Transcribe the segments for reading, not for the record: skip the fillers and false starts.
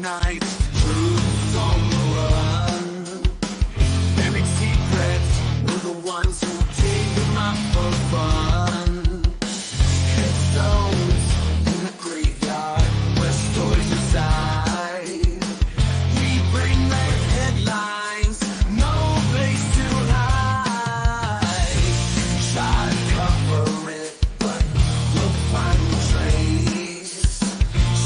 nights, truths on the run. Buried secrets were the ones who take them out for fun. Headstones in the graveyard where stories reside. We bring back headlines, no place to hide. Try to cover it, but we'll find the trace.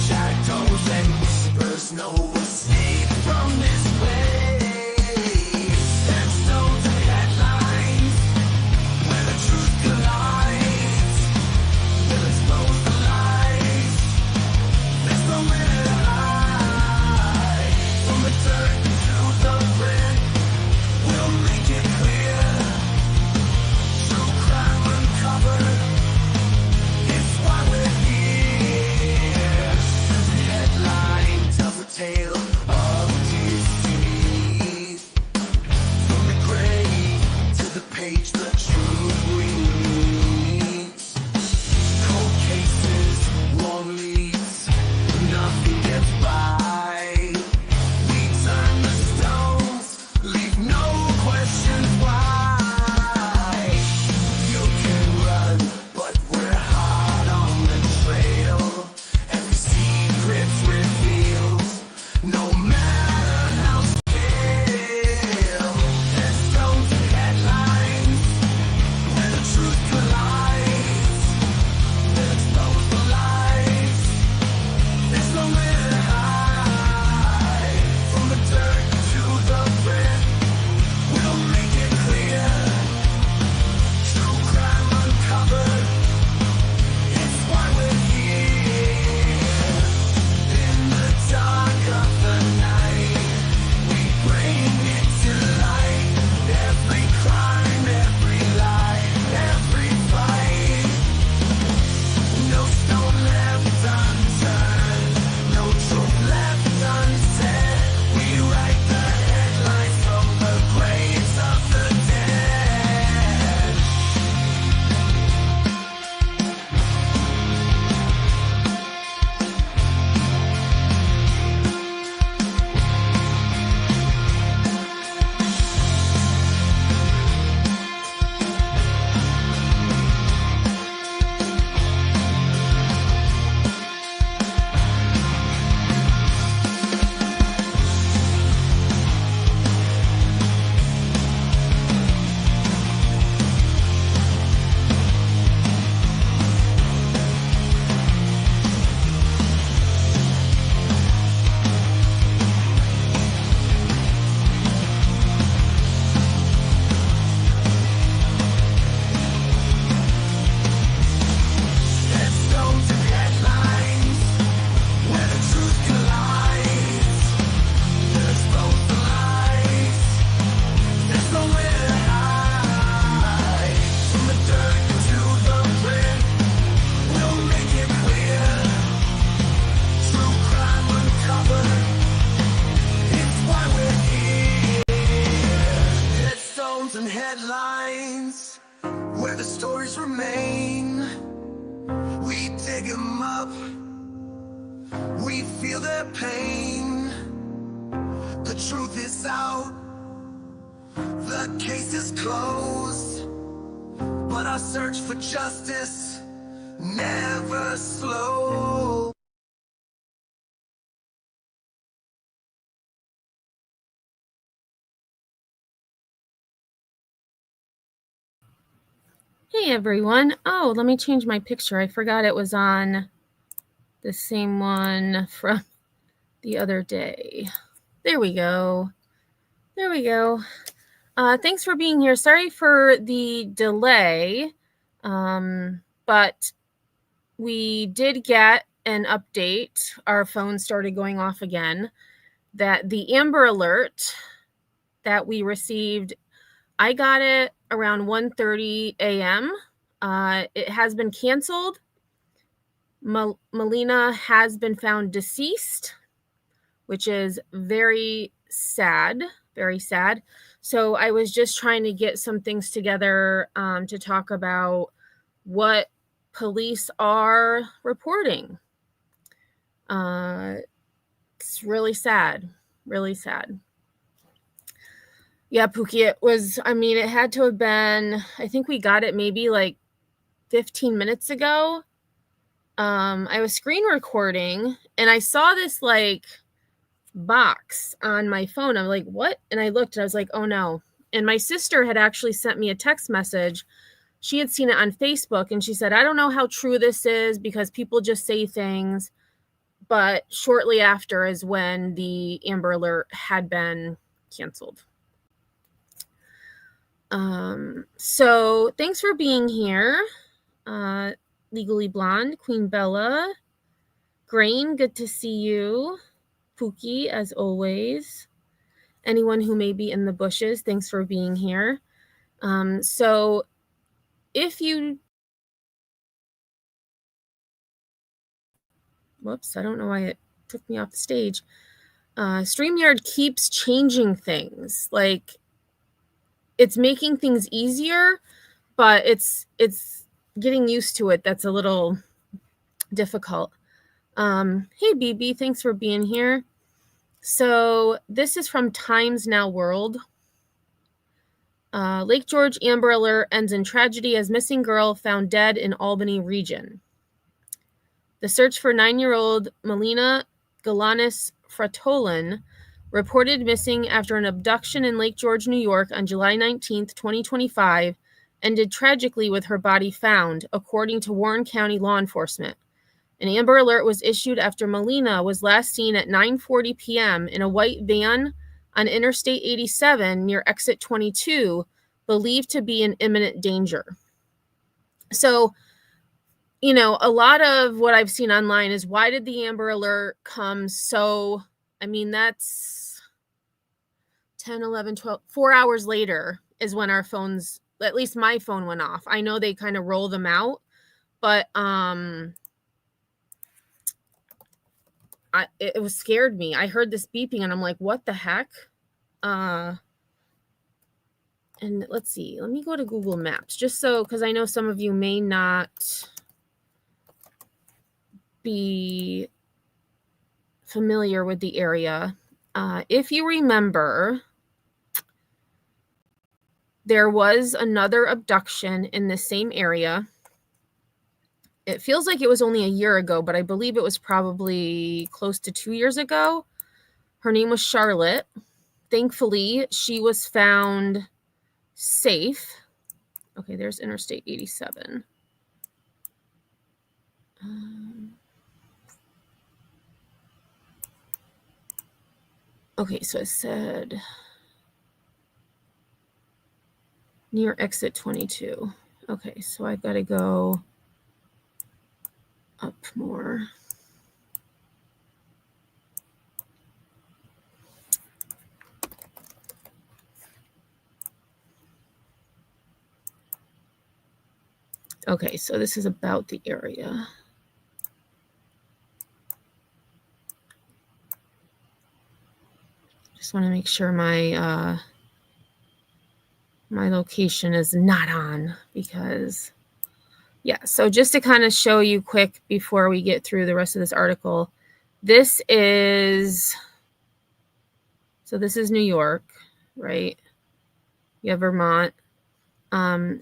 Shadows and whispers, no escape from this place. Headstones and headlines, where the truth collides. We'll expose the lies. There's nowhere to hide. From the dirt to the brick, we'll make it clear. True crime uncovered, it's why we're here. Every headline tells a tale of deceit. From the grave to the page, the truth remains. Cold cases, long leads, nothing gets by. We turn the stones, leave no questions why. You can run, but we're hard on the trail. Every secret's revealed, no matter how stale. Headstones and headlines, where the truth collides. We'll expose the lies. There's nowhere to hide. From the dirt to the brick, we'll make it clear. True crime uncovered, it's why we're here. In the dark of the night, we bring it to light. Every crime, every lie, every fight. No stone left unturned, no truth left unsaid. We write the headlines from the graves of the dead. Headstones and headlines, where the truth collides. We'll expose the lies. There's nowhere to hide. From the dirt to the brick, we'll make it clear. True crime uncovered, it's why we're here. Headstones and headlines, where the stories remain. We dig 'em up, we feel their pain. The truth is out, the case is closed, but our search for justice never slows. Hey everyone. Oh, let me change my picture. I forgot it was on the same one from the other day. There we go. There we go. Thanks for being here. Sorry for the delay, but we did get an update. Our phone started going off again. That the Amber Alert that we received, I got it around 1:30 a.m. It has been canceled. Melina has been found deceased, which is very sad, very sad. So I was just trying to get some things together to talk about what police are reporting. it's really sad. Really sad. Yeah, Pookie, it was, I mean, it had to have been, I think we got it maybe like 15 minutes ago. I was screen recording and I saw this like box on my phone. I'm like, what? And I looked and I was like, oh no. And my sister had actually sent me a text message. She had seen it on Facebook and she said, I don't know how true this is because people just say things. But shortly after is when the Amber Alert had been canceled. So thanks for being here. Legally Blonde, Queen Bella, Grain, good to see you. Pookie, as always. Anyone who may be in the bushes, thanks for being here. So if you... Whoops, I don't know why it took me off the stage. StreamYard keeps changing things. Like, it's making things easier, but it's getting used to it. That's a little difficult. Hey, BB, thanks for being here. So this is from Times Now World. Lake George Amber Alert ends in tragedy as missing girl found dead in Albany region. The search for 9-year-old Melina Galanis Fratolin, reported missing after an abduction in Lake George, New York on July 19, 2025, ended tragically with her body found, according to Warren County law enforcement. An Amber Alert was issued after Melina was last seen at 9:40 p.m. in a white van on Interstate 87 near exit 22, believed to be in imminent danger. So, you know, a lot of what I've seen online is, why did the Amber Alert come so, I mean, that's 10, 11, 12, 4 hours later is when our phones, at least my phone, went off. I know they kind of roll them out, but it was scared me. I heard this beeping and I'm like, what the heck? And let's see, let me go to Google Maps just so, because I know some of you may not be familiar with the area. If you remember, there was another abduction in the same area. It feels like it was only a year ago, but I believe it was probably close to 2 years ago. Her name was Charlotte. Thankfully, she was found safe. Okay, there's Interstate 87. Okay, so it said near exit 22. Okay, so I've got to go up more. Okay, so this is about the area. Just want to make sure my my location is not on, because yeah, so just to kind of show you quick before we get through the rest of this article, this is New York, right? You have Vermont.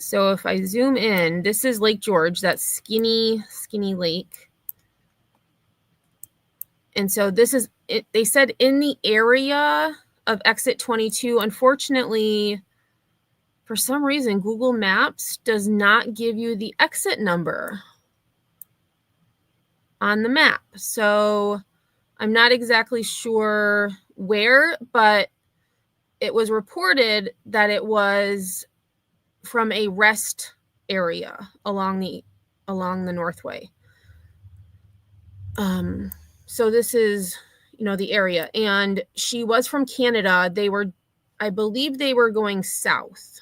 So if I zoom in, this is Lake George, that skinny lake. And so this is it. They said in the area of exit 22. Unfortunately, for some reason, Google Maps does not give you the exit number on the map. So I'm not exactly sure where, but it was reported that it was from a rest area along the Northway. So this is, you know, the area, and she was from Canada. I believe they were going south,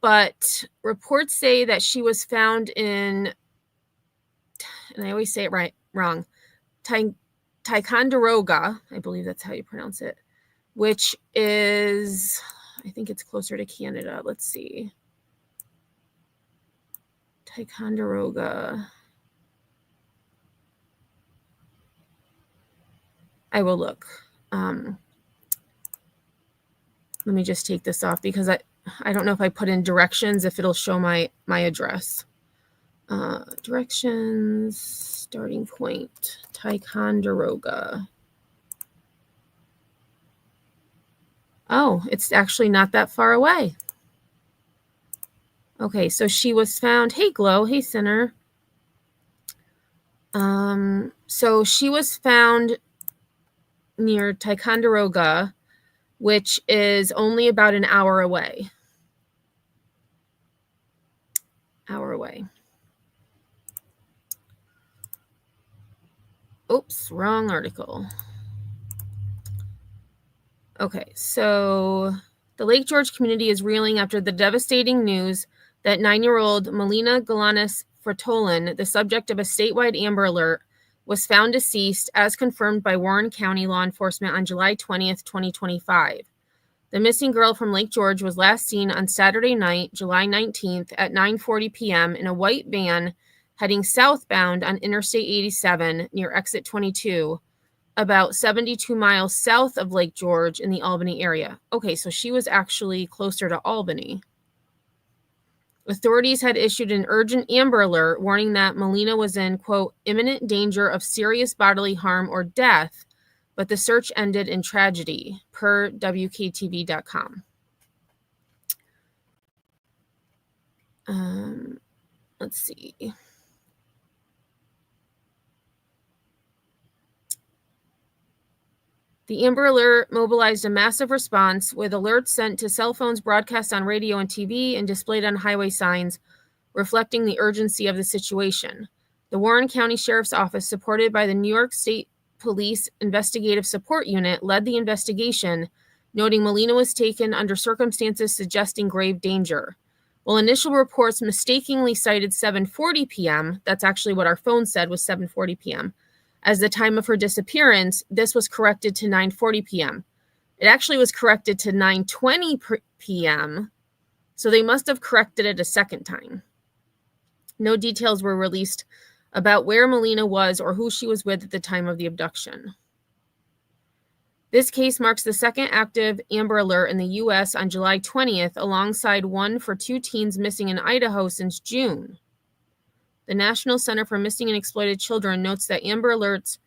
but reports say that she was found in, and I always say it wrong, Ticonderoga, I believe that's how you pronounce it, which is, I think it's closer to Canada. Let's see. Ticonderoga. I will look. Let me just take this off because I don't know if I put in directions, if it'll show my address. Directions, starting point, Ticonderoga. Oh, it's actually not that far away. Okay, so she was found. Hey, Glow. Hey, Sinner. So she was found near Ticonderoga, which is only about an hour away. Oops, wrong article. Okay, so the Lake George community is reeling after the devastating news that 9-year-old Melina Galanis Fratolin, the subject of a statewide Amber Alert, was found deceased as confirmed by Warren County law enforcement on July 20th, 2025. The missing girl from Lake George was last seen on Saturday night, July 19th at 9:40 p.m. in a white van heading southbound on Interstate 87 near exit 22, about 72 miles south of Lake George in the Albany area. Okay, so she was actually closer to Albany. Authorities had issued an urgent Amber Alert warning that Melina was in, quote, imminent danger of serious bodily harm or death, but the search ended in tragedy, per WKTV.com. Let's see. The Amber Alert mobilized a massive response with alerts sent to cell phones, broadcast on radio and TV, and displayed on highway signs, reflecting the urgency of the situation. The Warren County Sheriff's Office, supported by the New York State Police Investigative Support Unit, led the investigation, noting Melina was taken under circumstances suggesting grave danger. While initial reports mistakenly cited 7:40 p.m., that's actually what our phone said was 7:40 p.m., as the time of her disappearance, this was corrected to 9:40 p.m. It actually was corrected to 9:20 p.m., so they must have corrected it a second time. No details were released about where Melina was or who she was with at the time of the abduction. This case marks the second active Amber Alert in the U.S. on July 20th, alongside one for 2 teens missing in Idaho since June. The National Center for Missing and Exploited Children notes that Amber Alerts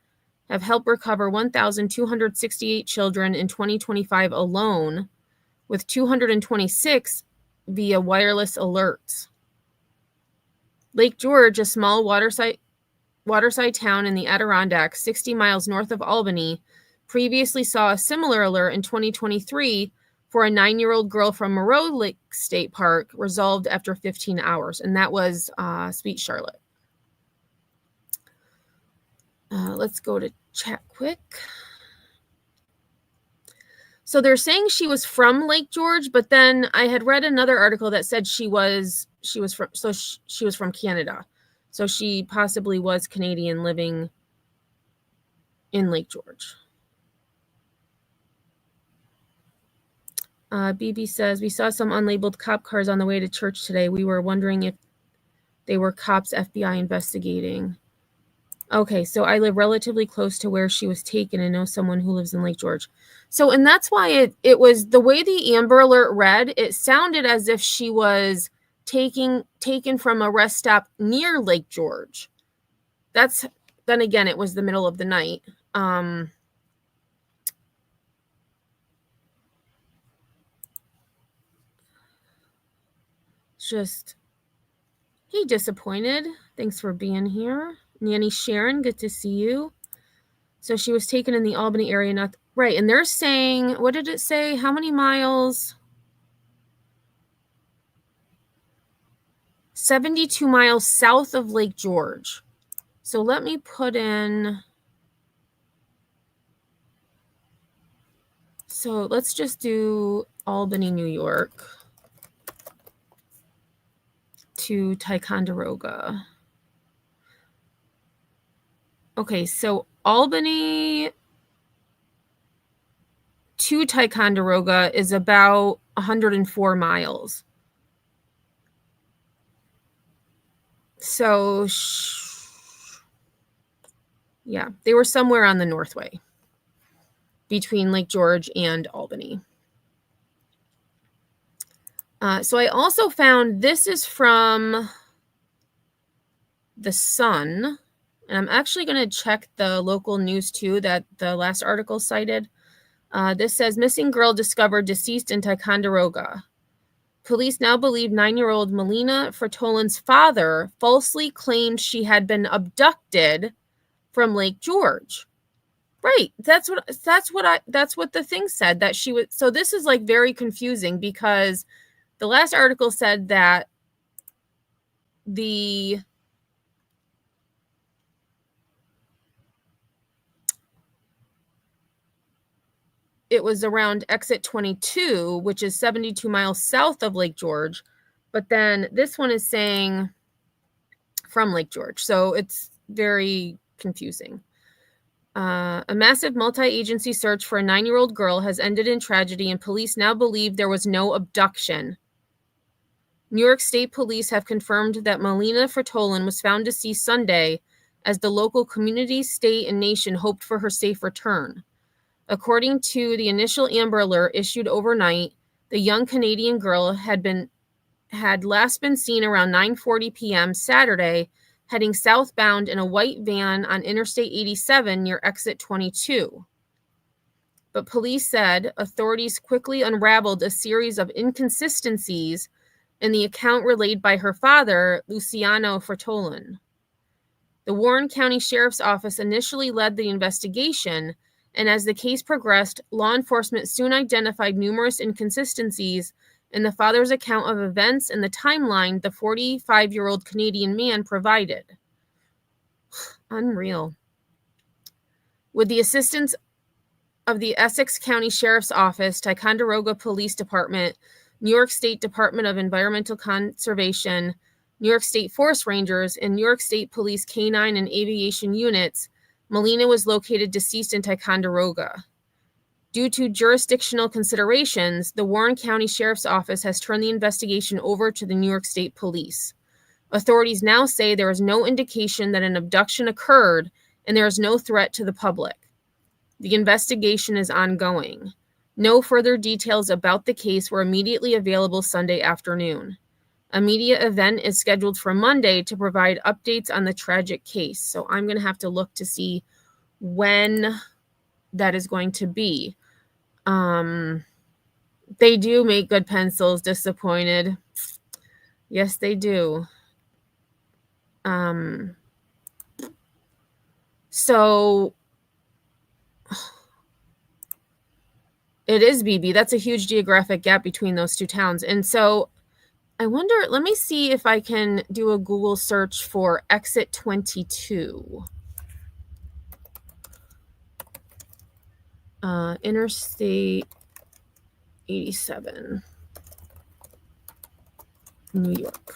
have helped recover 1,268 children in 2025 alone, with 226 via wireless alerts. Lake George, a small waterside town in the Adirondacks, 60 miles north of Albany, previously saw a similar alert in 2023 for a 9-year-old girl from Moreau Lake State Park, resolved after 15 hours, and that was Sweet Charlotte. Let's go to chat quick. So they're saying she was from Lake George, but then I had read another article that said she was from Canada. So she possibly was Canadian living in Lake George. BB says, we saw some unlabeled cop cars on the way to church today. We were wondering if they were cops FBI investigating. Okay, so I live relatively close to where she was taken and know someone who lives in Lake George. So, and that's why it was the way the Amber Alert read, it sounded as if she was taken from a rest stop near Lake George. Then again, it was the middle of the night. Just, hey, disappointed. Thanks for being here. Nanny Sharon, good to see you. So she was taken in the Albany area, not right. And they're saying, what did it say? How many miles? 72 miles south of Lake George. So let me put in. So let's just do Albany, New York to Ticonderoga. Okay, so Albany to Ticonderoga is about 104 miles. So, yeah, they were somewhere on the Northway. between Lake George and Albany. So I also found, this is from the Sun, and I'm actually going to check the local news too that the last article cited. This says, missing girl discovered deceased in Ticonderoga. Police now believe 9-year-old Melina Fertolin's father falsely claimed she had been abducted from Lake George. Right. That's what the thing said, that she was. So this is like very confusing, because the last article said that it was around exit 22, which is 72 miles south of Lake George. But then this one is saying from Lake George. So it's very confusing. A massive multi-agency search for a 9-year-old girl has ended in tragedy, and police now believe there was no abduction. New York State police have confirmed that Melina Fertolin was found deceased Sunday as the local community, state, and nation hoped for her safe return. According to the initial Amber Alert issued overnight, the young Canadian girl had last been seen around 9:40 p.m. Saturday, heading southbound in a white van on Interstate 87 near exit 22. But police said authorities quickly unraveled a series of inconsistencies in the account relayed by her father, Luciano Fertolin. The Warren County Sheriff's Office initially led the investigation, and as the case progressed, law enforcement soon identified numerous inconsistencies in the father's account of events and the timeline the 45-year-old Canadian man provided. Unreal. With the assistance of the Essex County Sheriff's Office, Ticonderoga Police Department, New York State Department of Environmental Conservation, New York State Forest Rangers, and New York State Police Canine and Aviation units, Melina was located deceased in Ticonderoga. Due to jurisdictional considerations, the Warren County Sheriff's Office has turned the investigation over to the New York State Police. Authorities now say there is no indication that an abduction occurred, and there is no threat to the public. The investigation is ongoing. No further details about the case were immediately available Sunday afternoon. A media event is scheduled for Monday to provide updates on the tragic case. So I'm going to have to look to see when that is going to be. They do make good pencils. Disappointed. Yes, they do. So it is BB. That's a huge geographic gap between those two towns. And so I wonder, let me see if I can do a Google search for exit 22. Interstate 87, New York.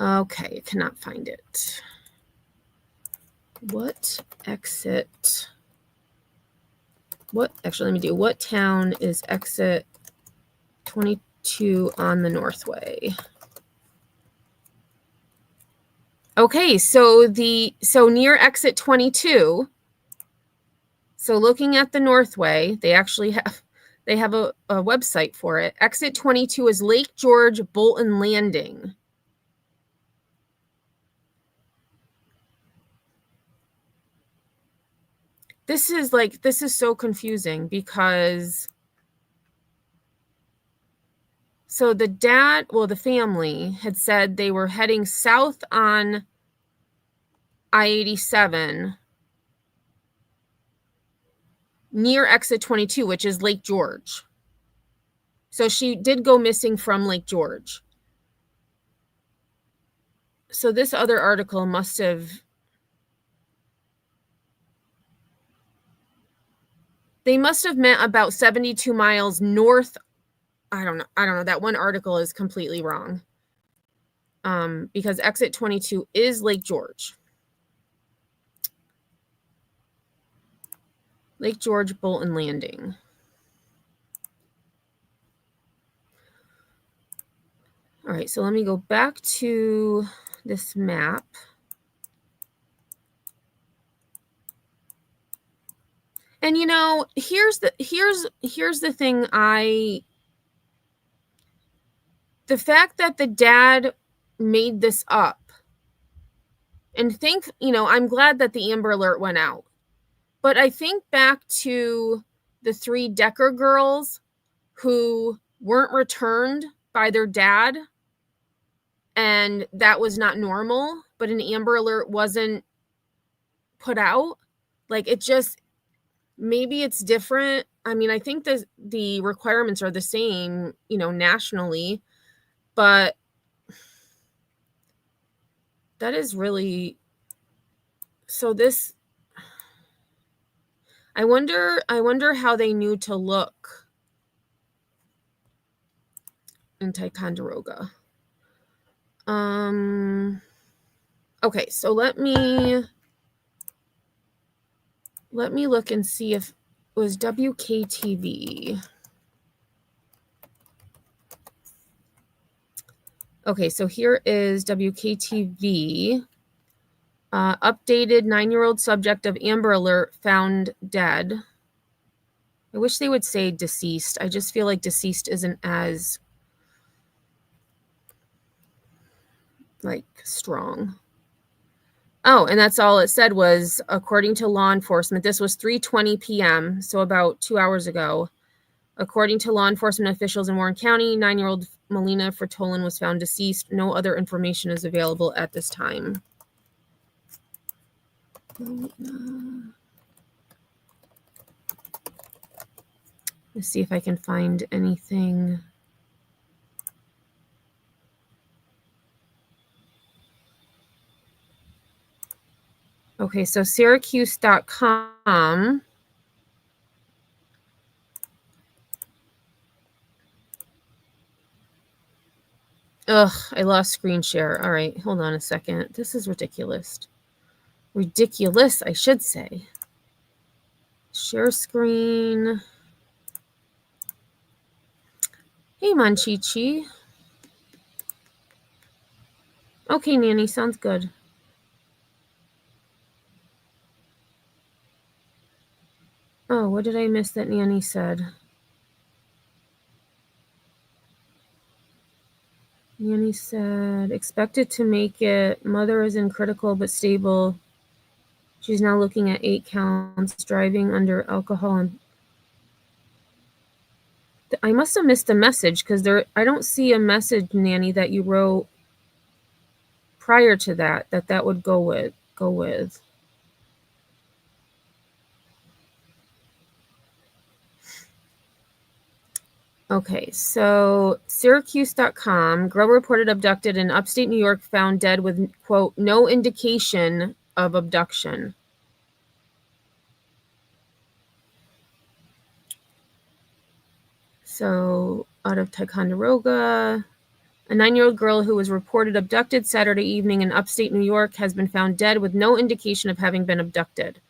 Okay, I cannot find it. What exit? Actually, let me do, what town is exit 22 on the Northway? Okay, so near exit 22, so looking at the Northway, they actually have a website for it. Exit 22 is Lake George Bolton Landing. This is so confusing, because so the family had said they were heading south on I-87 near exit 22, which is Lake George. So she did go missing from Lake George. So this other article must have, they must have meant about 72 miles north. I don't know. That one article is completely wrong. Because exit 22 is Lake George. Lake George Bolton Landing. All right, so let me go back to this map. And here's the thing. The fact that the dad made this up, and I'm glad that the Amber Alert went out. But I think back to the 3 Decker girls who weren't returned by their dad, and that was not normal, but an Amber Alert wasn't put out. Like, it just, maybe it's different. I mean, I think the requirements are the same, nationally, but that is really, so this, I wonder how they knew to look in Ticonderoga. Okay, so let me look and see if it was WKTV. Okay, so here is WKTV. Updated 9-year-old subject of Amber Alert found dead. I wish they would say deceased. I just feel like deceased isn't as strong. Oh, and that's all it said was, according to law enforcement, this was 3:20 p.m., so about 2 hours ago. According to law enforcement officials in Warren County, 9-year-old Melina Fertolin was found deceased. No other information is available at this time. Let's see if I can find anything. Okay, so Syracuse.com. Ugh, I lost screen share. All right, hold on a second. This is ridiculous. Ridiculous, I should say. Share screen. Hey, Manchichi. Okay, Nanny, sounds good. Oh, what did I miss that Nanny said? Nanny said, expected to make it. Mother is in critical but stable. She's now looking at 8 counts, driving under alcohol. And I must have missed a message because I don't see a message, Nanny, that you wrote prior to that would go with. Okay, so Syracuse.com, girl reported abducted in upstate New York, found dead with, quote, no indication of abduction. So out of Ticonderoga, a 9-year-old girl who was reported abducted Saturday evening in upstate New York has been found dead with no indication of having been abducted.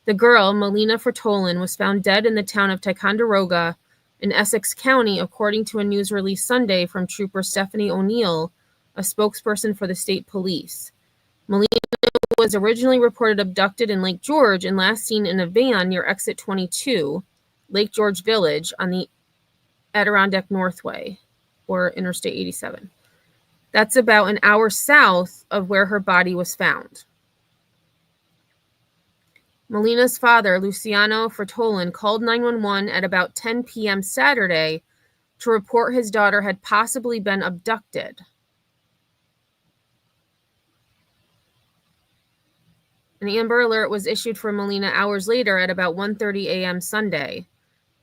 The girl, Melina Fertolin, was found dead in the town of Ticonderoga in Essex County, according to a news release Sunday from Trooper Stephanie O'Neill, a spokesperson for the state police. Melina was originally reported abducted in Lake George and last seen in a van near Exit 22, Lake George Village, on the Adirondack Northway, or Interstate 87. That's about an hour south of where her body was found. Melina's father, Luciano Fertolin, called 911 at about 10 p.m. Saturday to report his daughter had possibly been abducted. An Amber Alert was issued for Melina hours later at about 1:30 a.m. Sunday.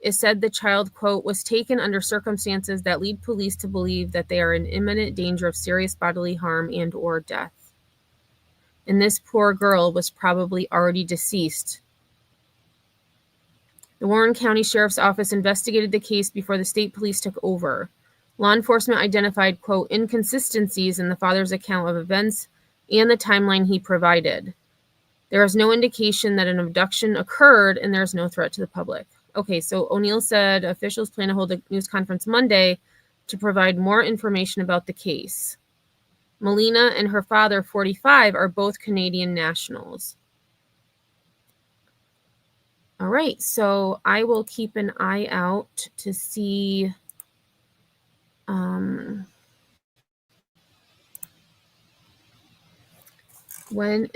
It said the child, quote, was taken under circumstances that lead police to believe that they are in imminent danger of serious bodily harm and or death. And this poor girl was probably already deceased. The Warren County Sheriff's Office investigated the case before the state police took over. Law enforcement identified, quote, inconsistencies in the father's account of events and the timeline he provided. There is no indication that an abduction occurred, and there is no threat to the public. Okay, so O'Neill said officials plan to hold a news conference Monday to provide more information about the case. Melina and her father, 45, are both Canadian nationals. All right, so I will keep an eye out to see when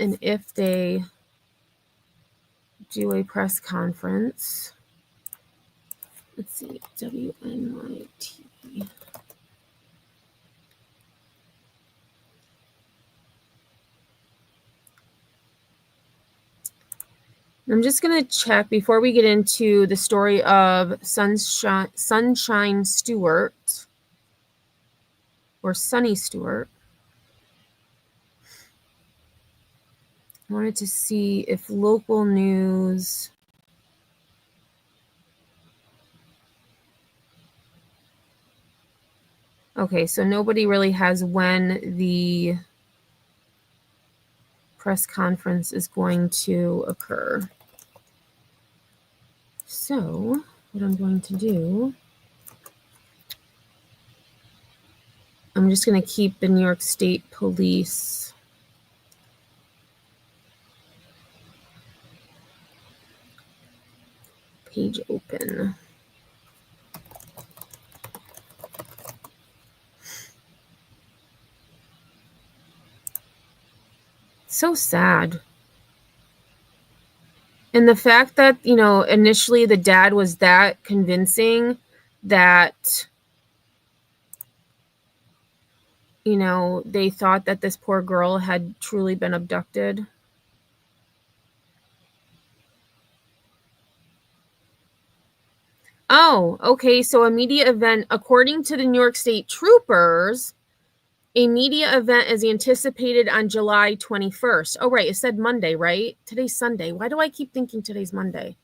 and if they do a press conference. Let's see, WNYT. I'm just going to check before we get into the story of Sunshine Stewart, or Sunny Stewart. I wanted to see if local news... Okay, so nobody really has when the press conference is going to occur. So what I'm going to do, I'm just going to keep the New York State Police page open. So sad. And the fact that, you know, initially the dad was that convincing that, you know, they thought that this poor girl had truly been abducted. Oh, okay. So a media event, according to the New York State troopers, a media event is anticipated on July 21st. Oh, right. It said Monday, right? Today's Sunday. Why do I keep thinking today's Monday?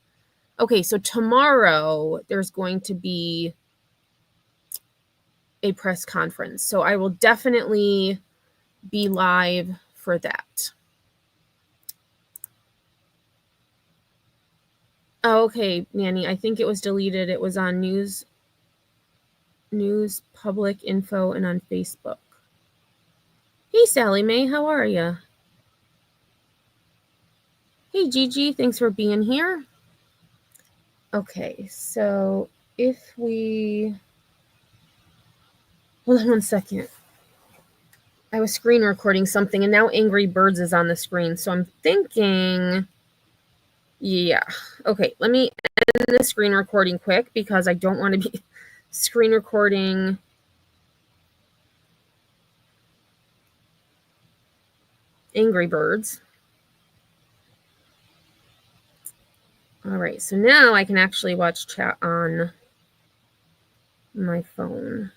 Okay, so tomorrow there's going to be a press conference. So I will definitely be live for that. Oh, okay, Manny, I think it was deleted. It was on news, public info, and on Facebook. Hey, Sally Mae, how are you? Hey, Gigi, thanks for being here. Okay, so if we... Hold on one second. I was screen recording something, and now Angry Birds is on the screen, so I'm thinking... Yeah. Okay, let me end the screen recording quick because I don't want to be screen recording Angry Birds. All right, so now I can actually watch chat on my phone.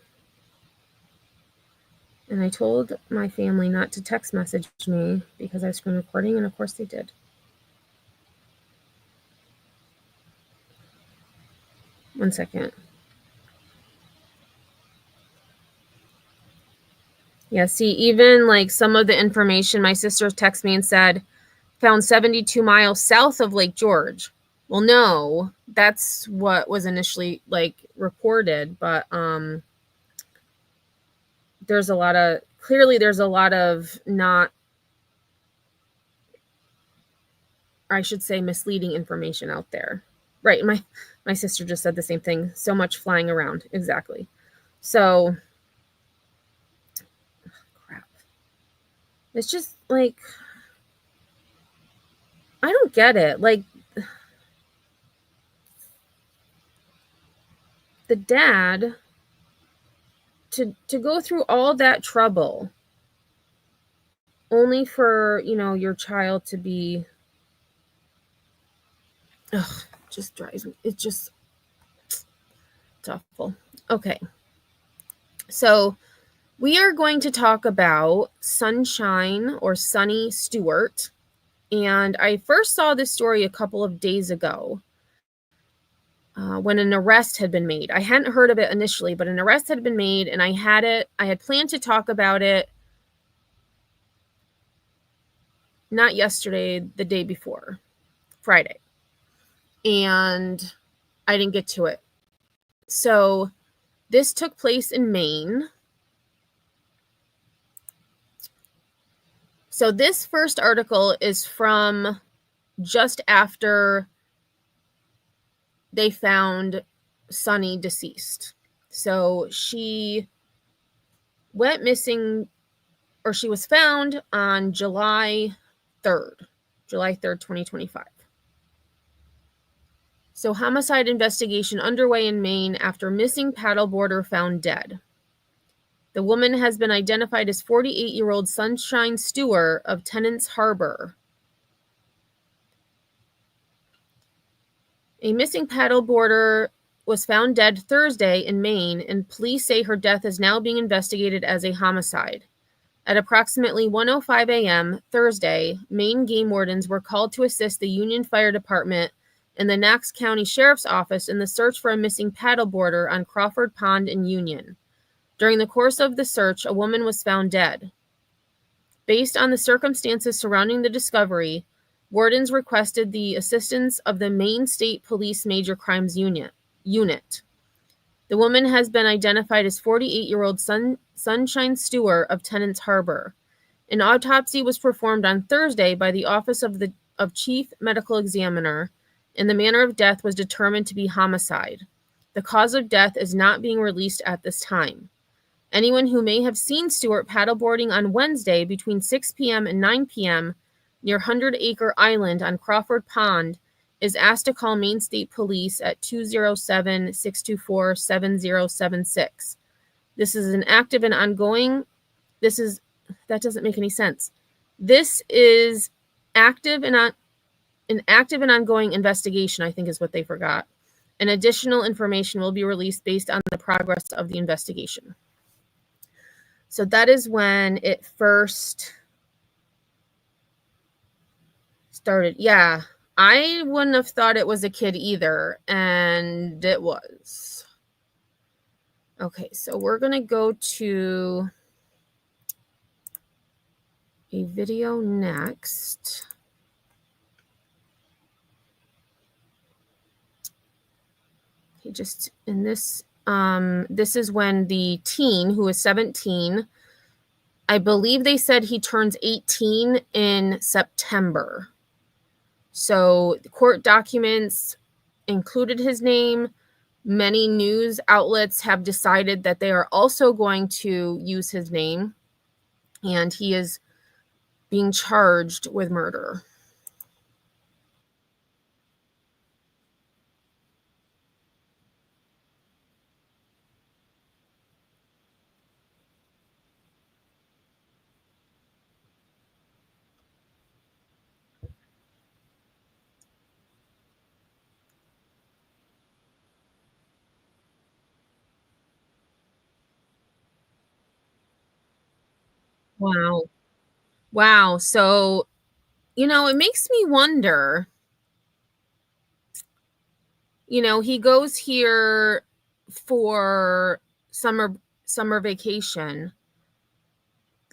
And I told my family not to text message me because I was screen recording, and of course they did. One second. Yeah, see, even like some of the information, my sister texted me and said, found 72 miles south of Lake George. Well, no, that's what was initially like reported, but there's a lot of not, I should say, misleading information out there. Right. My sister just said the same thing. So much flying around. Exactly. So crap. It's just like, I don't get it. Like, the dad to go through all that trouble only for, you know, your child to be, just drives me. It's just, it's awful. Okay. So we are going to talk about Sunshine, or Sunny Stewart. And I first saw this story a couple of days ago when an arrest had been made. I hadn't heard of it initially, but an arrest had been made, and I had planned to talk about it not yesterday, the day before, Friday. And I didn't get to it. So this took place in Maine. So this first article is from just after they found Sunny deceased. So she went missing, or she was found on July 3rd, 2025. So homicide investigation underway in Maine after missing paddleboarder found dead. The woman has been identified as 48-year-old Sunshine Stewart of Tennant's Harbor. A missing paddleboarder was found dead Thursday in Maine, and police say her death is now being investigated as a homicide. At approximately 1:05 a.m. Thursday, Maine game wardens were called to assist the Union Fire Department and the Knox County Sheriff's Office in the search for a missing paddleboarder on Crawford Pond in Union. During the course of the search, a woman was found dead. Based on the circumstances surrounding the discovery, wardens requested the assistance of the Maine State Police Major Crimes Unit. The woman has been identified as 48-year-old Sunshine Stewart of Tennant's Harbor. An autopsy was performed on Thursday by the Office of Chief Medical Examiner, and the manner of death was determined to be homicide. The cause of death is not being released at this time. Anyone who may have seen Stewart paddleboarding on Wednesday between 6 p.m. and 9 p.m. near 100 Acre Island on Crawford Pond is asked to call Maine State Police at 207-624-7076. This is an active and ongoing. That doesn't make any sense. This is an active and ongoing investigation, I think is what they forgot. And additional information will be released based on the progress of the investigation. So that is when it first started. Yeah, I wouldn't have thought it was a kid either, and it was. Okay, so we're going to go to a video next. Okay, just in this, this is when the teen, who is 17, I believe they said he turns 18 in September. So the court documents included his name. Many news outlets have decided that they are also going to use his name, and he is being charged with murder. Wow. Wow. So, it makes me wonder, he goes here for summer vacation.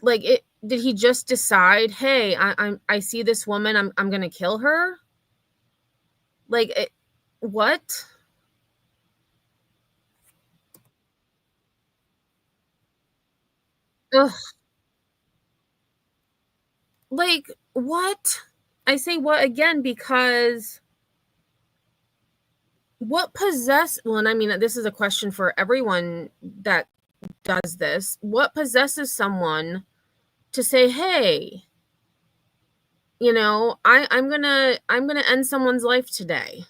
Like, did he just decide, hey, I see this woman, I'm gonna kill her? Like, what? Ugh. Like, what? I say what again because what well, and I mean, this is a question for everyone that does this. What possesses someone to say, hey, I'm gonna end someone's life today?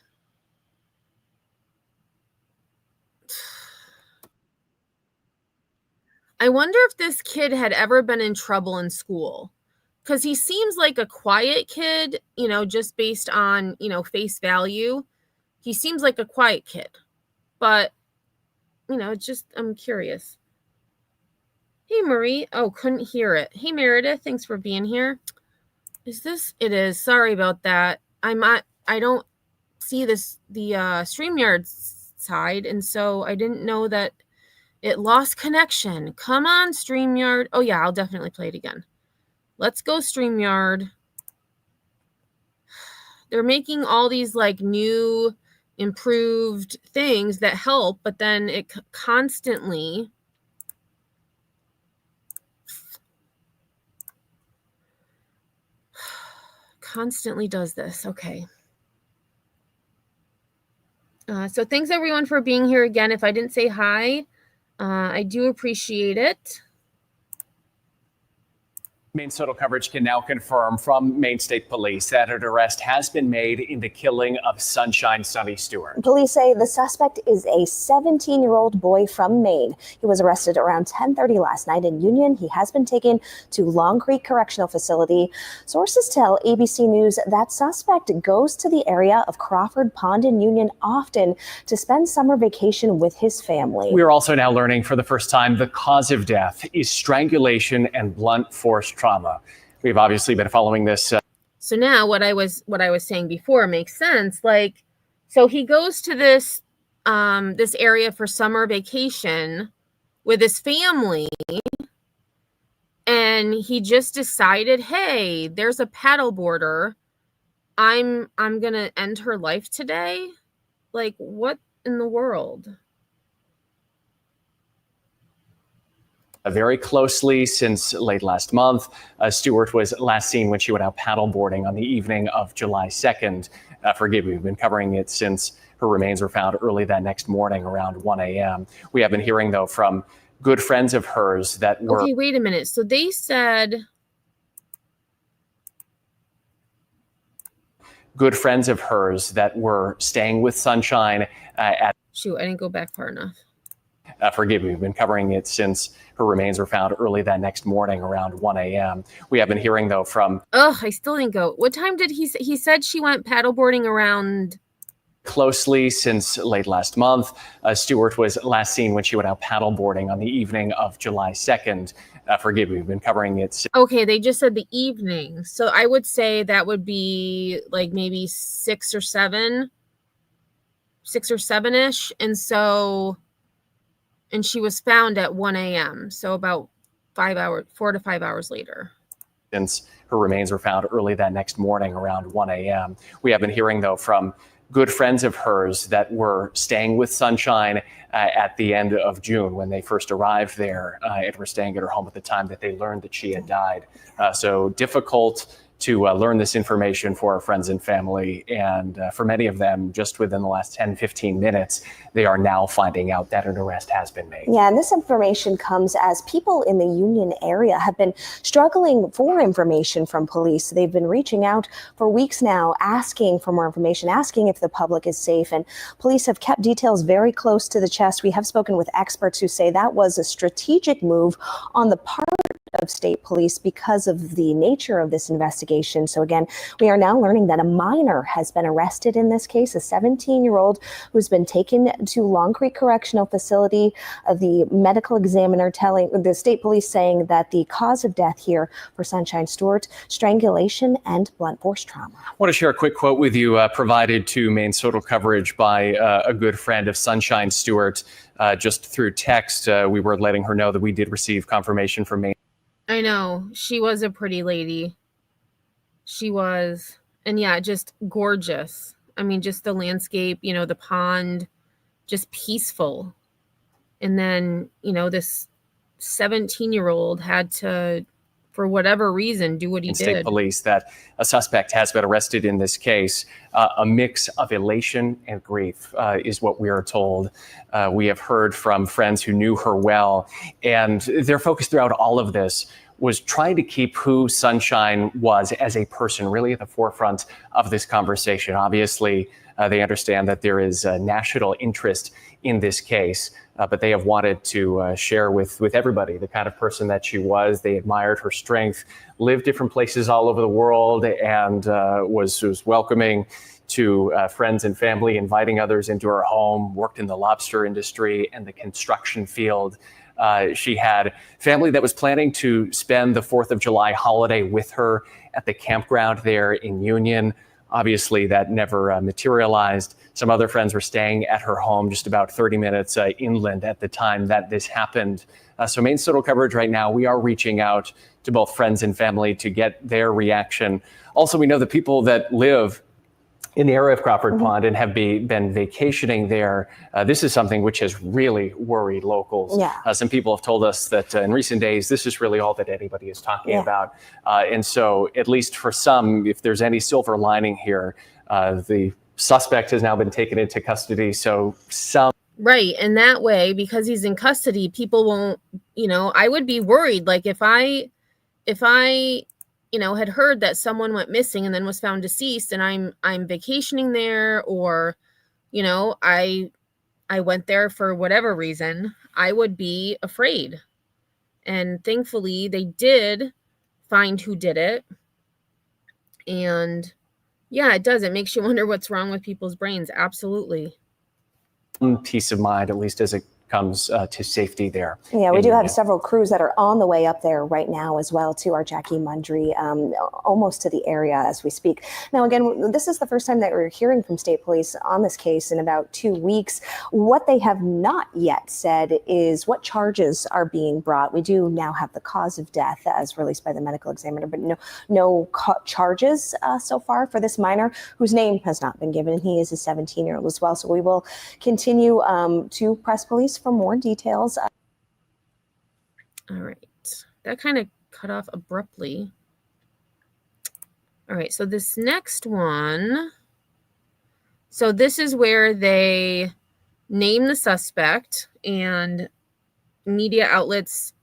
I wonder if this kid had ever been in trouble in school, because he seems like a quiet kid, just based on, face value. He seems like a quiet kid, but, it's just, I'm curious. Hey, Marie. Oh, couldn't hear it. Hey, Meredith. Thanks for being here. It is. Sorry about that. I don't see the StreamYard side, and so I didn't know that it lost connection. Come on, StreamYard. Oh, yeah, I'll definitely play it again. Let's go, StreamYard. They're making all these, like, new, improved things that help, but then it constantly does this. Okay. So thanks everyone for being here again. If I didn't say hi, I do appreciate it. Maine Total Coverage can now confirm from Maine State Police that an arrest has been made in the killing of Sunshine Sunny Stewart. Police say the suspect is a 17-year-old boy from Maine. He was arrested around 10:30 last night in Union. He has been taken to Long Creek Correctional Facility. Sources tell ABC News that suspect goes to the area of Crawford Pond in Union often to spend summer vacation with his family. We are also now learning for the first time the cause of death is strangulation and blunt force trauma. We've obviously been following this. So now what I was saying before makes sense. Like, so he goes to this this area for summer vacation with his family, and he just decided, hey, there's a paddleboarder. I'm gonna end her life today. Like, what in the world? Very closely since late last month. Stewart was last seen when she went out paddleboarding on the evening of July 2nd. Forgive me, we've been covering it since her remains were found early that next morning around 1 a.m. We have been hearing, though, from good friends of hers that were... Okay, wait a minute. So they said... Good friends of hers that were staying with Sunshine at... Shoot, I didn't go back far enough. Forgive me, we've been covering it since her remains were found early that next morning around 1 a.m. We have been hearing, though, from... Ugh, I still didn't go. What time did he say? He said she went paddleboarding around... Closely since late last month. Stewart was last seen when she went out paddleboarding on the evening of July 2nd. Forgive me, we've been covering it... Okay, they just said the evening. So I would say that would be like maybe 6 or 7-ish. And so... And she was found at 1 a.m. So about 4 to 5 hours later. Since her remains were found early that next morning around 1 a.m. We have been hearing, though, from good friends of hers that were staying with Sunshine at the end of June when they first arrived there and were staying at her home at the time that they learned that she had died. So difficult to learn this information for our friends and family. And for many of them, just within the last 10, 15 minutes, they are now finding out that an arrest has been made. Yeah, and this information comes as people in the Union area have been struggling for information from police. They've been reaching out for weeks now, asking for more information, asking if the public is safe. And police have kept details very close to the chest. We have spoken with experts who say that was a strategic move on the part of state police because of the nature of this investigation. So again, we are now learning that a minor has been arrested in this case, a 17-year-old who's been taken to Long Creek Correctional Facility. The medical examiner telling the state police saying that the cause of death here for Sunshine Stewart, strangulation and blunt force trauma. I want to share a quick quote with you provided to Maine Total Coverage by a good friend of Sunshine Stewart. Just through text, we were letting her know that we did receive confirmation from Maine. I know. She was a pretty lady. She was. And yeah, just gorgeous. I mean, just the landscape, you know, the pond, just peaceful. And then, you know, this 17-year-old had to, for whatever reason, do what he did. State police that a suspect has been arrested in this case. A mix of elation and grief is what we are told. We have heard from friends who knew her well, and their focus throughout all of this was trying to keep who Sunshine was as a person really at the forefront of this conversation. Obviously, they understand that there is a national interest in this case, but they have wanted to share with everybody the kind of person that she was. They admired her strength, lived different places all over the world, and was welcoming to friends and family, inviting others into her home, worked in the lobster industry and the construction field. She had family that was planning to spend the 4th of July holiday with her at the campground there in Union. Obviously, that never materialized. Some other friends were staying at her home just about 30 minutes inland at the time that this happened. So Maine Total Coverage right now, we are reaching out to both friends and family to get their reaction. Also, we know the people that live in the area of Crawford Pond and have been vacationing there. This is something which has really worried locals. Yeah. Some people have told us that in recent days, this is really all that anybody is talking about. And so at least for some, if there's any silver lining here, the suspect has now been taken into custody. So some. Right. And that way, because he's in custody, people won't, I would be worried. Like if I, had heard that someone went missing and then was found deceased and I'm vacationing there, or, I went there for whatever reason, I would be afraid. And thankfully they did find who did it. And yeah, it does. It makes you wonder what's wrong with people's brains. Absolutely. Peace of mind, at least as it comes to safety there. Yeah, we do have several crews that are on the way up there right now as well, too. Our Jackie Mundry, almost to the area as we speak. Now, again, this is the first time that we're hearing from state police on this case in about 2 weeks. What they have not yet said is what charges are being brought. We do now have the cause of death as released by the medical examiner, but no charges so far for this minor whose name has not been given. He is a 17-year-old as well. So we will continue to press police for more details. All right. That kind of cut off abruptly. All right. So this next one. So this is where they name the suspect, and media outlets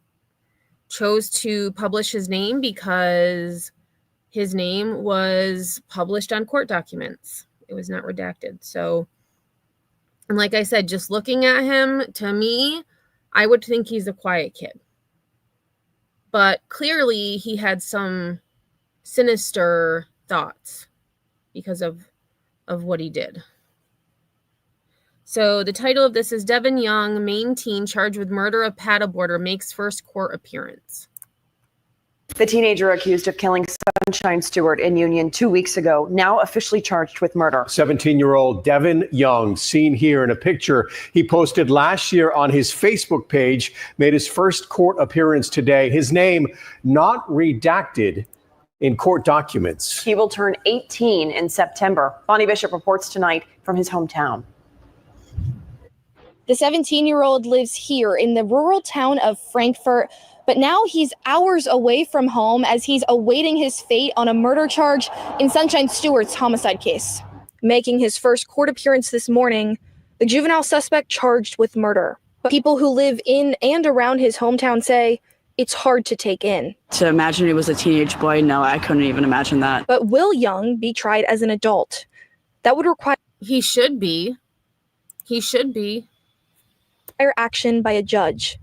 chose to publish his name because his name was published on court documents. It was not redacted. So, and like I said, just looking at him, to me, I would think he's a quiet kid. But clearly he had some sinister thoughts because of what he did. So the title of this is Devin Young, Maine teen charged with murder of paddleboarder, makes first court appearance. The teenager accused of killing Sunshine Stewart in Union 2 weeks ago, now officially charged with murder. 17-year-old Devin Young, seen here in a picture he posted last year on his Facebook page, made his first court appearance today. His name not redacted in court documents. He will turn 18 in September. Bonnie Bishop reports tonight from his hometown. The 17-year-old lives here in the rural town of Frankfort, but now he's hours away from home as he's awaiting his fate on a murder charge in Sunshine Stewart's homicide case. Making his first court appearance this morning, the juvenile suspect charged with murder. But people who live in and around his hometown say it's hard to take in. To imagine he was a teenage boy, no, I couldn't even imagine that. But will Young be tried as an adult? That would require... He should be. He should be. ...action by a judge.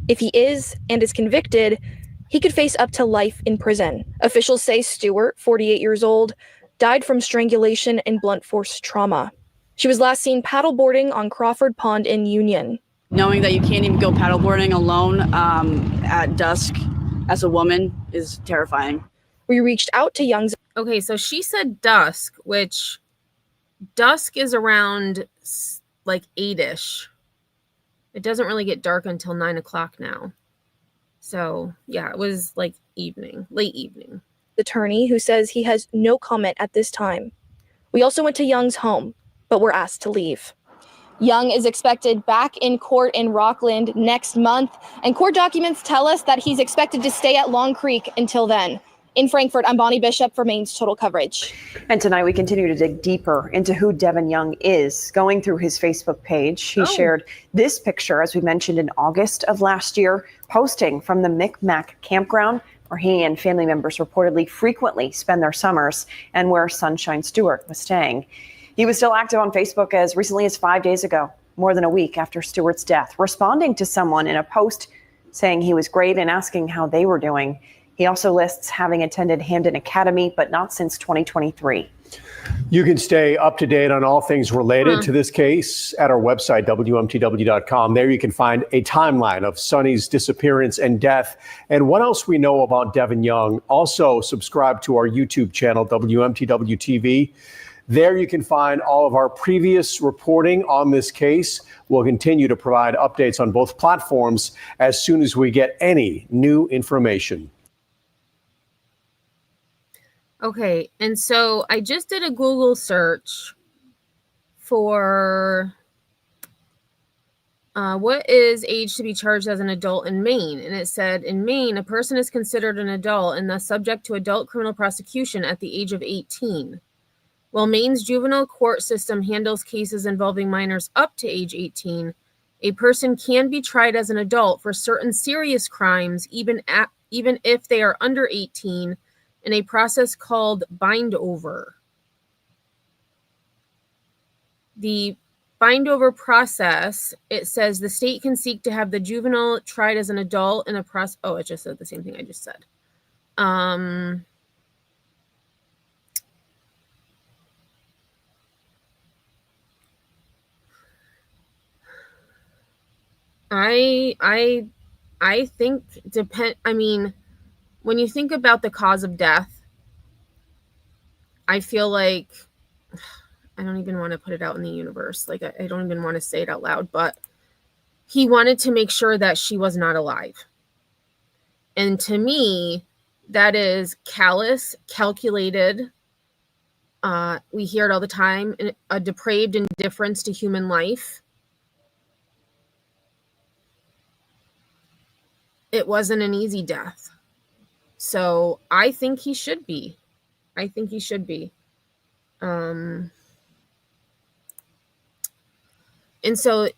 If he is and is convicted, he could face up to life in prison. Officials say Stewart, 48 years old, died from strangulation and blunt force trauma. She was last seen paddleboarding on Crawford Pond in Union. Knowing that you can't even go paddleboarding alone at dusk as a woman is terrifying. We reached out to Young's... Okay, so she said dusk, which dusk is around like 8-ish. It doesn't really get dark until 9 o'clock now. So, yeah, it was like evening, late evening. Attorney, who says he has no comment at this time. We also went to Young's home, but were asked to leave. Young is expected back in court in Rockland next month, and court documents tell us that he's expected to stay at Long Creek until then. In Frankfort, I'm Bonnie Bishop for Maine's Total Coverage. And tonight we continue to dig deeper into who Devin Young is. Going through his Facebook page, he shared this picture, as we mentioned, in August of last year, posting from the Micmac campground where he and family members reportedly frequently spend their summers and where Sunshine Stewart was staying. He was still active on Facebook as recently as 5 days ago, more than a week after Stewart's death, responding to someone in a post saying he was great and asking how they were doing. He also lists having attended Hamden Academy, but not since 2023. You can stay up to date on all things related to this case at our website, WMTW.com. There you can find a timeline of Sonny's disappearance and death and what else we know about Devin Young. Also, subscribe to our YouTube channel, WMTW TV. There you can find all of our previous reporting on this case. We'll continue to provide updates on both platforms as soon as we get any new information. Okay, and so I just did a Google search for what is age to be charged as an adult in Maine? And it said, in Maine, a person is considered an adult and thus subject to adult criminal prosecution at the age of 18. While Maine's juvenile court system handles cases involving minors up to age 18, a person can be tried as an adult for certain serious crimes, even if they are under 18, in a process called bind-over. The bind-over process, it says the state can seek to have the juvenile tried as an adult in a process. Oh, it just said the same thing I just said. I think I mean, when you think about the cause of death, I feel like I don't even want to put it out in the universe. Like, I don't even want to say it out loud, but he wanted to make sure that she was not alive. And to me, that is callous, calculated. We hear it all the time, a depraved indifference to human life. It wasn't an easy death. So I think he should be. And so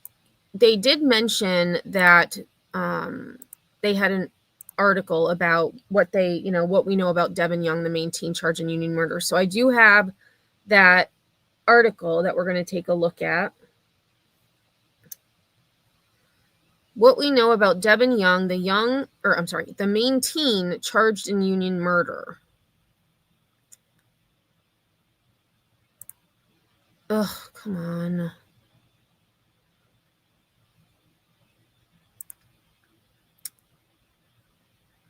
they did mention that they had an article about what we know about Devin Young, the main teen charged in Union murder. So I do have that article that we're going to take a look at. What we know about Devin Young, the main teen charged in Union murder. Ugh, come on.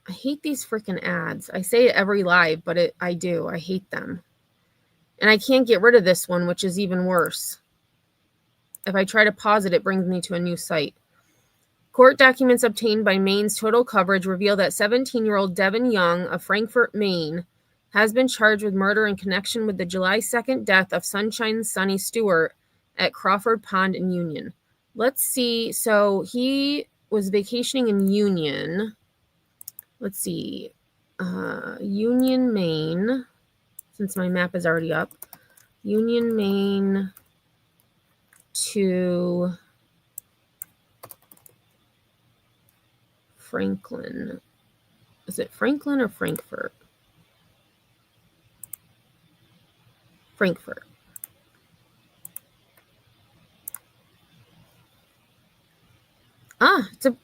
I hate these freaking ads. I say it every live, but I do. I hate them. And I can't get rid of this one, which is even worse. If I try to pause it, it brings me to a new site. Court documents obtained by Maine's Total Coverage reveal that 17-year-old Devin Young of Frankfort, Maine, has been charged with murder in connection with the July 2nd death of Sunshine Sonny Stewart at Crawford Pond in Union. Let's see. So he was vacationing in Union. Let's see. Union, Maine. Since my map is already up. Union, Maine to Franklin. Is it Franklin or Frankfurt? Frankfurt.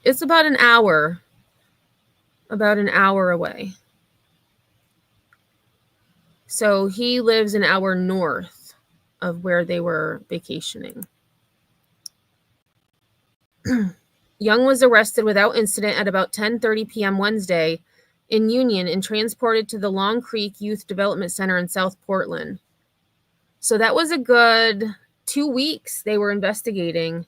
It's about an hour. About an hour away. So he lives an hour north of where they were vacationing. Young was arrested without incident at about 10:30 p.m. Wednesday in Union and transported to the Long Creek Youth Development Center in South Portland. So that was a good 2 weeks they were investigating.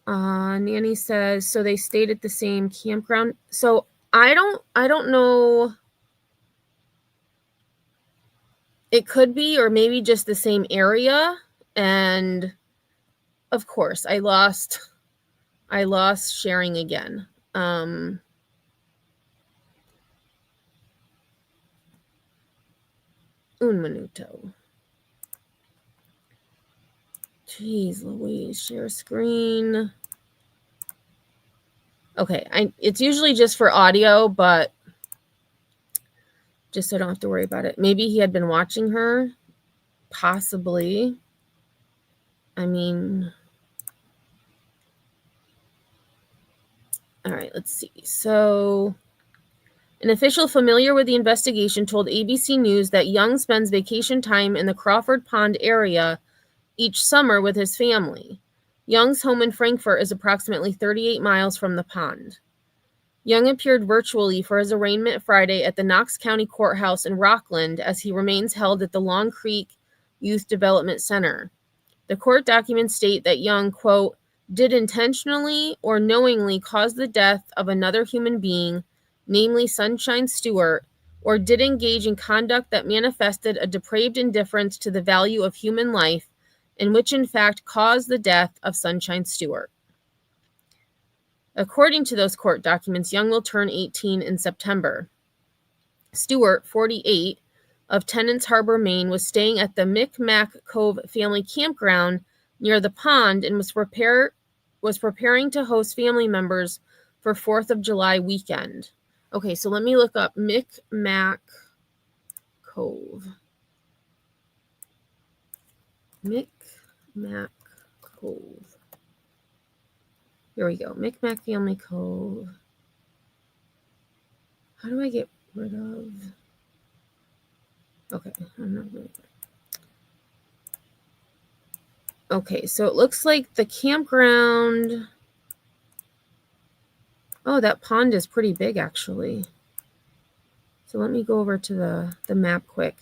Nanny says, so they stayed at the same campground. So I don't know. It could be, or maybe just the same area. And of course, I lost sharing again. Un minuto. Jeez Louise, share screen. Okay, it's usually just for audio, but just so I don't have to worry about it. Maybe he had been watching her. Possibly. I mean, all right, let's see. So, an official familiar with the investigation told ABC News that Young spends vacation time in the Crawford Pond area each summer with his family. Young's home in Frankfort is approximately 38 miles from the pond. Young appeared virtually for his arraignment Friday at the Knox County Courthouse in Rockland as he remains held at the Long Creek Youth Development Center. The court documents state that Young, quote, did intentionally or knowingly cause the death of another human being, namely Sunshine Stewart, or did engage in conduct that manifested a depraved indifference to the value of human life, and which in fact caused the death of Sunshine Stewart. According to those court documents, Young will turn 18 in September. Stewart, 48, of Tennants Harbor, Maine, was staying at the Micmac Cove family campground near the pond and was preparing to host family members for 4th of July weekend. Okay, so let me look up Micmac Cove. Micmac Cove. Here we go. Micmac Family Cove. How do I get rid of? Okay, I'm not really good. Okay, so it looks like the campground. Oh, that pond is pretty big, actually. So let me go over to the map quick.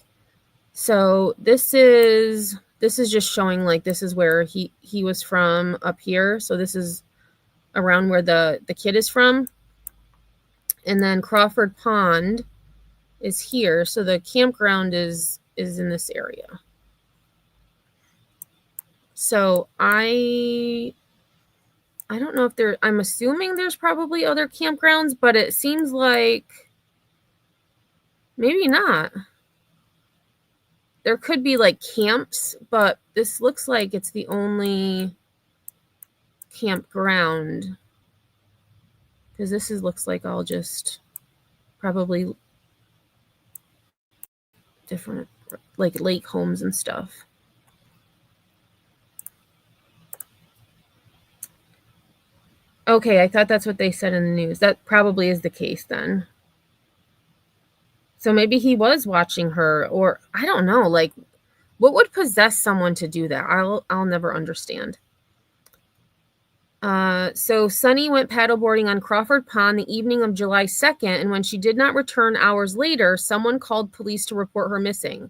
So this is just showing like this is where he was from up here. So this is around where the kid is from. And then Crawford Pond is here. So the campground is in this area. So I don't know if I'm assuming there's probably other campgrounds, but it seems like maybe not. There could be like camps, but this looks like it's the only campground. Because this looks like all just probably different, like lake homes and stuff. Okay, I thought that's what they said in the news. That probably is the case then. So maybe he was watching her, or I don't know, like what would possess someone to do that? I'll never understand. So Sunny went paddleboarding on Crawford Pond the evening of July 2nd, and when she did not return hours later, someone called police to report her missing.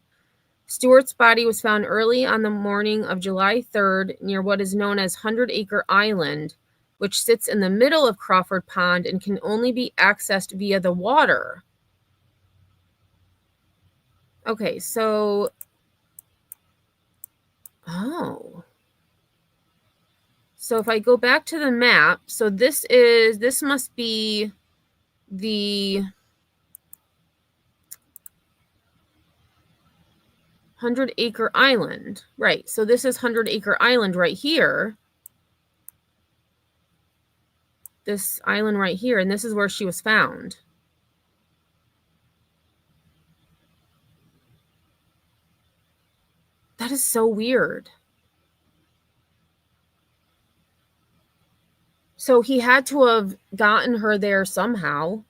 Stewart's body was found early on the morning of July 3rd near what is known as 100 Acre Island, which sits in the middle of Crawford Pond and can only be accessed via the water. Okay, so... Oh. So if I go back to the map, so this must be the 100 Acre Island. Right, so this is 100 Acre Island right here. This island right here, and this is where she was found. That is so weird. So he had to have gotten her there somehow.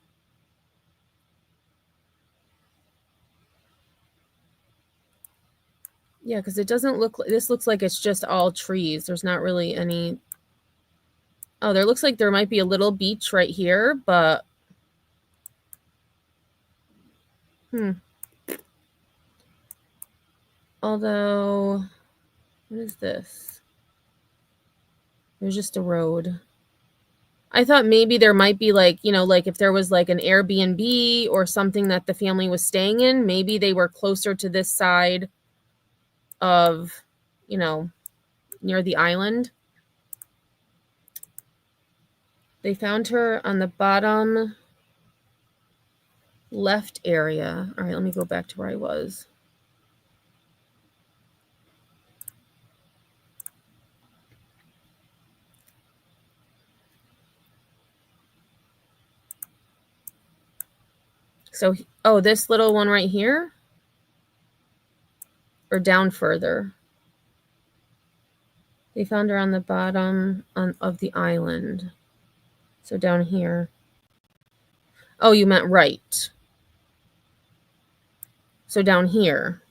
Yeah, because it doesn't look like, this looks like it's just all trees. There's not really any. Oh, there looks like there might be a little beach right here, but. Although, what is this? There's just a road. I thought maybe there might be like, you know, like if there was like an Airbnb or something that the family was staying in, maybe they were closer to this side of, you know, near the island. They found her on the bottom left area. All right, let me go back to where I was. So, oh, this little one right here? Or down further? They found her on the bottom of the island. So down here. Oh, you meant right. So down here.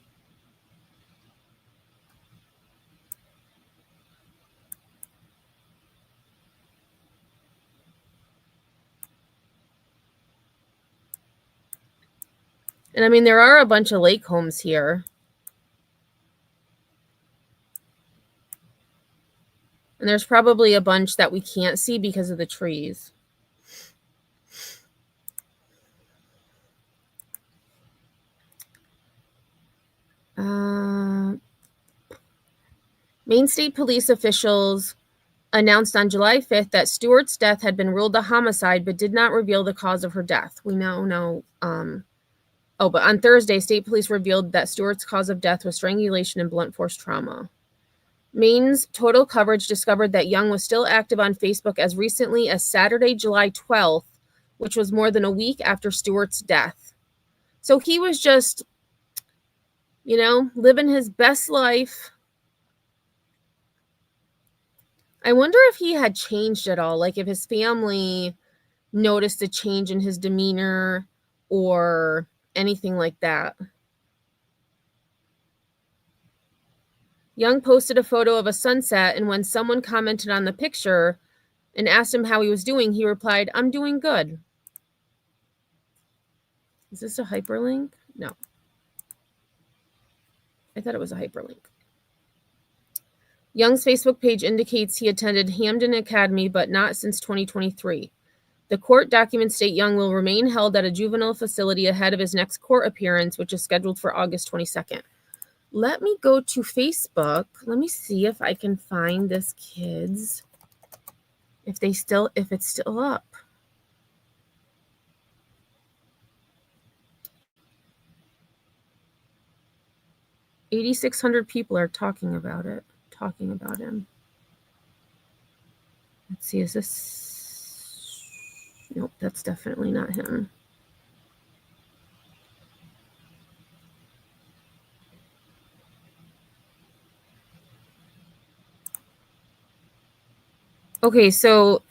And I mean, there are a bunch of lake homes here. And there's probably a bunch that we can't see because of the trees. Maine State Police officials announced on July 5th that Stewart's death had been ruled a homicide, but did not reveal the cause of her death. We now know Oh, but on Thursday, state police revealed that Stewart's cause of death was strangulation and blunt force trauma. Maine's Total Coverage discovered that Young was still active on Facebook as recently as Saturday, July 12th, which was more than a week after Stewart's death. So he was just, living his best life. I wonder if he had changed at all, like if his family noticed a change in his demeanor or anything like that. Young posted a photo of a sunset, and when someone commented on the picture and asked him how he was doing, he replied, "I'm doing good." Is this a hyperlink? No. I thought it was a hyperlink. Young's Facebook page indicates he attended Hamden Academy, but not since 2023. The court documents state Young will remain held at a juvenile facility ahead of his next court appearance, which is scheduled for August 22nd. Let me go to Facebook. Let me see if I can find this kid's, if it's still up. $8,600 people are talking about him. Let's see, is this? Nope, that's definitely not him. Okay, so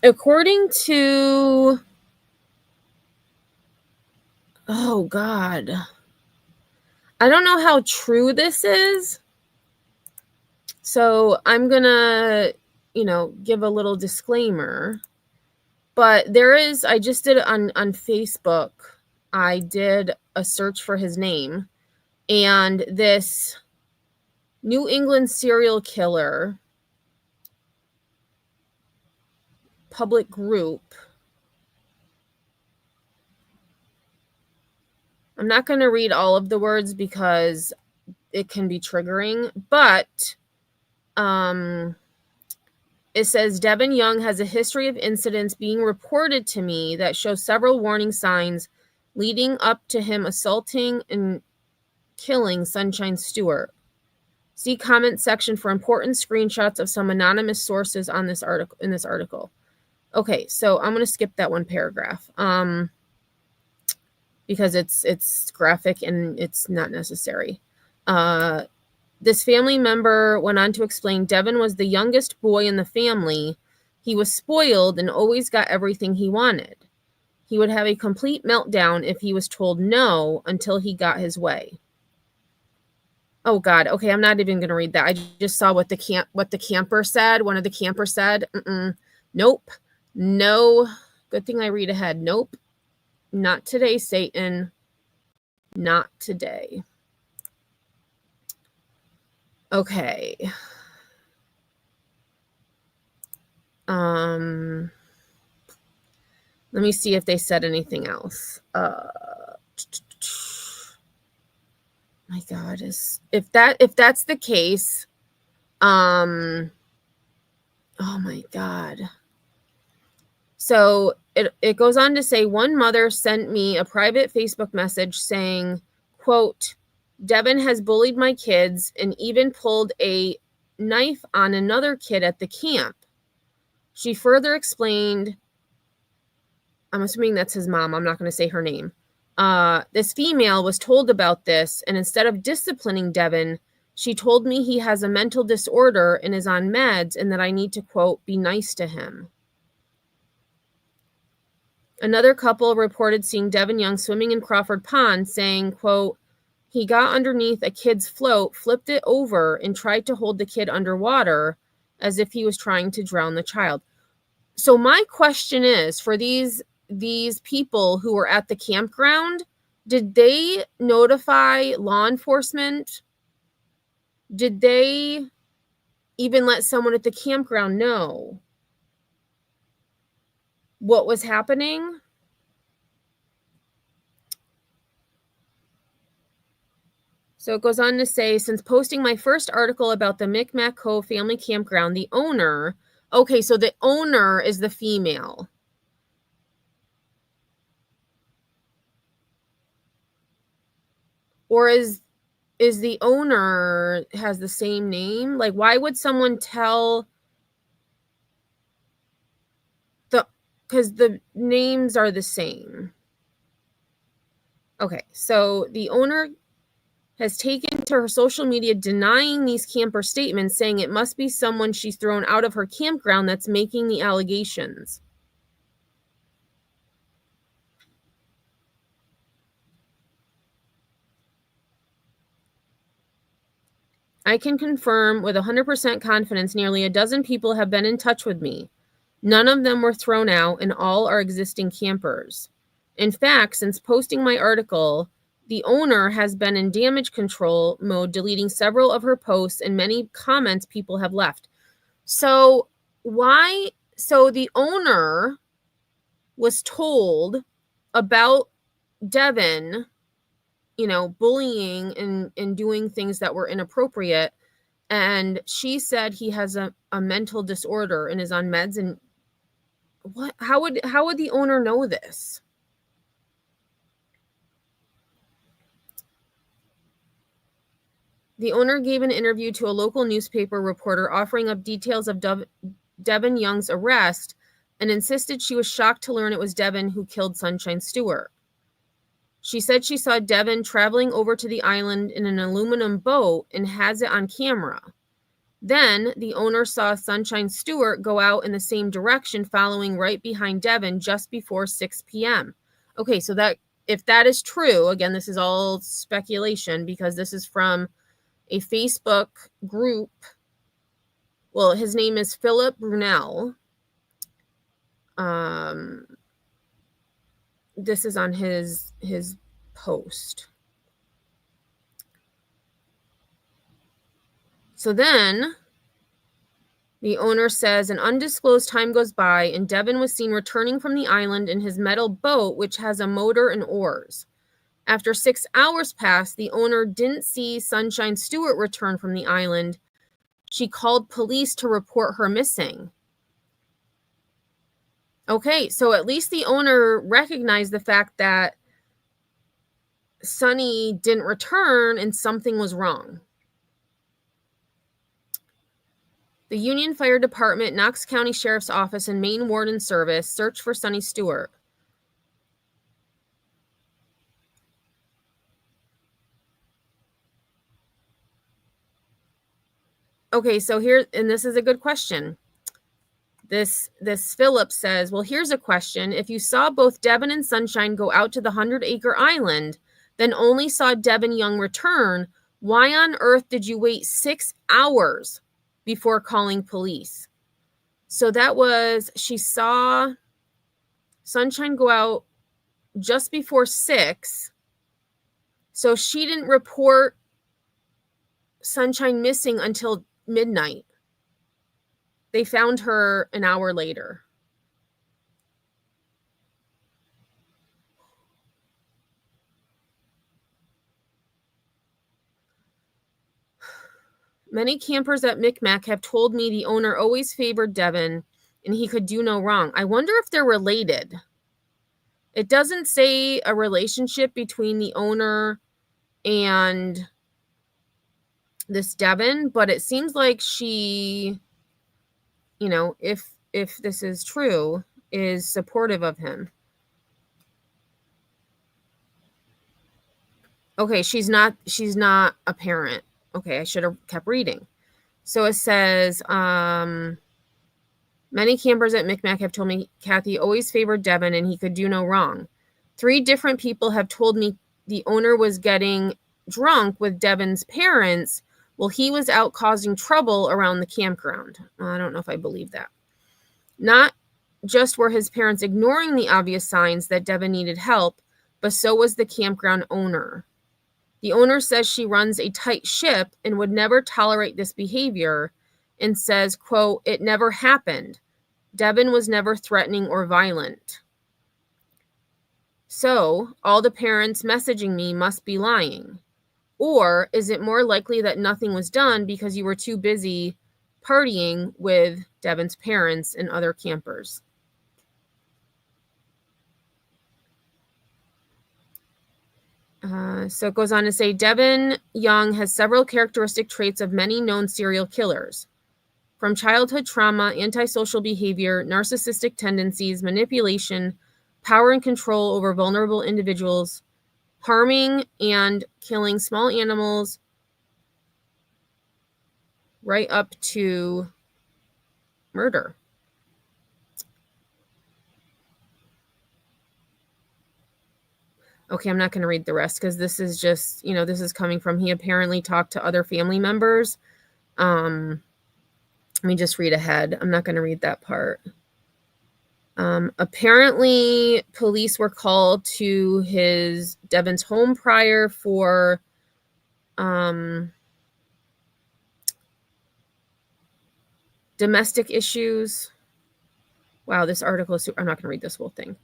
according to, oh God, I don't know how true this is. So I'm gonna, give a little disclaimer. But there is, I just did it on Facebook. I did a search for his name. And this New England serial killer public group, I'm not going to read all of the words because it can be triggering, but it says Devin Young has a history of incidents being reported to me that show several warning signs leading up to him assaulting and killing Sunshine Stewart. See comment section for important screenshots of some anonymous sources on this article. Okay, so I'm going to skip that one paragraph because it's graphic and it's not necessary. This family member went on to explain Devin was the youngest boy in the family. He was spoiled and always got everything he wanted. He would have a complete meltdown if he was told no until he got his way. Oh God. Okay, I'm not even going to read that. I just saw what the camper said. One of the campers said, nope. No. Good thing I read ahead. Nope. Not today, Satan. Not today. Okay. Let me see if they said anything else. My God, if that's the case, oh my God. So it goes on to say one mother sent me a private Facebook message saying, quote, Devin has bullied my kids and even pulled a knife on another kid at the camp. She further explained, I'm assuming that's his mom. I'm not going to say her name. This female was told about this, and instead of disciplining Devin, she told me he has a mental disorder and is on meds and that I need to, quote, be nice to him. Another couple reported seeing Devin Young swimming in Crawford Pond saying, quote, he got underneath a kid's float, flipped it over, and tried to hold the kid underwater as if he was trying to drown the child. So my question is, for these people who were at the campground, did they notify law enforcement? Did they even let someone at the campground know what was happening? So it goes on to say, since posting my first article about the Micmac Cove family campground, the owner, okay, so the owner is the female. Or is the owner has the same name? Like, why would someone tell because the names are the same. Okay, so the owner has taken to her social media denying these camper statements, saying it must be someone she's thrown out of her campground that's making the allegations. I can confirm with 100% confidence nearly a dozen people have been in touch with me. None of them were thrown out, and all are existing campers. In fact, since posting my article, the owner has been in damage control mode, deleting several of her posts and many comments people have left. So why? So the owner was told about Devin, bullying and doing things that were inappropriate. And she said he has a mental disorder and is on meds. And what? How would the owner know this? The owner gave an interview to a local newspaper reporter offering up details of Devin Young's arrest and insisted she was shocked to learn it was Devin who killed Sunshine Stewart. She said she saw Devin traveling over to the island in an aluminum boat and has it on camera. Then the owner saw Sunshine Stewart go out in the same direction, following right behind Devin just before 6 p.m. Okay, so that if that is true, again, this is all speculation because this is from a Facebook group. Well, his name is Philip Brunel. This is on his post. So then the owner says an undisclosed time goes by and Devin was seen returning from the island in his metal boat, which has a motor and oars. After 6 hours passed, the owner didn't see Sunshine Stewart return from the island. She called police to report her missing. Okay, so at least the owner recognized the fact that Sunny didn't return and something was wrong. The Union Fire Department, Knox County Sheriff's Office, and Maine Warden Service searched for Sunny Stewart. Okay, so here, and this is a good question. This Philip says, well, here's a question. If you saw both Devin and Sunshine go out to the 100-acre island, then only saw Devin Young return, why on earth did you wait 6 hours before calling police? So that was, she saw Sunshine go out just before 6. So she didn't report Sunshine missing until midnight. They found her an hour later. Many campers at Micmac have told me the owner always favored Devin and he could do no wrong. I wonder if they're related. It doesn't say a relationship between the owner and this Devin, but it seems like she, if this is true, is supportive of him. Okay, she's not a parent. Okay, I should have kept reading. So it says, many campers at Micmac have told me Kathy always favored Devin and he could do no wrong. 3 different people have told me the owner was getting drunk with Devin's parents while he was out causing trouble around the campground. I don't know if I believe that. Not just were his parents ignoring the obvious signs that Devin needed help, but so was the campground owner. The owner says she runs a tight ship and would never tolerate this behavior and says, quote, it never happened. Devin was never threatening or violent. So all the parents messaging me must be lying. Or is it more likely that nothing was done because you were too busy partying with Devin's parents and other campers? So it goes on to say, Devin Young has several characteristic traits of many known serial killers. From childhood trauma, antisocial behavior, narcissistic tendencies, manipulation, power and control over vulnerable individuals, harming and killing small animals, right up to murder. Okay, I'm not going to read the rest because this is just, this is coming from, he apparently talked to other family members. Let me just read ahead. I'm not going to read that part. Apparently, police were called to Devin's home prior for domestic issues. Wow, this article is I'm not going to read this whole thing.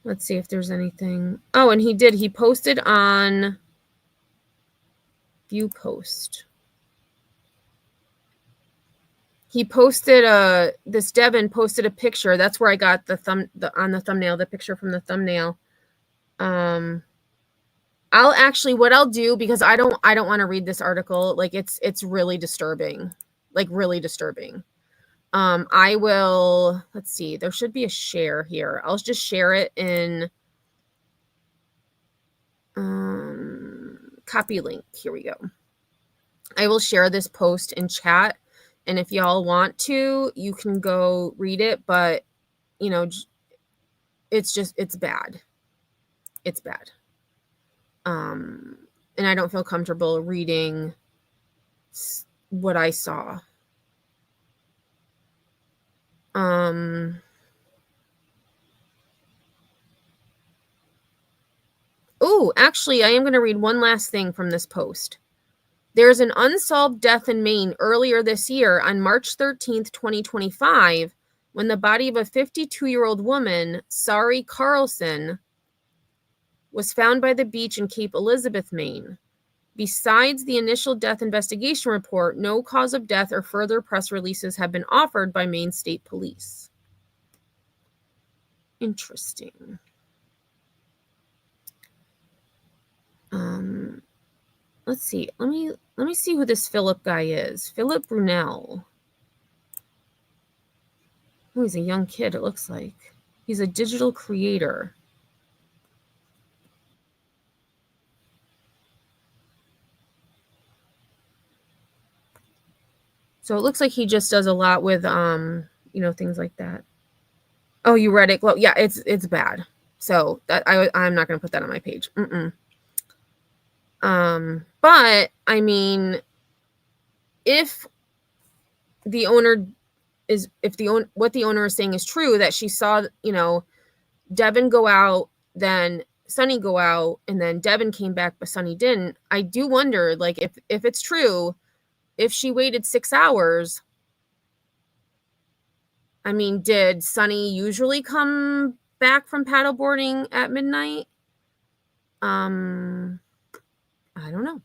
Let's see if there's anything. Oh, and he posted on View Post. He posted this Devin posted a picture. That's where I got on the thumbnail, the picture from the thumbnail. I'll actually, what I'll do, because I don't want to read this article. Like it's really disturbing, like really disturbing. I will, let's see, there should be a share here. I'll just share it in copy link. Here we go. I will share this post in chat. And if y'all want to, you can go read it. But, it's bad. It's bad. And I don't feel comfortable reading what I saw. Oh, actually, I am going to read one last thing from this post. There's an unsolved death in Maine earlier this year on March 13th, 2025, when the body of a 52-year-old woman, Sari Carlson, was found by the beach in Cape Elizabeth, Maine. Besides the initial death investigation report, no cause of death or further press releases have been offered by Maine State Police. Interesting. Let's see. Let me see who this Philip guy is. Philip Brunel. Oh, he's a young kid, it looks like. He's a digital creator. So it looks like he just does a lot with things like that. Oh, you read it? Well, yeah, it's bad. So that I'm not going to put that on my page. But I mean, if what the owner is saying is true, that she saw, Devin go out, then Sonny go out, and then Devin came back, but Sonny didn't. I do wonder, like, if it's true, if she waited 6 hours, I mean, did Sonny usually come back from paddleboarding at midnight? I don't know.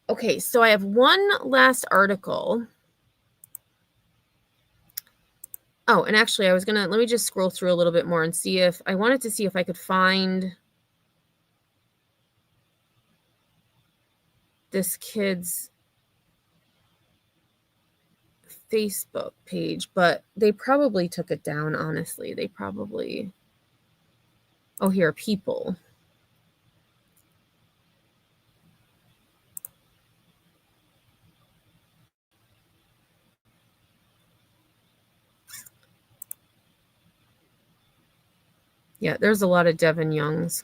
Okay, so I have one last article. Oh, and actually let me just scroll through a little bit more and I wanted to see if I could find this kid's Facebook page, but they probably took it down, honestly. Oh, here are people. Yeah, there's a lot of Devin Youngs.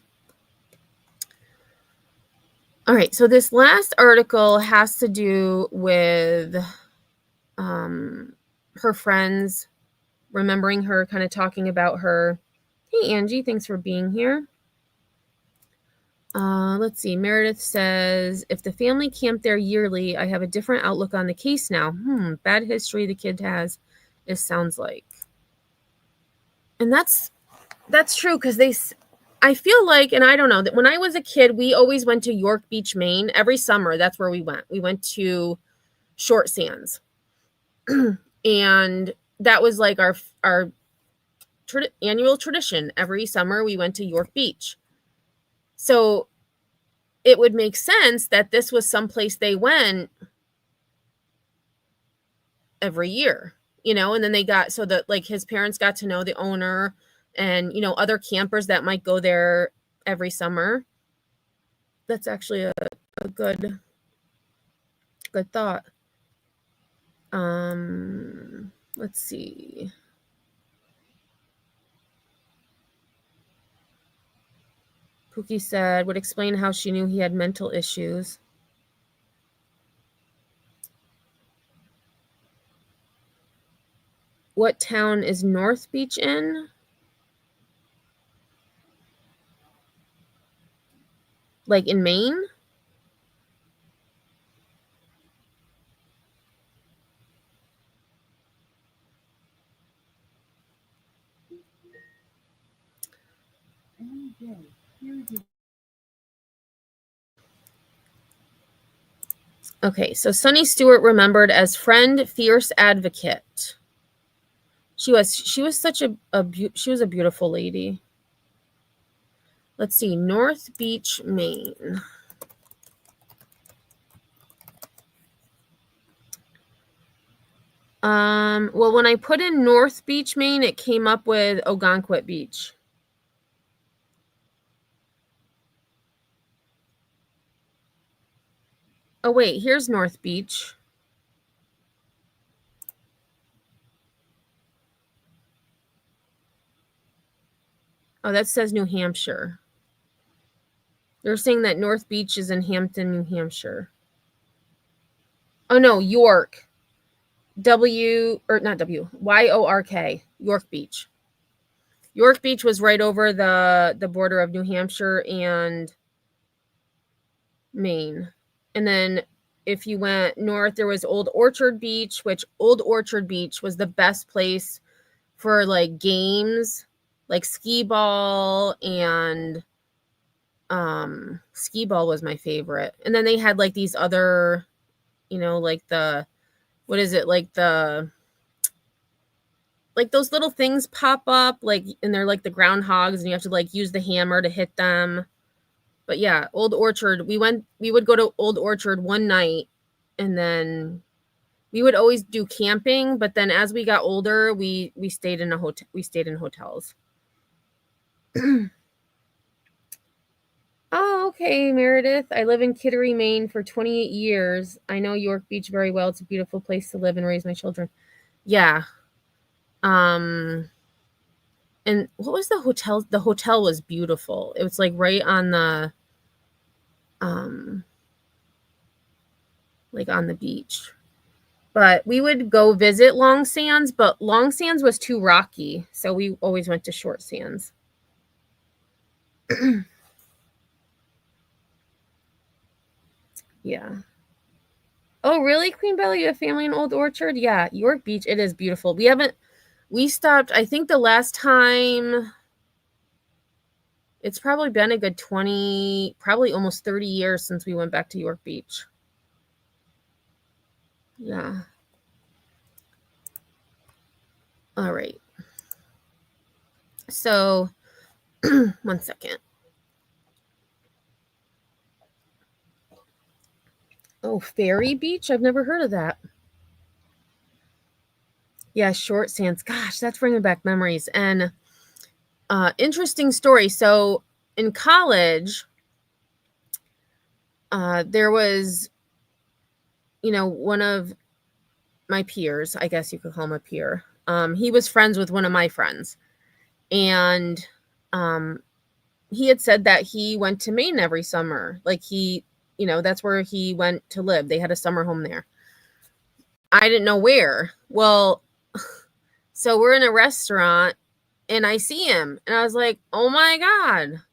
All right, so this last article has to do with her friends, remembering her, kind of talking about her. Hey, Angie, thanks for being here. Let's see. Meredith says, if the family camped there yearly, I have a different outlook on the case now. Bad history the kid has, it sounds like. And that's true, because I feel like, and I don't know, that when I was a kid, we always went to York Beach, Maine. Every summer, that's where we went. We went to Short Sands. And that was like our annual tradition. Every summer we went to York Beach. So it would make sense that this was someplace they went every year, and then they got, so that like his parents got to know the owner and, other campers that might go there every summer. That's actually a good thought. Let's see. Pookie said, would explain how she knew he had mental issues. What town is North Beach in? Like in Maine? Okay, so Sunny Stewart remembered as friend, fierce advocate. She was such she was a beautiful lady. Let's see, North Beach, Maine. Well, when I put in North Beach, Maine, it came up with Ogunquit Beach. Oh, wait, here's North Beach. Oh, that says New Hampshire. They're saying that North Beach is in Hampton, New Hampshire. Oh, no, York. York, York Beach. York Beach was right over the border of New Hampshire and Maine. And then if you went north, there was Old Orchard Beach, which Old Orchard Beach was the best place for like games, like skee ball, and skee ball was my favorite. And then they had like these other, like the, what is it? Like those little things pop up, like, and they're like the groundhogs, and you have to like use the hammer to hit them. But yeah, Old Orchard, we would go to Old Orchard one night, and then we would always do camping, but then as we got older, we stayed in hotels. Oh, okay, Meredith. I live in Kittery, Maine for 28 years. I know York Beach very well. It's a beautiful place to live and raise my children. Yeah. And what was the hotel? The hotel was beautiful. It was like right on the like on the beach. But we would go visit Long Sands, but Long Sands was too rocky, so we always went to Short Sands. Yeah. Oh, really, Queen Bella? You have family in Old Orchard? Yeah, York Beach, it is beautiful. We stopped, I think the last time, it's probably been a good 20, probably almost 30 years since we went back to York Beach. Yeah. All right. So, one second. Oh, Ferry Beach? I've never heard of that. Yeah, Short Sands. Gosh, that's bringing back memories. And interesting story. So in college, there was, one of my peers, I guess you could call him a peer. He was friends with one of my friends. And he had said that he went to Maine every summer. Like that's where he went to live. They had a summer home there. I didn't know where. Well, so we're in a restaurant and I see him and I was like, oh my God,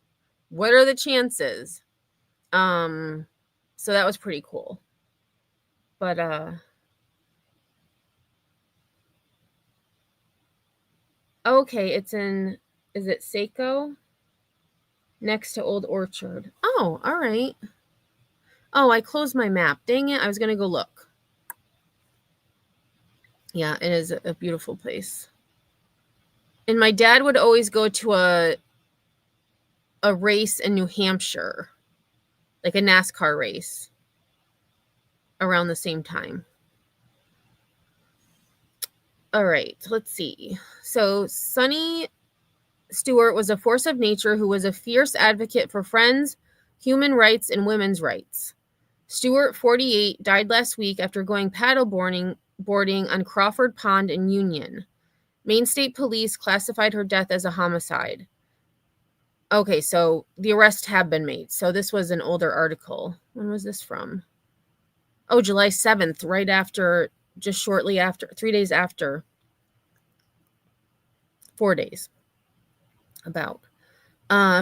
what are the chances? So that was pretty cool. But okay, is it Seiko? Next to Old Orchard. Oh, all right. Oh, I closed my map. Dang it, I was gonna go look. Yeah, it is a beautiful place. And my dad would always go to a race in New Hampshire, like a NASCAR race, around the same time. All right, let's see. So Sonny Stewart was a force of nature who was a fierce advocate for friends, human rights, and women's rights. Stewart, 48, died last week after going paddle boarding on Crawford Pond in Union. Maine State Police classified her death as a homicide. Okay, so the arrests have been made. So this was an older article. When was this from? Oh, July 7th, right after, just shortly after, 3 days after. 4 days. About.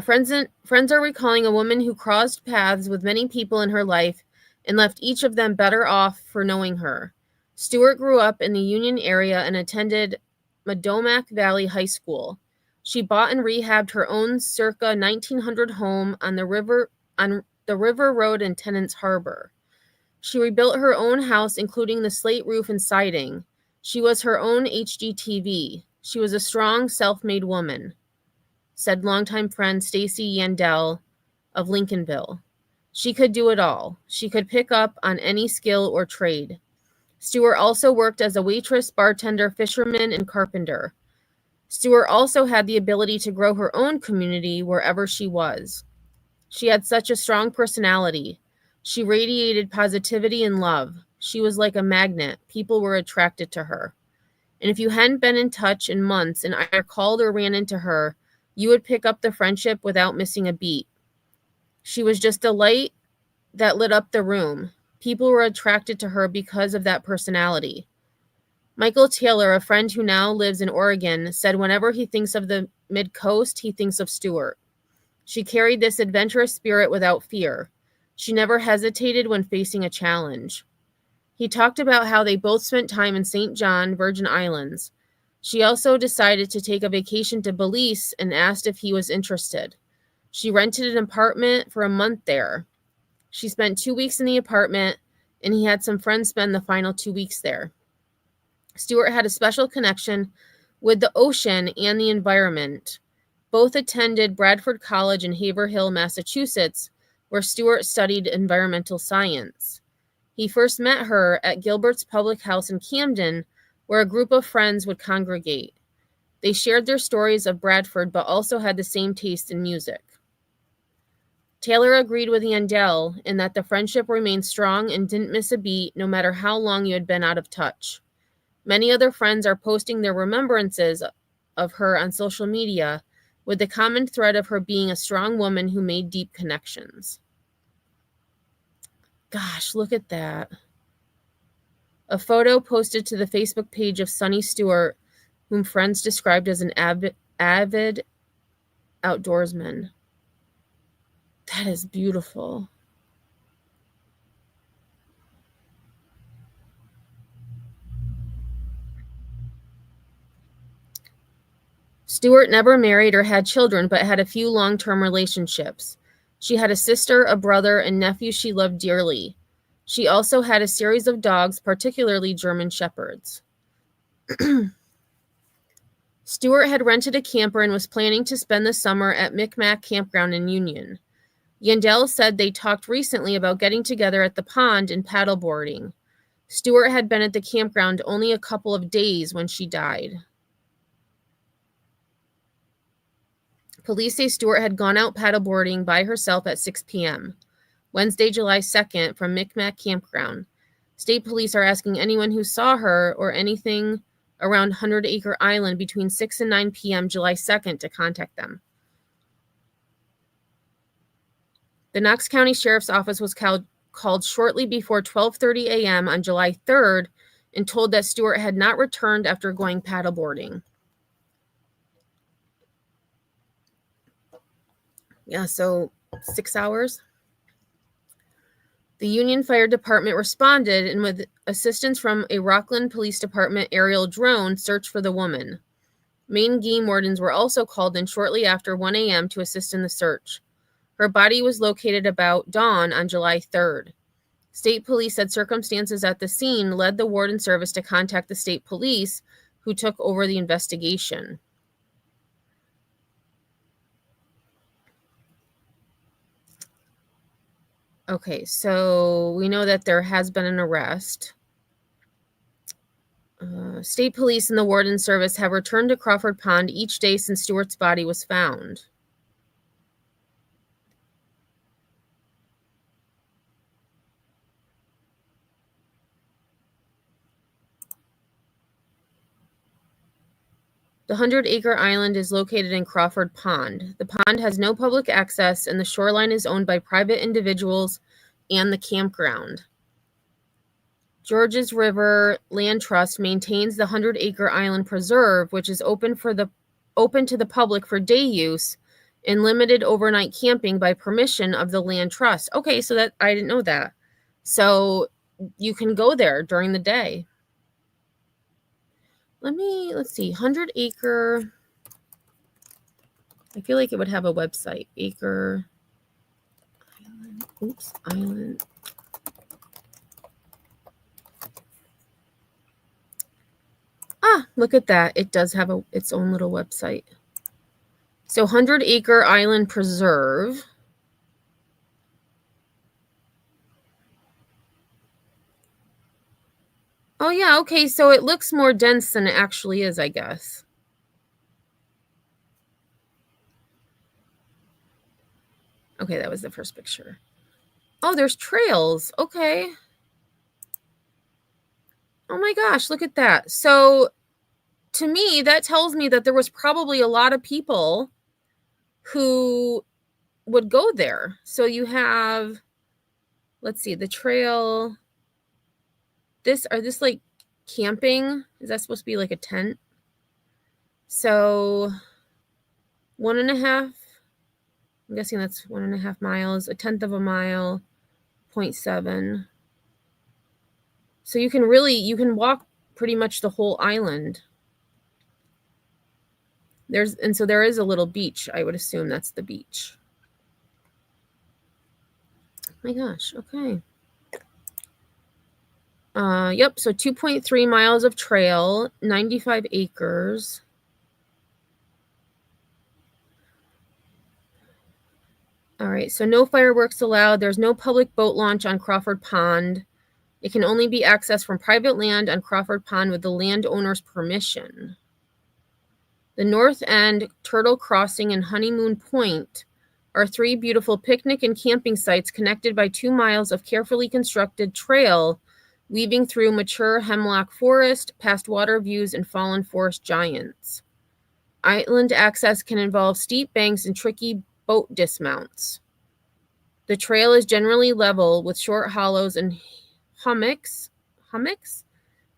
Friends are recalling a woman who crossed paths with many people in her life and left each of them better off for knowing her. Stewart grew up in the Union area and attended Madomac Valley High School. She bought and rehabbed her own circa 1900 home on the river road in Tennant's Harbor. She rebuilt her own house, including the slate roof and siding. She was her own HGTV. She was a strong, self-made woman, said longtime friend Stacy Yandell of Lincolnville. She could do it all. She could pick up on any skill or trade. Stewart also worked as a waitress, bartender, fisherman, and carpenter. Stewart also had the ability to grow her own community wherever she was. She had such a strong personality. She radiated positivity and love. She was like a magnet. People were attracted to her. And if you hadn't been in touch in months and either called or ran into her, you would pick up the friendship without missing a beat. She was just a light that lit up the room. People were attracted to her because of that personality. Michael Taylor, a friend who now lives in Oregon, said whenever he thinks of the Mid-Coast, he thinks of Stewart. She carried this adventurous spirit without fear. She never hesitated when facing a challenge. He talked about how they both spent time in St. John, Virgin Islands. She also decided to take a vacation to Belize and asked if he was interested. She rented an apartment for a month there. She spent 2 weeks in the apartment, and he had some friends spend the final 2 weeks there. Stewart had a special connection with the ocean and the environment. Both attended Bradford College in Haverhill, Massachusetts, where Stewart studied environmental science. He first met her at Gilbert's Public House in Camden, where a group of friends would congregate. They shared their stories of Bradford, but also had the same taste in music. Taylor agreed with Yandell in that the friendship remained strong and didn't miss a beat, no matter how long you had been out of touch. Many other friends are posting their remembrances of her on social media, with the common thread of her being a strong woman who made deep connections. Gosh, look at that. A photo posted to the Facebook page of Sonny Stewart, whom friends described as an avid outdoorsman. That is beautiful. Stewart never married or had children, but had a few long-term relationships. She had a sister, a brother, and nephew she loved dearly. She also had a series of dogs, particularly German Shepherds. Stewart had rented a camper and was planning to spend the summer at Micmac Campground in Union. Yandell said they talked recently about getting together at the pond and paddleboarding. Stewart had been at the campground only a couple of days when she died. Police say Stewart had gone out paddleboarding by herself at 6 p.m. Wednesday, July 2nd, from Micmac Campground. State police are asking anyone who saw her or anything around 100 Acre Island between 6 and 9 p.m. July 2nd to contact them. The Knox County Sheriff's Office was called shortly before 12:30 a.m. on July 3rd and told that Stewart had not returned after going paddleboarding. Yeah, so 6 hours. The Union Fire Department responded, and with assistance from a Rockland Police Department aerial drone, searched for the woman. Maine game wardens were also called in shortly after 1 a.m. to assist in the search. Her body was located about dawn on July 3rd. State police said circumstances at the scene led the warden service to contact the state police, who took over the investigation. Okay, so we know that there has been an arrest. State police and the warden service have returned to Crawford Pond each day since Stewart's body was found. The 100-acre island is located in Crawford Pond. The pond has no public access, and the shoreline is owned by private individuals and the campground. Georges River Land Trust maintains the 100-acre island preserve, which is open to the public for day use and limited overnight camping by permission of the land trust. Okay, so that I didn't know that. So you can go there during the day. Let's see, 100-acre. I feel like it would have a website. Acre Island. Oops, Island. Look at that. It does have its own little website. So 100-acre Island Preserve. Oh, yeah, okay, so it looks more dense than it actually is, I guess. Okay, that was the first picture. Oh, there's trails. Okay. Oh my gosh, look at that. So to me, that tells me that there was probably a lot of people who would go there. So you have, let's see, the trail. Are this like camping? Is that supposed to be like a tent? So 1.5, I'm guessing that's 1.5 miles, 1/10 of a mile, 0.7. So you can walk pretty much the whole island. So there is a little beach. I would assume that's the beach. Oh my gosh, okay. Yep, so 2.3 miles of trail, 95 acres. All right, so no fireworks allowed. There's no public boat launch on Crawford Pond. It can only be accessed from private land on Crawford Pond with the landowner's permission. The North End, Turtle Crossing, and Honeymoon Point are 3 beautiful picnic and camping sites connected by 2 miles of carefully constructed trail weaving through mature hemlock forest, past water views, and fallen forest giants. Island access can involve steep banks and tricky boat dismounts. The trail is generally level with short hollows and hummocks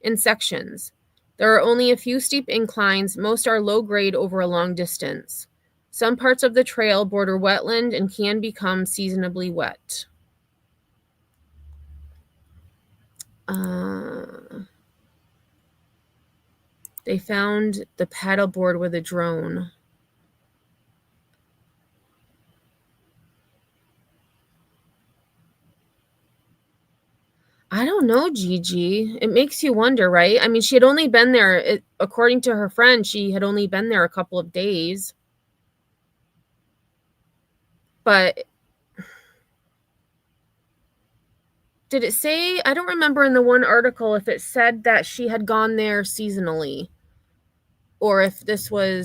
in sections. There are only a few steep inclines. Most are low grade over a long distance. Some parts of the trail border wetland and can become seasonably wet. They found the paddleboard with a drone. I don't know, Gigi. It makes you wonder, right? I mean, she had only been there, according to her friend, she had only been there a couple of days. But did it say? I don't remember in the one article if it said that she had gone there seasonally, or if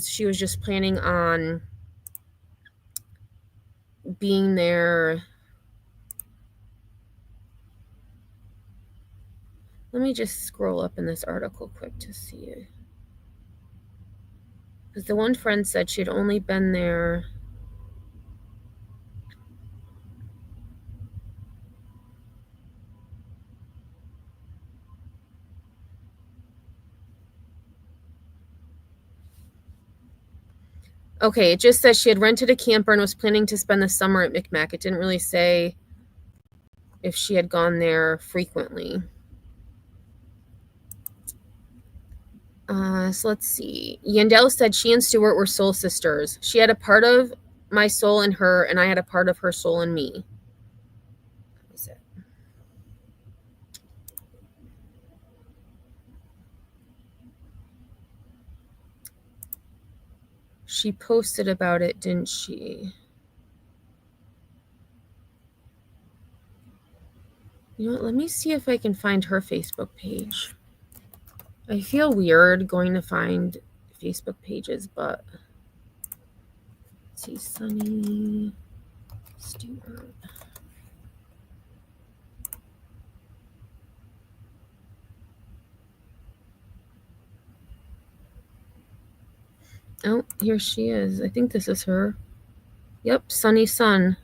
she was just planning on being there. Let me just scroll up in this article quick to see it. Because the one friend said she had only been there. Okay, it just says she had rented a camper and was planning to spend the summer at Micmac. It didn't really say if she had gone there frequently. So let's see. Yandel said she and Stewart were soul sisters. She had a part of my soul in her, and I had a part of her soul in me. That was it. She posted about it, didn't she? You know what? Let me see if I can find her Facebook page. I feel weird going to find Facebook pages, but let's see, Sunny Stewart. Oh, here she is. I think this is her. Yep, Sunny Sun.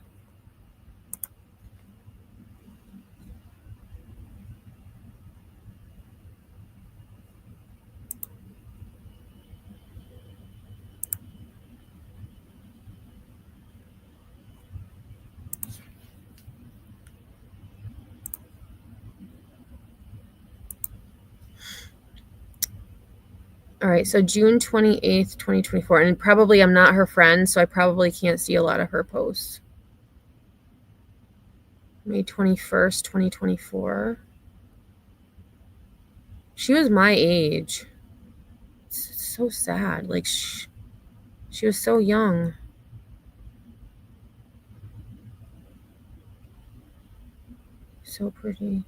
All right, so June 28th, 2024. And probably I'm not her friend, so I probably can't see a lot of her posts. May 21st, 2024. She was my age. It's so sad. Like, she was so young. So pretty.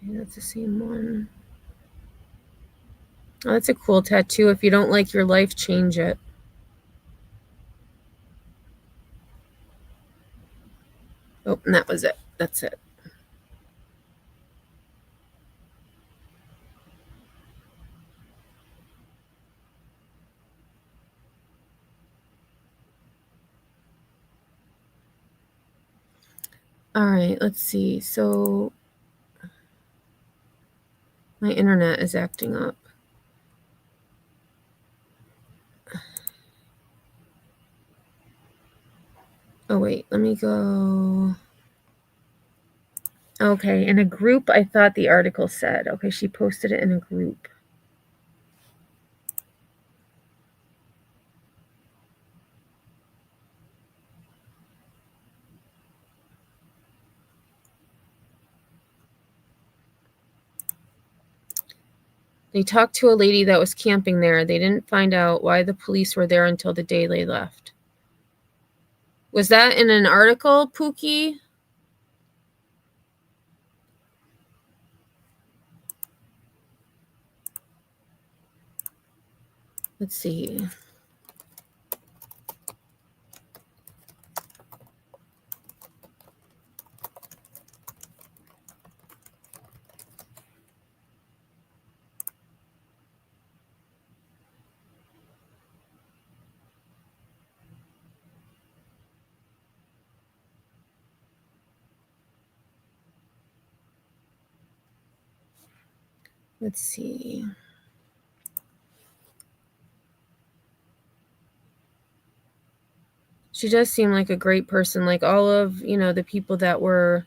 Okay, that's the same one. Oh, that's a cool tattoo. If you don't like your life, change it. Oh, and that was it. That's it. All right, let's see. So my internet is acting up. Oh, wait, let me go. Okay, in a group, I thought the article said. Okay, she posted it in a group. They talked to a lady that was camping there. They didn't find out why the police were there until the day they left. Was that in an article, Pookie? Let's see. Let's see. She does seem like a great person. Like all of, the people that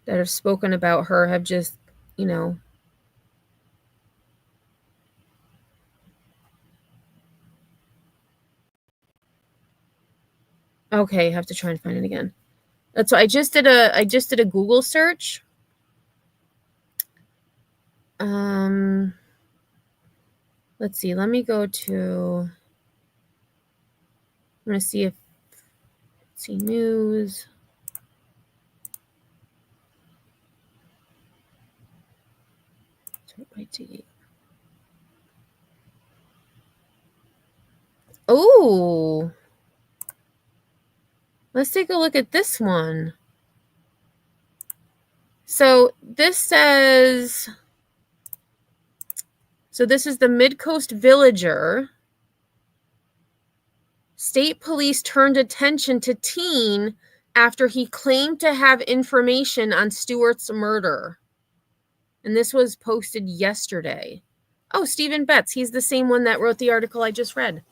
have spoken about her have just, Okay, I have to try and find it again. That's why I just did a Google search. Let's see. Let me go to. I'm gonna see if. Let's see news. Oh. Let's take a look at this one. So this says. So this is the Midcoast Villager. State police turned attention to teen after he claimed to have information on Stewart's murder. And this was posted yesterday. Oh, Stephen Betts. He's the same one that wrote the article I just read.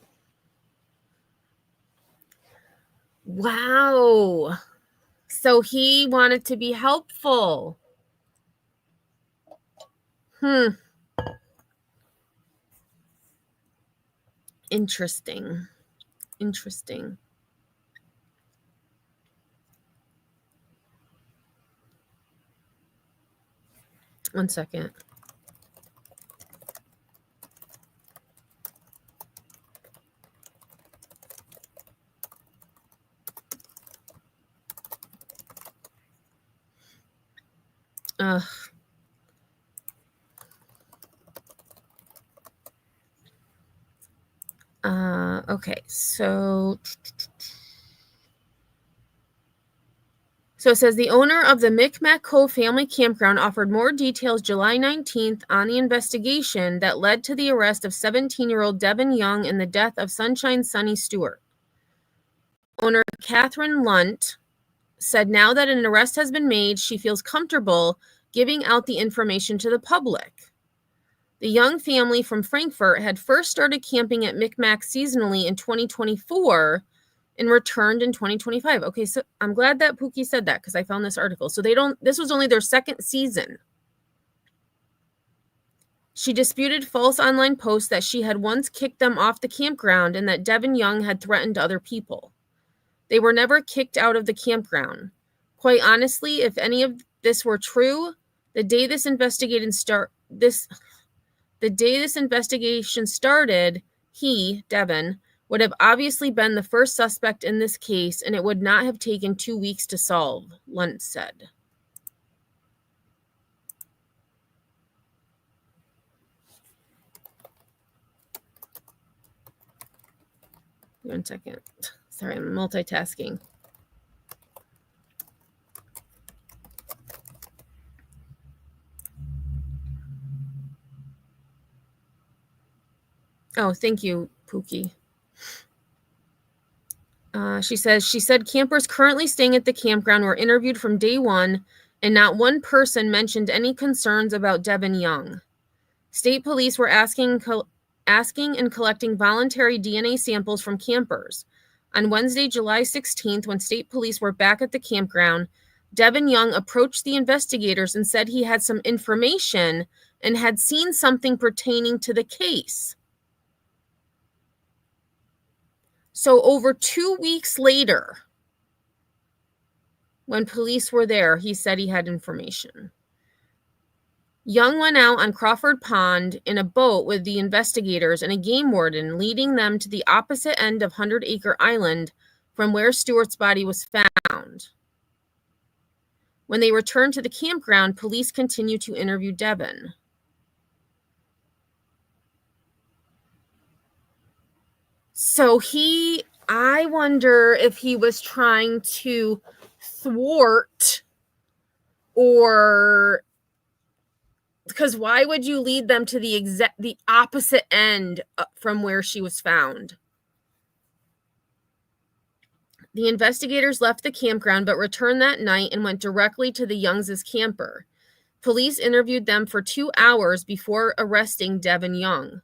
Wow. So he wanted to be helpful. Interesting. 1 second. Ugh. Okay, so it says the owner of the Micmac Cove Family Campground offered more details July 19th on the investigation that led to the arrest of 17-year-old Devin Young and the death of Sunshine Sunny Stewart. Owner Catherine Lunt said now that an arrest has been made, she feels comfortable giving out the information to the public. The Young family from Frankfort had first started camping at Micmac seasonally in 2024 and returned in 2025. Okay, so I'm glad that Pookie said that because I found this article. So this was only their second season. She disputed false online posts that she had once kicked them off the campground and that Devin Young had threatened other people. They were never kicked out of the campground. Quite honestly, if any of this were true, the day this investigation started, he, Devin, would have obviously been the first suspect in this case, and it would not have taken 2 weeks to solve, Lunt said. One second. Sorry, I'm multitasking. Oh, thank you, Pookie. She said campers currently staying at the campground were interviewed from day one, and not one person mentioned any concerns about Devin Young. State police were asking and collecting voluntary DNA samples from campers. On Wednesday, July 16th, when state police were back at the campground, Devin Young approached the investigators and said he had some information and had seen something pertaining to the case. So over 2 weeks later, when police were there, he said he had information. Young went out on Crawford Pond in a boat with the investigators and a game warden, leading them to the opposite end of 100 Acre Island from where Stewart's body was found. When they returned to the campground, police continued to interview Devin. So I wonder if he was trying to thwart, or because why would you lead them to the opposite end from where she was found? The investigators left the campground but returned that night and went directly to the Youngs' camper. Police interviewed them for 2 hours before arresting Devin Young.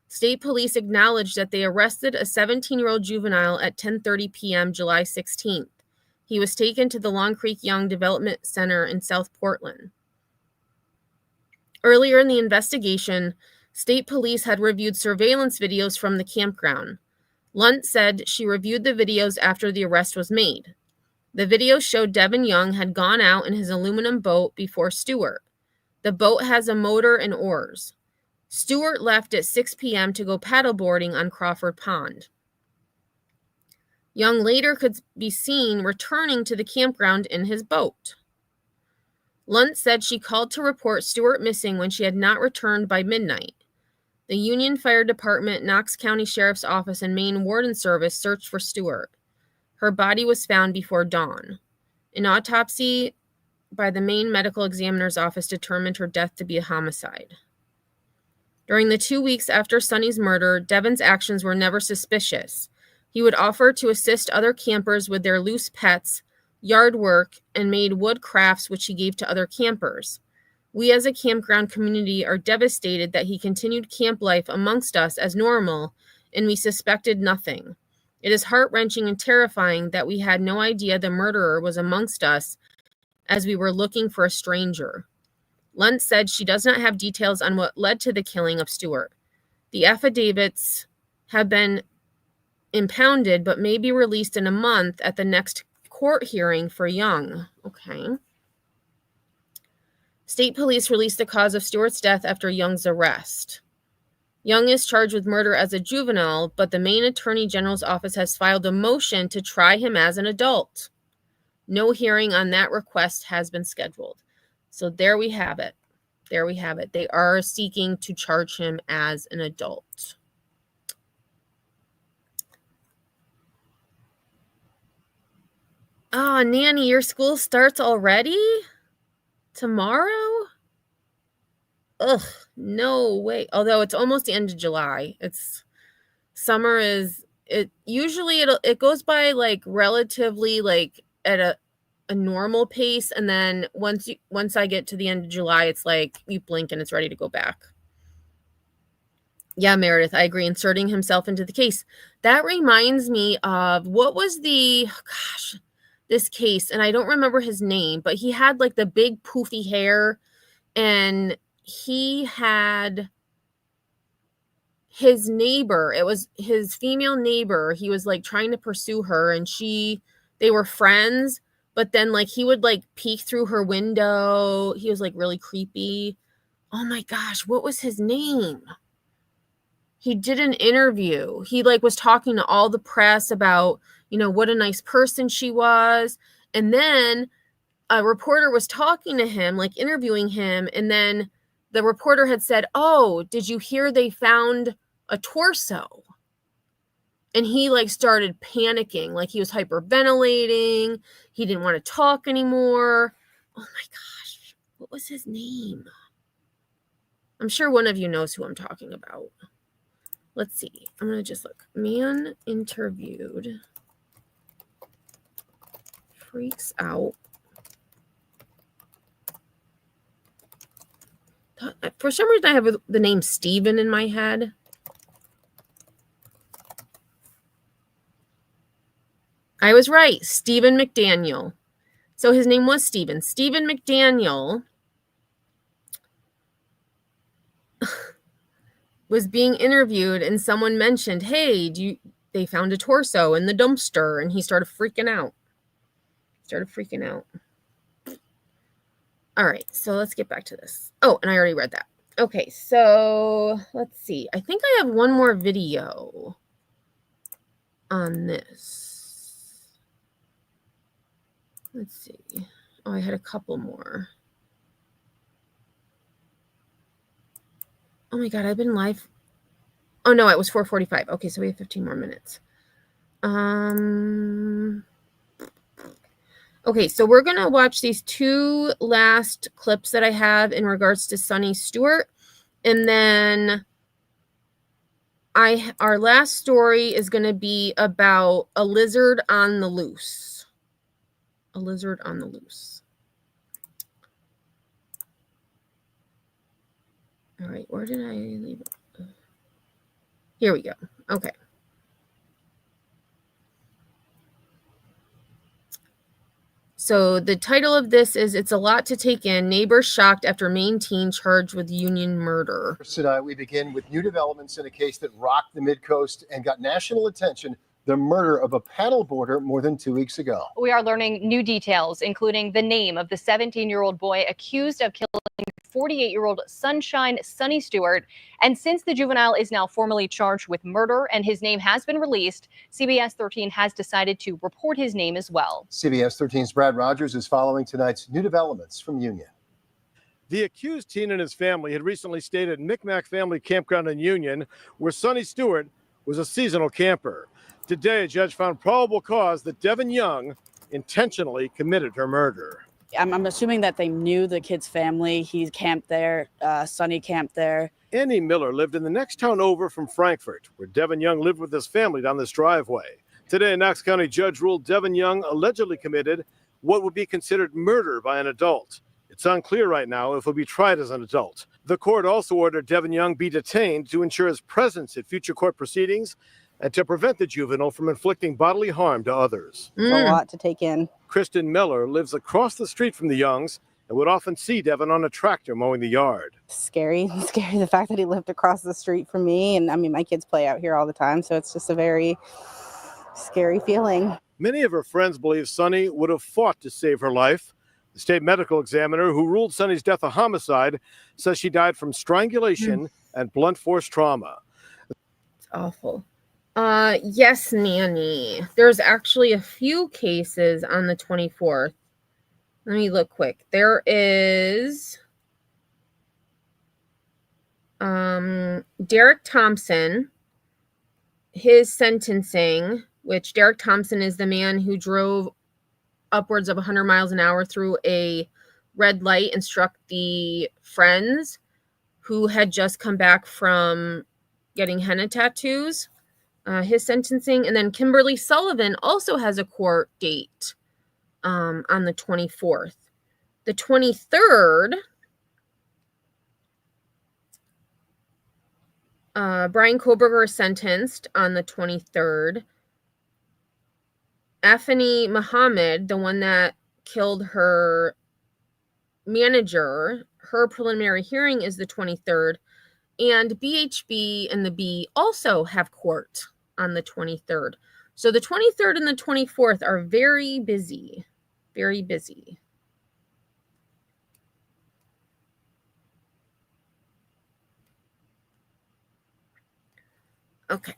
State police acknowledged that they arrested a 17-year-old juvenile at 10:30 p.m. July 16th. He was taken to the Long Creek Young Development Center in South Portland. Earlier in the investigation, state police had reviewed surveillance videos from the campground. Lunt said she reviewed the videos after the arrest was made. The video showed Devin Young had gone out in his aluminum boat before Stewart. The boat has a motor and oars. Stewart left at 6 p.m. to go paddleboarding on Crawford Pond. Young later could be seen returning to the campground in his boat. Lunt said she called to report Stewart missing when she had not returned by midnight. The Union Fire Department, Knox County Sheriff's Office, and Maine Warden Service searched for Stewart. Her body was found before dawn. An autopsy by the Maine Medical Examiner's Office determined her death to be a homicide. During the 2 weeks after Sunny's murder, Devin's actions were never suspicious. He would offer to assist other campers with their loose pets, yard work, and made wood crafts which he gave to other campers. We as a campground community are devastated that he continued camp life amongst us as normal, and we suspected nothing. It is heart-wrenching and terrifying that we had no idea the murderer was amongst us as we were looking for a stranger. Lunt said she does not have details on what led to the killing of Stewart. The affidavits have been impounded but may be released in a month at the next court hearing for Young. Okay. State police released the cause of Stewart's death after Young's arrest. Young is charged with murder as a juvenile, but the Maine Attorney General's office has filed a motion to try him as an adult. No hearing on that request has been scheduled. So there we have it. There we have it. They are seeking to charge him as an adult. Oh, Nanny, your school starts already? Tomorrow? Ugh, no way. Although it's almost the end of July. Summer is, it usually it goes by like relatively like at a normal pace, and then once I get to the end of July, it's like you blink and it's ready to go back. Yeah, Meredith, I agree. Inserting himself into the case. That reminds me of what was this case, and I don't remember his name, but he had like the big poofy hair, and he had his neighbor, it was his female neighbor, he was like trying to pursue her, and they were friends, but then like he would like peek through her window. He was like really creepy. Oh my gosh, what was his name? He did an interview. He like was talking to all the press about, what a nice person she was. And then a reporter was talking to him, like interviewing him. And then the reporter had said, "Oh, did you hear they found a torso?" And he like started panicking, like he was hyperventilating. He didn't want to talk anymore. Oh my gosh, what was his name? I'm sure one of you knows who I'm talking about. Let's see. I'm going to just look. Man interviewed. Freaks out. For some reason, I have the name Steven in my head. I was right. Stephen McDaniel. So his name was Stephen. Stephen McDaniel was being interviewed, and someone mentioned, "Hey, they found a torso in the dumpster," and he started freaking out. All right, so let's get back to this. Oh, and I already read that. Okay, so let's see. I think I have one more video on this. Let's see. Oh, I had a couple more. Oh my God, I've been live. Oh no, it was 4:45. Okay, so we have 15 more minutes. Okay, so we're going to watch these two last clips that I have in regards to Sonny Stewart. And then our last story is going to be about a lizard on the loose. A lizard on the loose. All right, where did I leave it? Here we go. Okay. So the title of this is "It's a Lot to Take In. Neighbors Shocked After Maine Teen Charged with Union Murder." Tonight, we begin with new developments in a case that rocked the Mid-Coast and got national attention: the murder of a paddleboarder more than 2 weeks ago. We are learning new details, including the name of the 17-year-old boy accused of killing 48-year-old Sunshine Sonny Stewart. And since the juvenile is now formally charged with murder and his name has been released, CBS 13 has decided to report his name as well. CBS 13's Brad Rogers is following tonight's new developments from Union. The accused teen and his family had recently stayed at Micmac Family Campground in Union, where Sonny Stewart was a seasonal camper. Today, a judge found probable cause that Devin Young intentionally committed her murder. I'm assuming that they knew the kid's family. He camped there. Sonny camped there. Annie Miller lived in the next town over from Frankfort, where Devin Young lived with his family down this driveway. Today, a Knox County judge ruled Devin Young allegedly committed what would be considered murder by an adult. It's unclear right now if he'll be tried as an adult. The court also ordered Devin Young be detained to ensure his presence at future court proceedings and to prevent the juvenile from inflicting bodily harm to others. It's a lot to take in. Kristen Miller lives across the street from the Youngs and would often see Devin on a tractor mowing the yard. Scary, the fact that he lived across the street from me. And I mean, my kids play out here all the time, so it's just a very scary feeling. Many of her friends believe Sonny would have fought to save her life. The state medical examiner who ruled Sonny's death a homicide says she died from strangulation and blunt force trauma. It's awful. Yes, Nanny. There's actually a few cases on the 24th. Let me look quick. There is Derek Thompson, his sentencing, which Derek Thompson is the man who drove upwards of 100 miles an hour through a red light and struck the friends who had just come back from getting henna tattoos. His sentencing. And then Kimberly Sullivan also has a court date on the 24th. The 23rd, Brian Koberger is sentenced on the 23rd. Afeni Muhammad, the one that killed her manager, her preliminary hearing is the 23rd. And BHB and the B also have court on the 23rd. So the 23rd and the 24th are very busy. Very busy. Okay.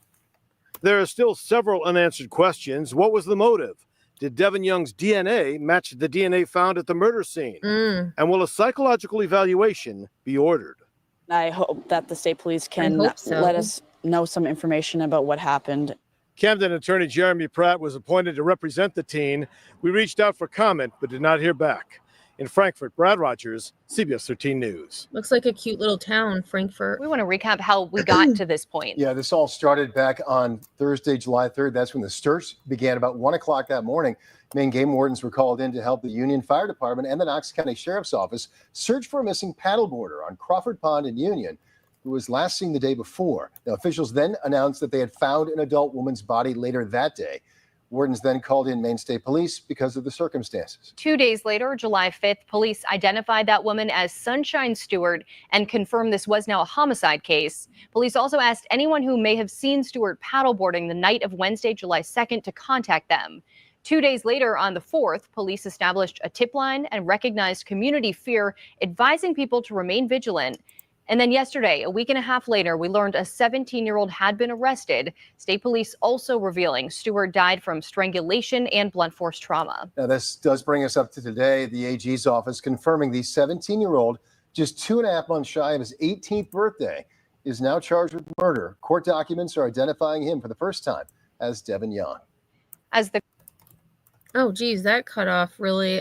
There are still several unanswered questions. What was the motive? Did Devin Young's DNA match the DNA found at the murder scene? And will a psychological evaluation be ordered? I hope that the state police can let us know some information about what happened. Camden attorney Jeremy Pratt was appointed to represent the teen. We reached out for comment, but did not hear back. In Frankfort, Brad Rogers, CBS 13 News. Looks like a cute little town, Frankfort. We want to recap how we got to this point. Yeah, this all started back on Thursday, July 3rd. That's when the search began about 1 o'clock that morning. Maine game wardens were called in to help the Union Fire Department and the Knox County Sheriff's Office search for a missing paddleboarder on Crawford Pond in Union, who was last seen the day before. Now, officials then announced that they had found an adult woman's body later that day. Wardens then called in Maine State Police because of the circumstances. 2 days later, July 5th, police identified that woman as Sunshine Stewart and confirmed this was now a homicide case. Police also asked anyone who may have seen Stewart paddleboarding the night of Wednesday, July 2nd to contact them. 2 days later, on the 4th, police established a tip line and recognized community fear, advising people to remain vigilant. And then yesterday, a week and a half later, we learned a 17-year-old had been arrested. State police also revealing Stewart died from strangulation and blunt force trauma. Now, this does bring us up to today. The AG's office confirming the 17-year-old, just 2.5 months shy of his 18th birthday, is now charged with murder. Court documents are identifying him for the first time as Devin Young. As the Oh, geez, that cut off really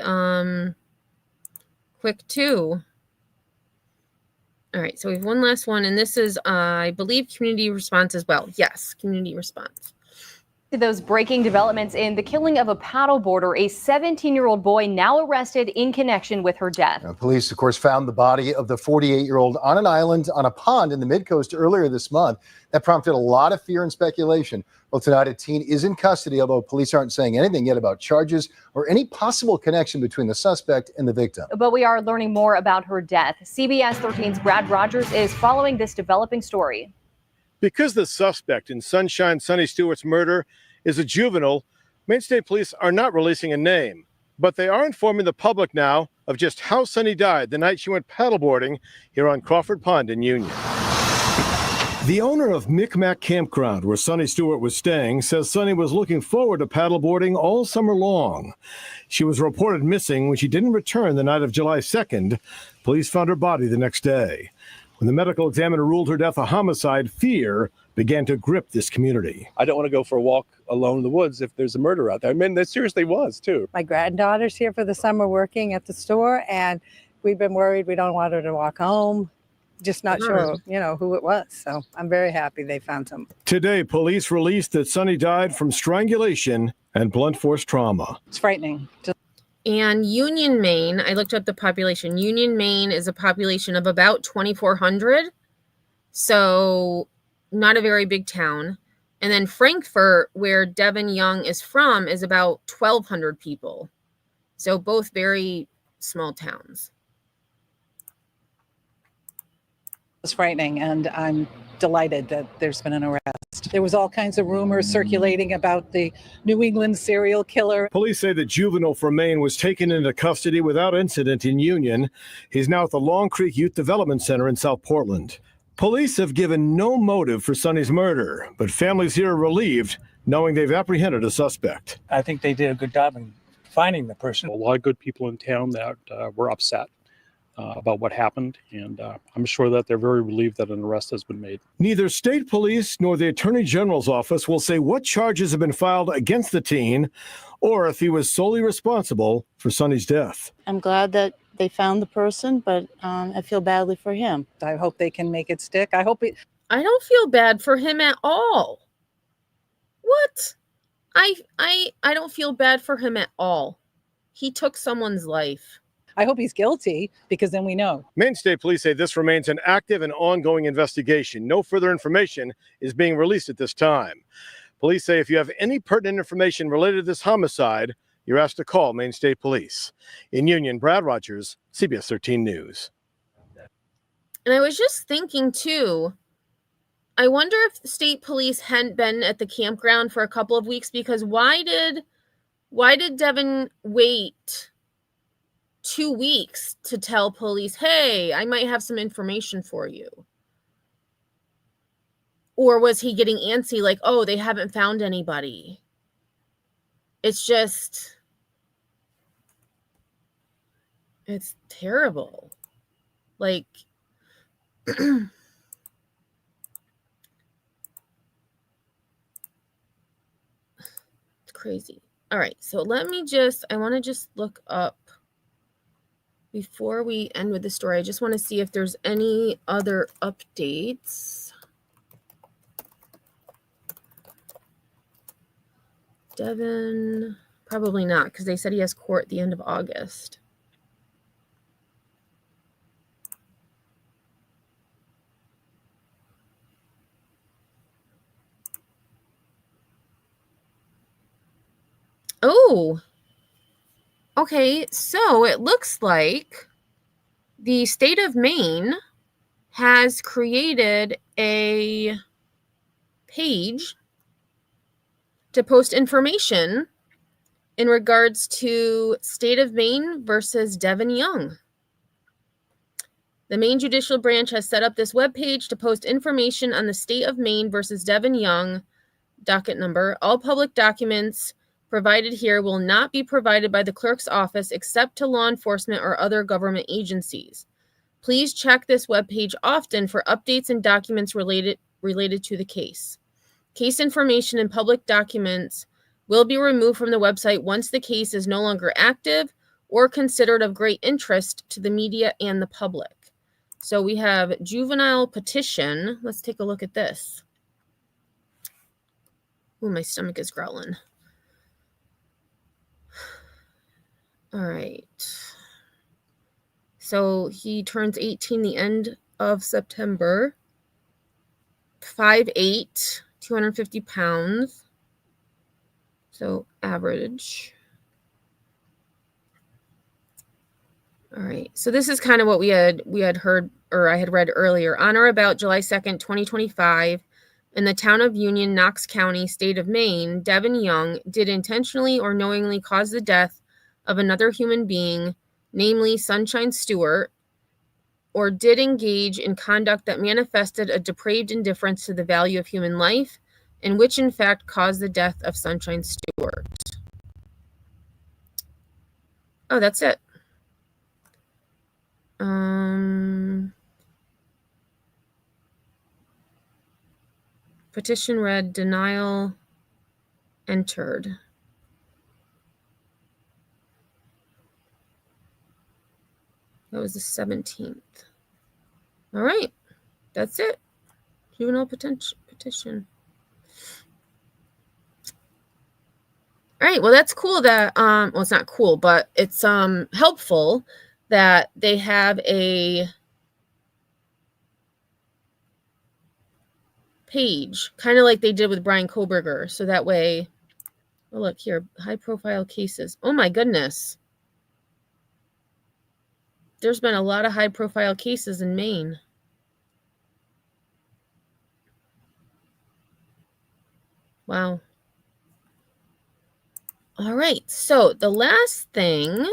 quick too. All right, so we have one last one, and this is, I believe, community response as well. Yes, community response. Those breaking developments in the killing of a paddleboarder, a 17-year-old boy now arrested in connection with her death. Now, police, of course, found the body of the 48-year-old on an island on a pond in the Mid-Coast earlier this month. That prompted a lot of fear and speculation. Well, tonight, a teen is in custody, although police aren't saying anything yet about charges or any possible connection between the suspect and the victim. But we are learning more about her death. CBS 13's Brad Rogers is following this developing story. Because the suspect in Sunshine Sonny Stewart's murder is a juvenile, Maine State Police are not releasing a name, but they are informing the public now of just how Sonny died the night she went paddleboarding here on Crawford Pond in Union. The owner of Micmac Campground, where Sonny Stewart was staying, says Sonny was looking forward to paddleboarding all summer long. She was reported missing when she didn't return the night of July 2nd. Police found her body the next day. When the medical examiner ruled her death a homicide, fear began to grip this community. I don't want to go for a walk alone in the woods if there's a murder out there. I mean, there seriously was, too. My granddaughter's here for the summer working at the store, and we've been worried. We don't want her to walk home. Just not sure, who it was. So I'm very happy they found him. Today, police released that Sonny died from strangulation and blunt force trauma. It's frightening. And Union, Maine, I looked up the population. Union, Maine is a population of about 2,400. So not a very big town. And then Frankfort, where Devin Young is from, is about 1,200 people. So both very small towns. It's frightening, and I'm delighted that there's been an arrest. There was all kinds of rumors circulating about the New England serial killer. Police say the juvenile from Maine was taken into custody without incident in Union. He's now at the Long Creek Youth Development Center in South Portland. Police have given no motive for Sonny's murder, but families here are relieved knowing they've apprehended a suspect. I think they did a good job in finding the person. A lot of good people in town that were upset about what happened, and I'm sure that they're very relieved that an arrest has been made. Neither state police nor the Attorney General's office will say what charges have been filed against the teen or if he was solely responsible for Sonny's death. I'm glad that they found the person, but I feel badly for him. I hope they can make it stick. I don't feel bad for him at all. What? I don't feel bad for him at all. He took someone's life. I hope he's guilty, because then we know. Maine State Police say this remains an active and ongoing investigation. No further information is being released at this time. Police say if you have any pertinent information related to this homicide, you're asked to call Maine State Police. In Union, Brad Rogers, CBS 13 News. And I was just thinking, too, I wonder if the state police hadn't been at the campground for a couple of weeks, because why did Devin wait 2 weeks to tell police, hey, I might have some information for you? Or was he getting antsy, like, oh, they haven't found anybody? It's just, it's terrible. Like, it's crazy. All right, so I want to just look up, before we end with the story, I just want to see if there's any other updates. Devin, probably not, because they said he has court at the end of August. Oh, okay, so it looks like the state of Maine has created a page to post information in regards to state of Maine versus Devin Young. The Maine Judicial Branch has set up this webpage to post information on the state of Maine versus Devin Young docket number. All public documents provided here will not be provided by the clerk's office except to law enforcement or other government agencies. Please check this webpage often for updates and documents related to the case. Case information and public documents will be removed from the website once the case is no longer active or considered of great interest to the media and the public. So we have juvenile petition. Let's take a look at this. Ooh, my stomach is growling. All right. So he turns 18 the end of September. 5'8", 250 pounds. So average. All right. So this is kind of what we had heard, or I had read earlier. On or about July 2nd, 2025, in the town of Union, Knox County, state of Maine, Devin Young did intentionally or knowingly cause the death of another human being, namely Sunshine Stewart, or did engage in conduct that manifested a depraved indifference to the value of human life, and which in fact caused the death of Sunshine Stewart. Oh, that's it. Petition read, denial entered. That was the 17th. All right. That's it. Juvenile petition. All right. Well, that's cool that, well, it's not cool, but it's helpful that they have a page, kind of like they did with Brian Koberger. So that way, oh, look here, high profile cases. Oh my goodness. There's been a lot of high profile cases in Maine. Wow. All right. So the last thing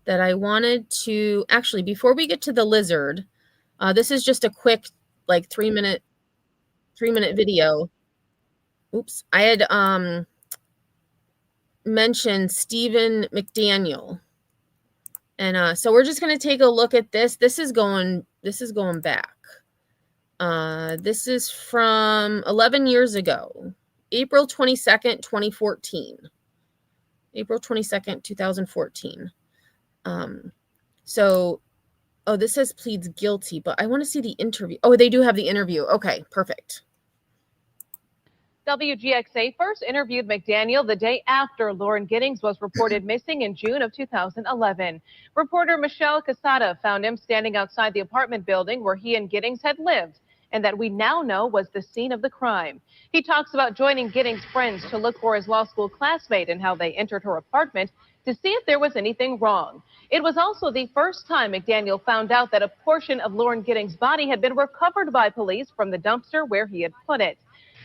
that I wanted to actually, before we get to the lizard, this is just a quick, like 3-minute video. Oops. I had mentioned Stephen McDaniel. And so we're just going to take a look at this. This is going back. This is from 11 years ago, April 22nd, 2014. April 22nd, 2014. So, oh, this says pleads guilty, but I want to see the interview. Oh, they do have the interview. Okay, perfect. WGXA first interviewed McDaniel the day after Lauren Giddings was reported missing in June of 2011. Reporter Michelle Casada found him standing outside the apartment building where he and Giddings had lived, and that we now know was the scene of the crime. He talks about joining Giddings' friends to look for his law school classmate and how they entered her apartment to see if there was anything wrong. It was also the first time McDaniel found out that a portion of Lauren Giddings' body had been recovered by police from the dumpster where he had put it.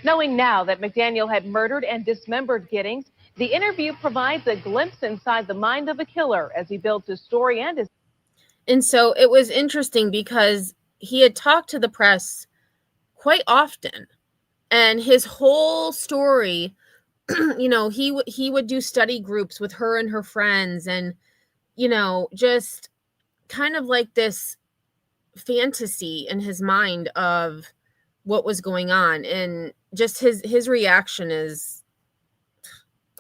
Knowing now that McDaniel had murdered and dismembered Giddings, the interview provides a glimpse inside the mind of a killer as he builds his story and his... And so it was interesting because he had talked to the press quite often, and his whole story, you know, he would do study groups with her and her friends, and, you know, just kind of like this fantasy in his mind of what was going on, and just his reaction is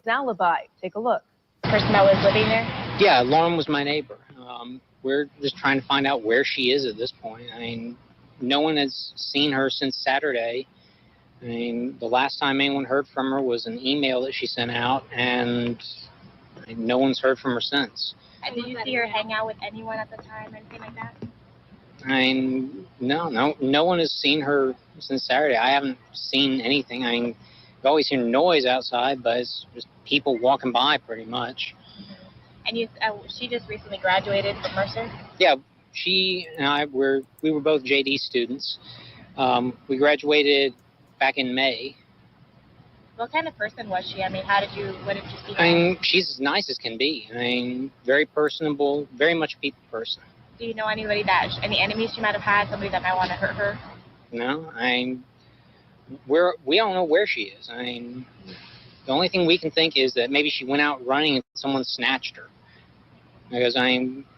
alibi. Take a look. Person that was living there? Yeah, Lauren was my neighbor. We're just trying to find out where she is at this point. I mean, no one has seen her since Saturday. I mean, the last time anyone heard from her was an email that she sent out, and no one's heard from her since. And did you see her hang out with anyone at the time or anything like that? I mean, no one has seen her since Saturday. I haven't seen anything. I mean, you always hear noise outside, but it's just people walking by pretty much. And she just recently graduated from Mercer? Yeah, she and I we were both JD students. We graduated back in May. What kind of person was she? I mean, what did you see? I mean, she's as nice as can be. I mean, very personable, very much a people person. Do you know any enemies she might have had, somebody that might want to hurt her? No, we don't know where she is. I mean, the only thing we can think is that maybe she went out running and someone snatched her. Because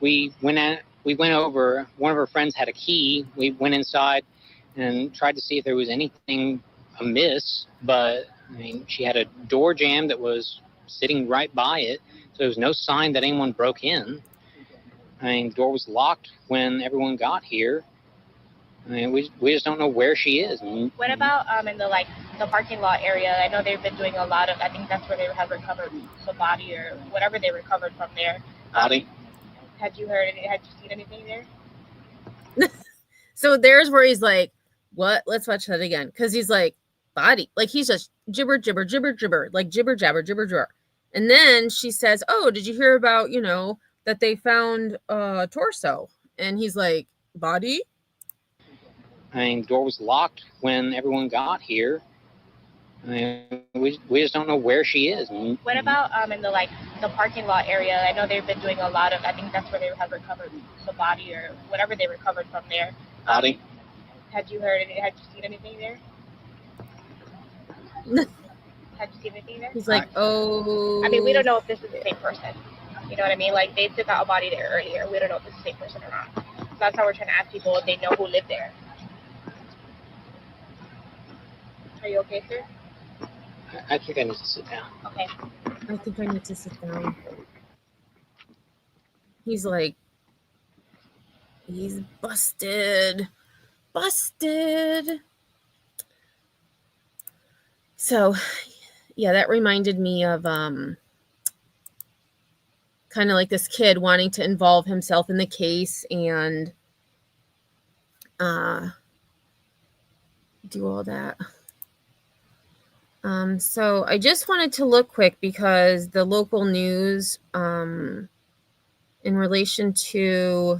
we went over. One of her friends had a key. We went inside and tried to see if there was anything amiss, but I mean, she had a door jamb that was sitting right by it, so there was no sign that anyone broke in. I mean, the door was locked when everyone got here. I mean, we just don't know where she is. What about in the parking lot area? I know they've been doing a lot of. I think that's where they have recovered the body or whatever they recovered from there. Body. Had you seen anything there? So there's where he's like, what? Let's watch that again. Because he's like, body. Like, he's just gibber, like jibber, jabber, gibber, jabber. And then she says, oh, did you hear about, you know, that they found a torso? And he's like, body? I mean, the door was locked when everyone got here. I mean, we just don't know where she is. What about in the parking lot area? I know they've been doing a lot of. I think that's where they have recovered the body or whatever they recovered from there. Body. Had you seen anything there? Had you seen anything there? He's like, oh. I mean, we don't know if this is the same person. You know what I mean? Like, they took out a body there earlier. We don't know if it's the same person or not. So that's how we're trying to ask people if they know who lived there. Are you okay, sir? I think I need to sit down. Okay. I think I need to sit down. He's like, he's busted. So, yeah, that reminded me of kind of like this kid wanting to involve himself in the case and do all that. So I just wanted to look quick because the local news in relation to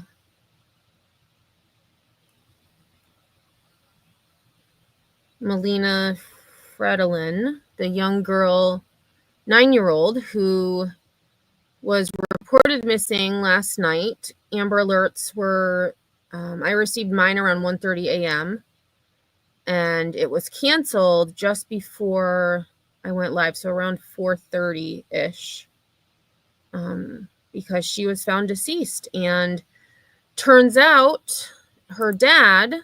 Melina Fredolin, the young girl, 9-year-old, who was reported missing last night. Amber alerts were, I received mine around 1:30 a.m. and it was canceled just before I went live, so around 4:30-ish, because she was found deceased. And turns out her dad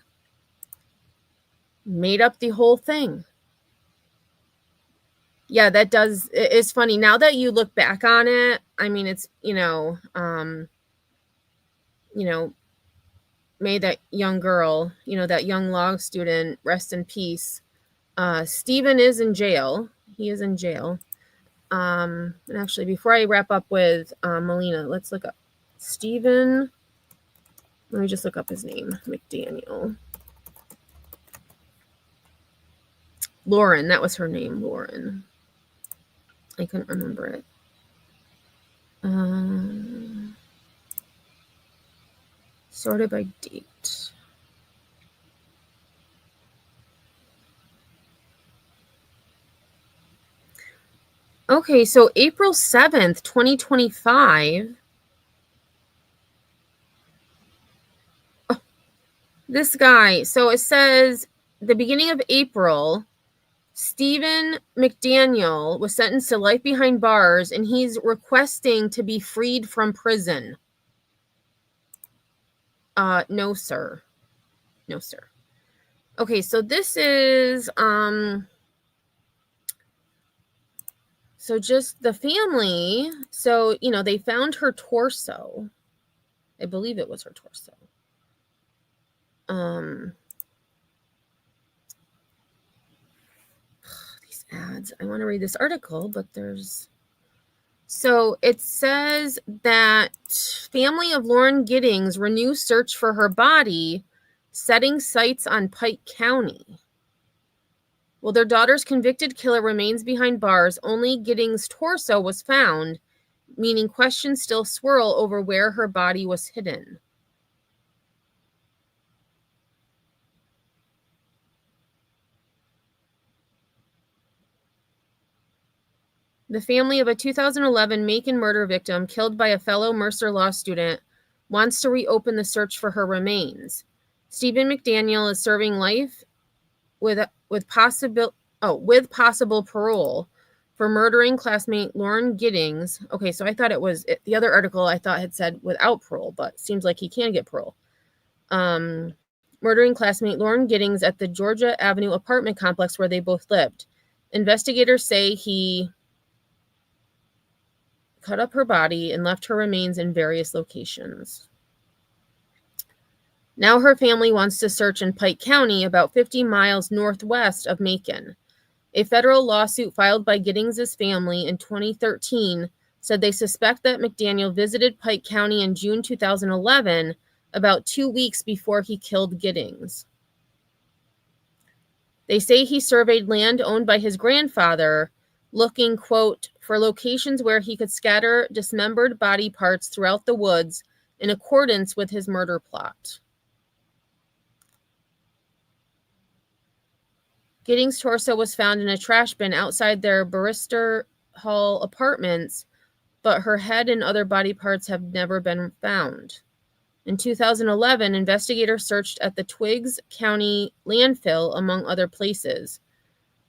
made up the whole thing. Yeah, it's funny. Now that you look back on it, I mean, it's, may that young girl, that young law student, rest in peace. Stephen is in jail. He is in jail. And actually, before I wrap up with Melina, let's look up Stephen. Let me just look up his name. McDaniel. Lauren, that was her name, Lauren. I couldn't remember it. Sorted by date. Okay, so April 7th, 2025. Oh, this guy. So it says the beginning of April, Stephen McDaniel was sentenced to life behind bars, and he's requesting to be freed from prison. No, sir. No, sir. Okay, so this is, so just the family. So, they found her torso. I believe it was her torso. These ads. I want to read this article, but there's... So it says that family of Lauren Giddings renew search for her body, setting sights on Pike County. Well, their daughter's convicted killer remains behind bars. Only Giddings' torso was found, meaning questions still swirl over where her body was hidden. The family of a 2011 Macon murder victim killed by a fellow Mercer Law student wants to reopen the search for her remains. Stephen McDaniel is serving life with possible parole for murdering classmate Lauren Giddings. Okay, so I thought it was the other article I thought had said without parole, but seems like he can get parole. Murdering classmate Lauren Giddings at the Georgia Avenue apartment complex where they both lived. Investigators say he cut up her body and left her remains in various locations. Now her family wants to search in Pike County, about 50 miles northwest of Macon. A federal lawsuit filed by Giddings' family in 2013 said they suspect that McDaniel visited Pike County in June 2011, about 2 weeks before he killed Giddings. They say he surveyed land owned by his grandfather, looking, quote, for locations where he could scatter dismembered body parts throughout the woods in accordance with his murder plot. Giddings' torso was found in a trash bin outside their Barrister Hall apartments, but her head and other body parts have never been found. In 2011, investigators searched at the Twiggs County landfill, among other places.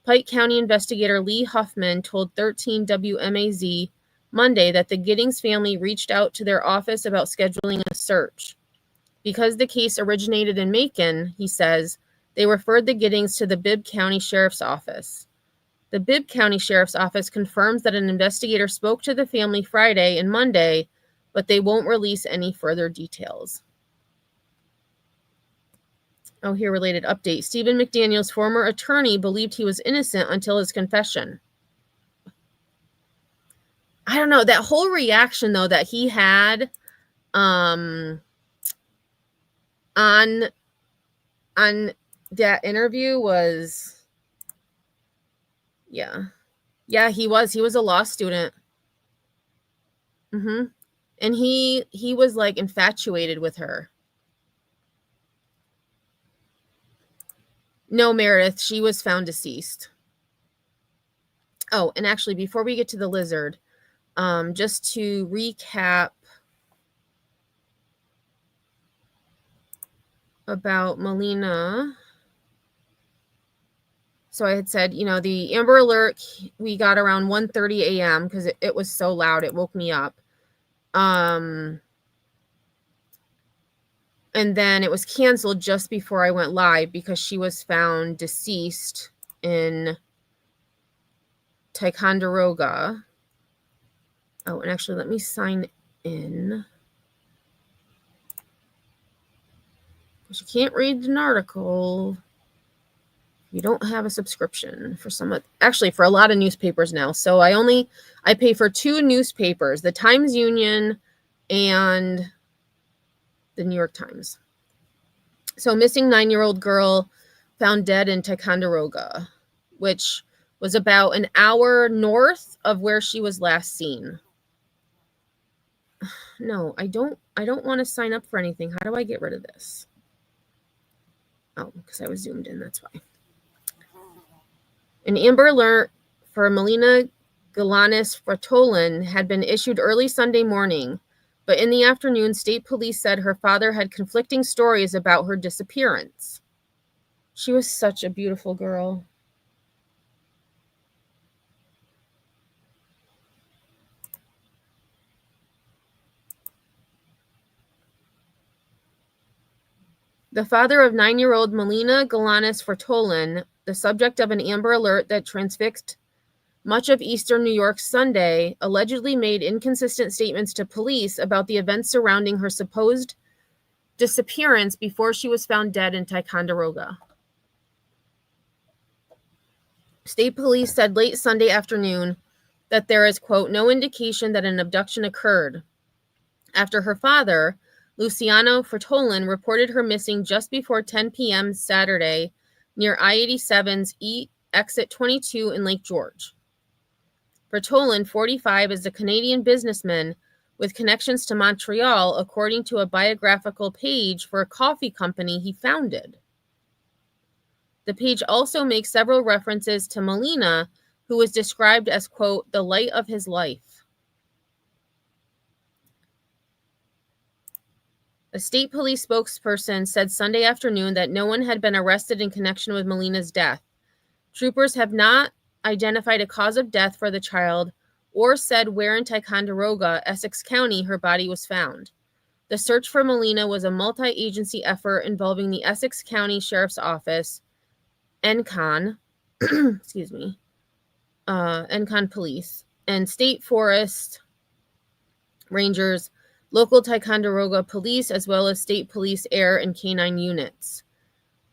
Pike County investigator Lee Huffman told 13 WMAZ Monday that the Giddings family reached out to their office about scheduling a search. Because the case originated in Macon, he says, they referred the Giddings to the Bibb County Sheriff's Office. The Bibb County Sheriff's Office confirms that an investigator spoke to the family Friday and Monday, but they won't release any further details. Oh, here, related update. Stephen McDaniel's former attorney believed he was innocent until his confession. I don't know. That whole reaction, though, that he had on that interview was, yeah. Yeah, he was a law student. And he was like infatuated with her. No, Meredith, she was found deceased. Oh, and actually, before we get to the lizard, just to recap about Melina. So I had said, the Amber Alert we got around 1:30 a.m. because it was so loud. It woke me up. And then it was canceled just before I went live because she was found deceased in Ticonderoga. Oh, and actually, let me sign in. Because you can't read an article. You don't have a subscription for for a lot of newspapers now. So I pay for 2 newspapers, the Times-Union and the New York Times. So missing 9-year-old girl found dead in Ticonderoga, which was about an hour north of where she was last seen. No, I don't want to sign up for anything. How do I get rid of this? Oh, because I was zoomed in, that's why. An Amber Alert for Melina Galanis-Fratolin had been issued early Sunday morning, but in the afternoon, state police said her father had conflicting stories about her disappearance. She was such a beautiful girl. The father of 9-year-old Melina Galanis-Fratolin, the subject of an Amber Alert that transfixed much of eastern New York Sunday, allegedly made inconsistent statements to police about the events surrounding her supposed disappearance before she was found dead in Ticonderoga. State police said late Sunday afternoon that there is, quote, no indication that an abduction occurred after her father, Luciano Fratolin, reported her missing just before 10 p.m. Saturday near I-87's exit 22 in Lake George. Fratolin, 45, is a Canadian businessman with connections to Montreal, according to a biographical page for a coffee company he founded. The page also makes several references to Melina, who was described as, quote, the light of his life. A state police spokesperson said Sunday afternoon that no one had been arrested in connection with Melina's death. Troopers have not identified a cause of death for the child or said where in Ticonderoga, Essex County, her body was found. The search for Melina was a multi-agency effort involving the Essex County Sheriff's Office, ENCON, ENCON Police, and State Forest Rangers, local Ticonderoga Police, as well as State Police Air and Canine units.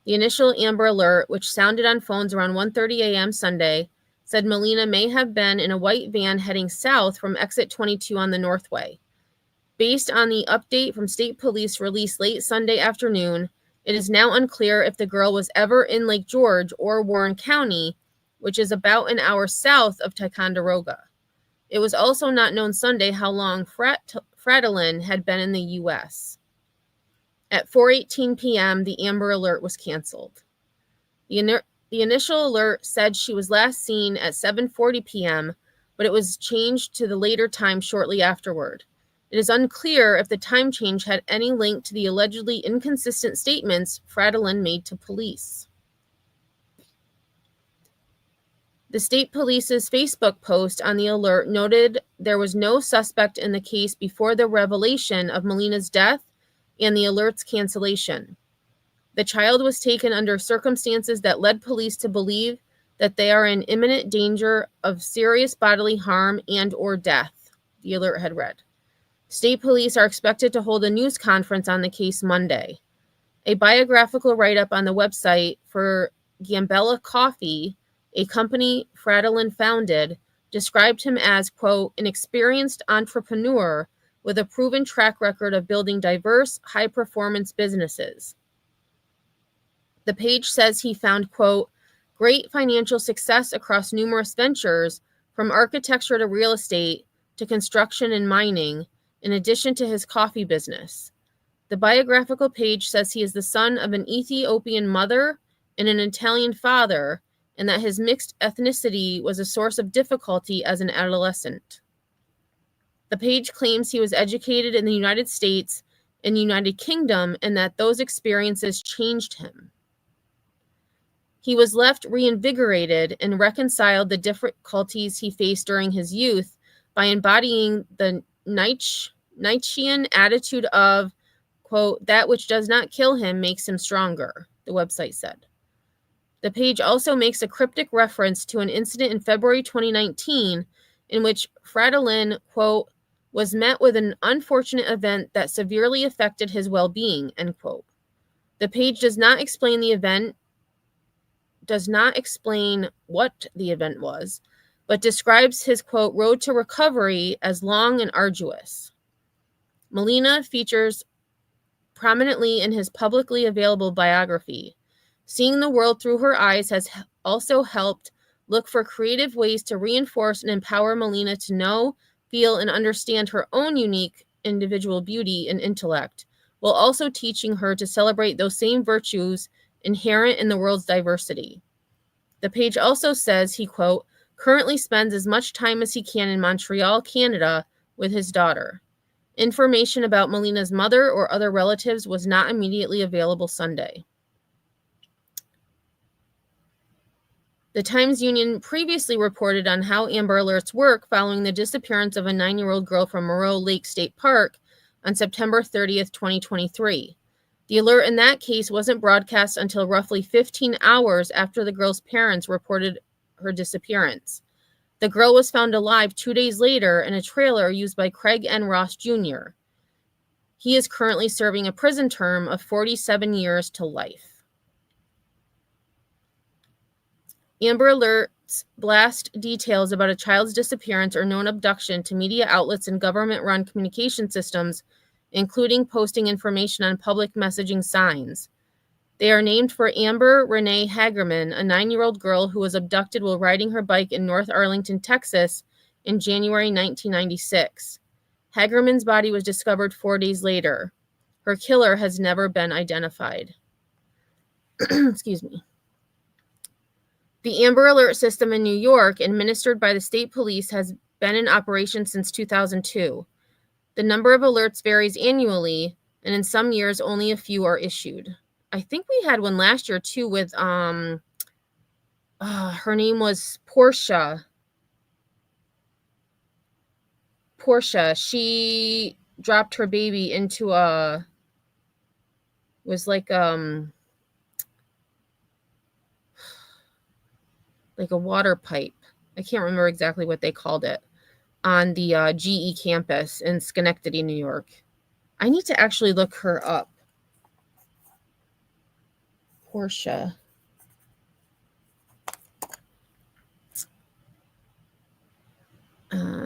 The initial Amber Alert, which sounded on phones around 1:30 a.m. Sunday, said Melina may have been in a white van heading south from exit 22 on the Northway. Based on the update from state police released late Sunday afternoon, it is now unclear if the girl was ever in Lake George or Warren County, which is about an hour south of Ticonderoga. It was also not known Sunday how long Fratolin had been in the U.S. At 4:18 p.m., the Amber Alert was canceled. The initial alert said she was last seen at 7:40 p.m., but it was changed to the later time shortly afterward. It is unclear if the time change had any link to the allegedly inconsistent statements Fratolin made to police. The state police's Facebook post on the alert noted there was no suspect in the case before the revelation of Melina's death and the alert's cancellation. The child was taken under circumstances that led police to believe that they are in imminent danger of serious bodily harm and or death, the alert had read. State police are expected to hold a news conference on the case Monday. A biographical write-up on the website for Gambella Coffee, a company Fratolin founded, described him as, quote, an experienced entrepreneur with a proven track record of building diverse, high-performance businesses. The page says he found, quote, great financial success across numerous ventures, from architecture to real estate to construction and mining, in addition to his coffee business. The biographical page says he is the son of an Ethiopian mother and an Italian father, and that his mixed ethnicity was a source of difficulty as an adolescent. The page claims he was educated in the United States and United Kingdom and that those experiences changed him. He was left reinvigorated and reconciled the difficulties he faced during his youth by embodying the Nietzschean attitude of, quote, that which does not kill him makes him stronger, the website said. The page also makes a cryptic reference to an incident in February 2019 in which Fradolin, quote, was met with an unfortunate event that severely affected his well-being, end quote. The page does not explain what the event was, but describes his, quote, road to recovery as long and arduous. Molina features prominently in his publicly available biography. Seeing the world through her eyes has also helped look for creative ways to reinforce and empower Molina to know, feel, and understand her own unique individual beauty and intellect, while also teaching her to celebrate those same virtues inherent in the world's diversity. The page also says he, quote, currently spends as much time as he can in Montreal, Canada, with his daughter. Information about Molina's mother or other relatives was not immediately available Sunday. The Times-Union previously reported on how Amber Alerts work following the disappearance of a 9-year-old girl from Moreau Lake State Park on September 30th, 2023. The alert in that case wasn't broadcast until roughly 15 hours after the girl's parents reported her disappearance. The girl was found alive 2 days later in a trailer used by Craig N. Ross Jr. He is currently serving a prison term of 47 years to life. Amber Alerts blast details about a child's disappearance or known abduction to media outlets and government-run communication systems, including posting information on public messaging signs. They are named for Amber Renee Hagerman, a 9-year-old girl who was abducted while riding her bike in North Arlington, Texas, in January 1996. Hagerman's body was discovered 4 days later. Her killer has never been identified. Excuse me. The Amber Alert system in New York, administered by the state police, has been in operation since 2002. The number of alerts varies annually, and in some years only a few are issued. I think we had one last year too with her name was Portia. She dropped her baby into was like a water pipe. I can't remember exactly what they called it, on the GE campus in Schenectady, New York. I need to actually look her up. Portia.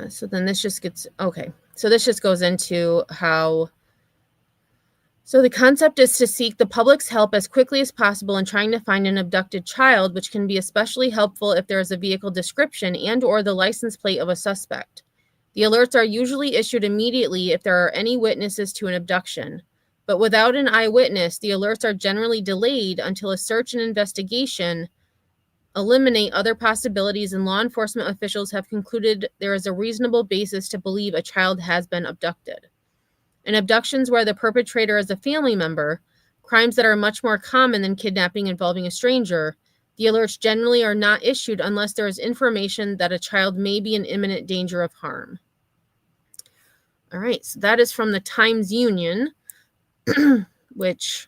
So then this just gets, okay. So this just goes into how, so the concept is to seek the public's help as quickly as possible in trying to find an abducted child, which can be especially helpful if there is a vehicle description and or the license plate of a suspect. The alerts are usually issued immediately if there are any witnesses to an abduction. But without an eyewitness, the alerts are generally delayed until a search and investigation eliminate other possibilities and law enforcement officials have concluded there is a reasonable basis to believe a child has been abducted. In abductions where the perpetrator is a family member, crimes that are much more common than kidnapping involving a stranger, the alerts generally are not issued unless there is information that a child may be in imminent danger of harm. All right, so that is from the Times-Union, which,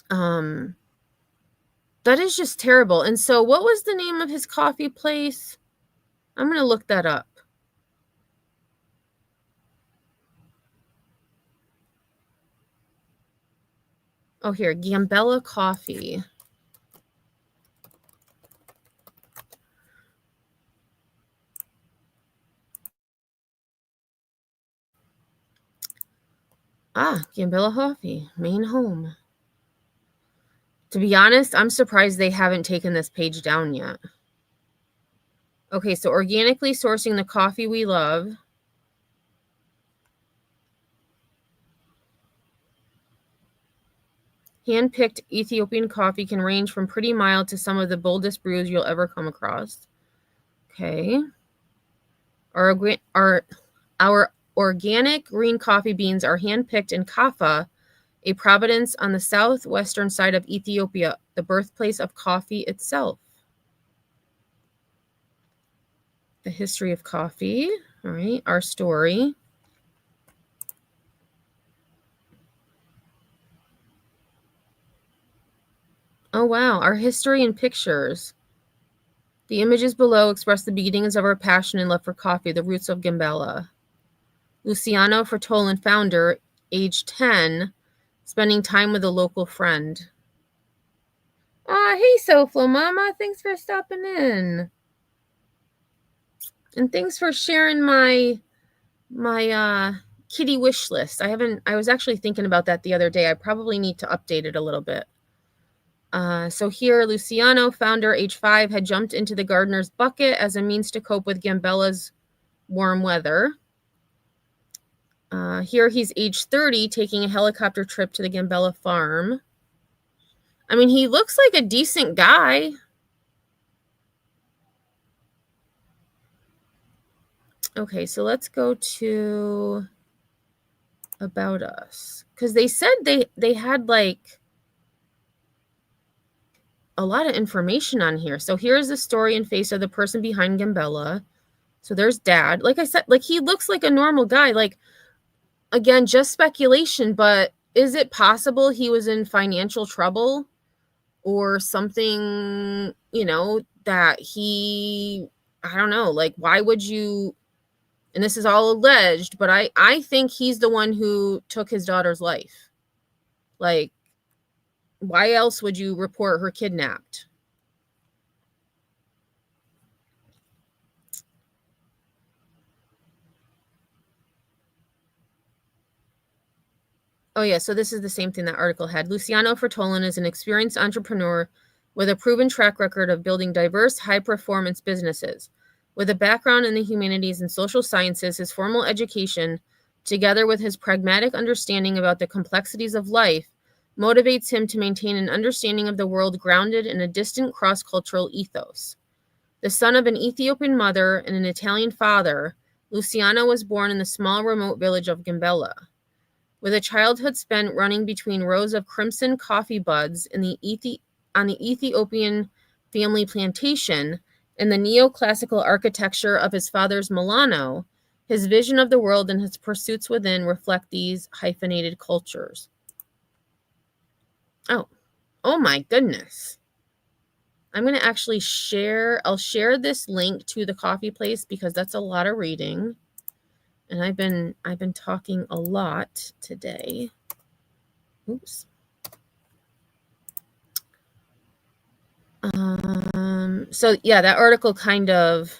that is just terrible. And so what was the name of his coffee place? I'm going to look that up. Oh, here, Gambella Coffee. Gambella Coffee, main home. To be honest, I'm surprised they haven't taken this page down yet. Okay, so organically sourcing the coffee we love. Hand-picked Ethiopian coffee can range from pretty mild to some of the boldest brews you'll ever come across. Okay. Our organic green coffee beans are hand-picked in Kaffa, a province on the southwestern side of Ethiopia, the birthplace of coffee itself. The history of coffee. All right, our story. Oh, wow. Our history and pictures. The images below express the beginnings of our passion and love for coffee, the roots of Gambella. Luciano Fertolan, founder, age 10, spending time with a local friend. Hey, Soflo Mama. Thanks for stopping in. And thanks for sharing my kitty wish list. I was actually thinking about that the other day. I probably need to update it a little bit. So here, Luciano, founder, age 5, had jumped into the gardener's bucket as a means to cope with Gambella's warm weather. Here he's age 30, taking a helicopter trip to the Gambella farm. I mean, he looks like a decent guy. Okay, so let's go to About Us. Because they said they had like a lot of information on here. So here's the story and face of the person behind Gambella. So there's Dad. Like I said, like he looks like a normal guy. Like, again, just speculation, but is it possible he was in financial trouble or something, that I don't know, like, why would you, and this is all alleged, but I think he's the one who took his daughter's life. Like, why else would you report her kidnapped? Oh, yeah, so this is the same thing that article had. Luciano Fertolan is an experienced entrepreneur with a proven track record of building diverse, high-performance businesses. With a background in the humanities and social sciences, his formal education, together with his pragmatic understanding about the complexities of life, motivates him to maintain an understanding of the world grounded in a distant cross-cultural ethos. The son of an Ethiopian mother and an Italian father, Luciano was born in the small, remote village of Gambella. With a childhood spent running between rows of crimson coffee buds on the Ethiopian family plantation and the neoclassical architecture of his father's Milano, his vision of the world and his pursuits within reflect these hyphenated cultures. Oh my goodness. I'm going to actually I'll share this link to the coffee place because that's a lot of reading. And I've been talking a lot today. Oops. So yeah, that article kind of.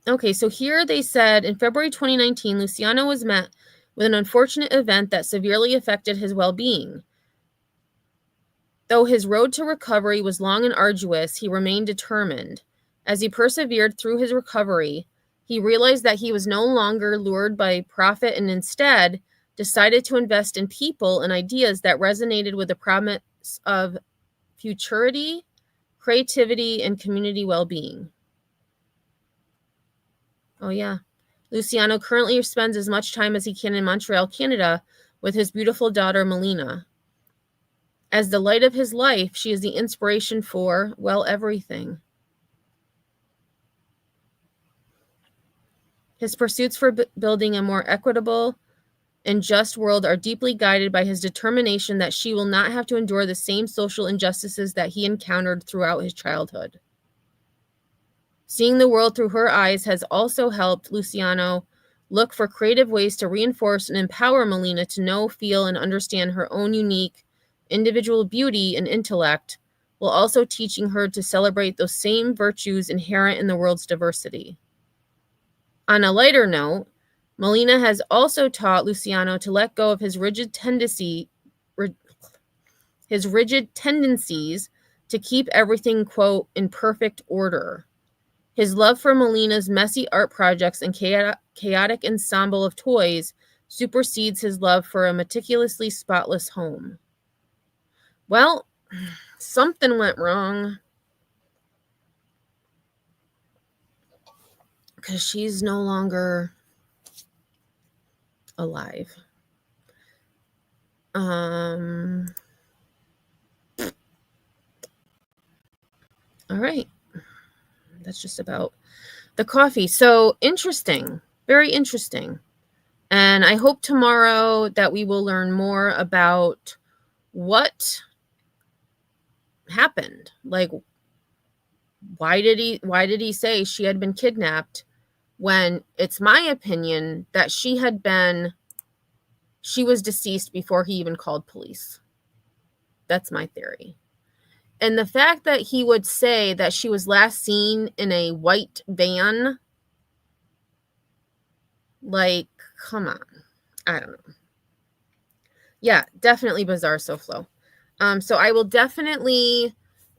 Okay, so here they said in February 2019, Luciano was met with an unfortunate event that severely affected his well-being. Though his road to recovery was long and arduous, he remained determined. As he persevered through his recovery, he realized that he was no longer lured by profit and instead decided to invest in people and ideas that resonated with the promise of futurity, creativity, and community well-being. Oh, yeah. Luciano currently spends as much time as he can in Montreal, Canada, with his beautiful daughter, Melina. As the light of his life, she is the inspiration for, well, everything. His pursuits for building a more equitable and just world are deeply guided by his determination that she will not have to endure the same social injustices that he encountered throughout his childhood. Seeing the world through her eyes has also helped Luciano look for creative ways to reinforce and empower Melina to know, feel, and understand her own unique individual beauty and intellect, while also teaching her to celebrate those same virtues inherent in the world's diversity. On a lighter note, Melina has also taught Luciano to let go of his rigid tendencies to keep everything, quote, in perfect order. His love for Melina's messy art projects and chaotic ensemble of toys supersedes his love for a meticulously spotless home. Well, something went wrong. Because she's no longer alive. All right. That's just about the coffee. So interesting. Very interesting. And I hope tomorrow that we will learn more about what happened. Like, why did he say she had been kidnapped when it's my opinion that she was deceased before he even called police. That's my theory. And the fact that he would say that she was last seen in a white van, like, come on. I don't know. Yeah, definitely bizarre SoFlo. So I will definitely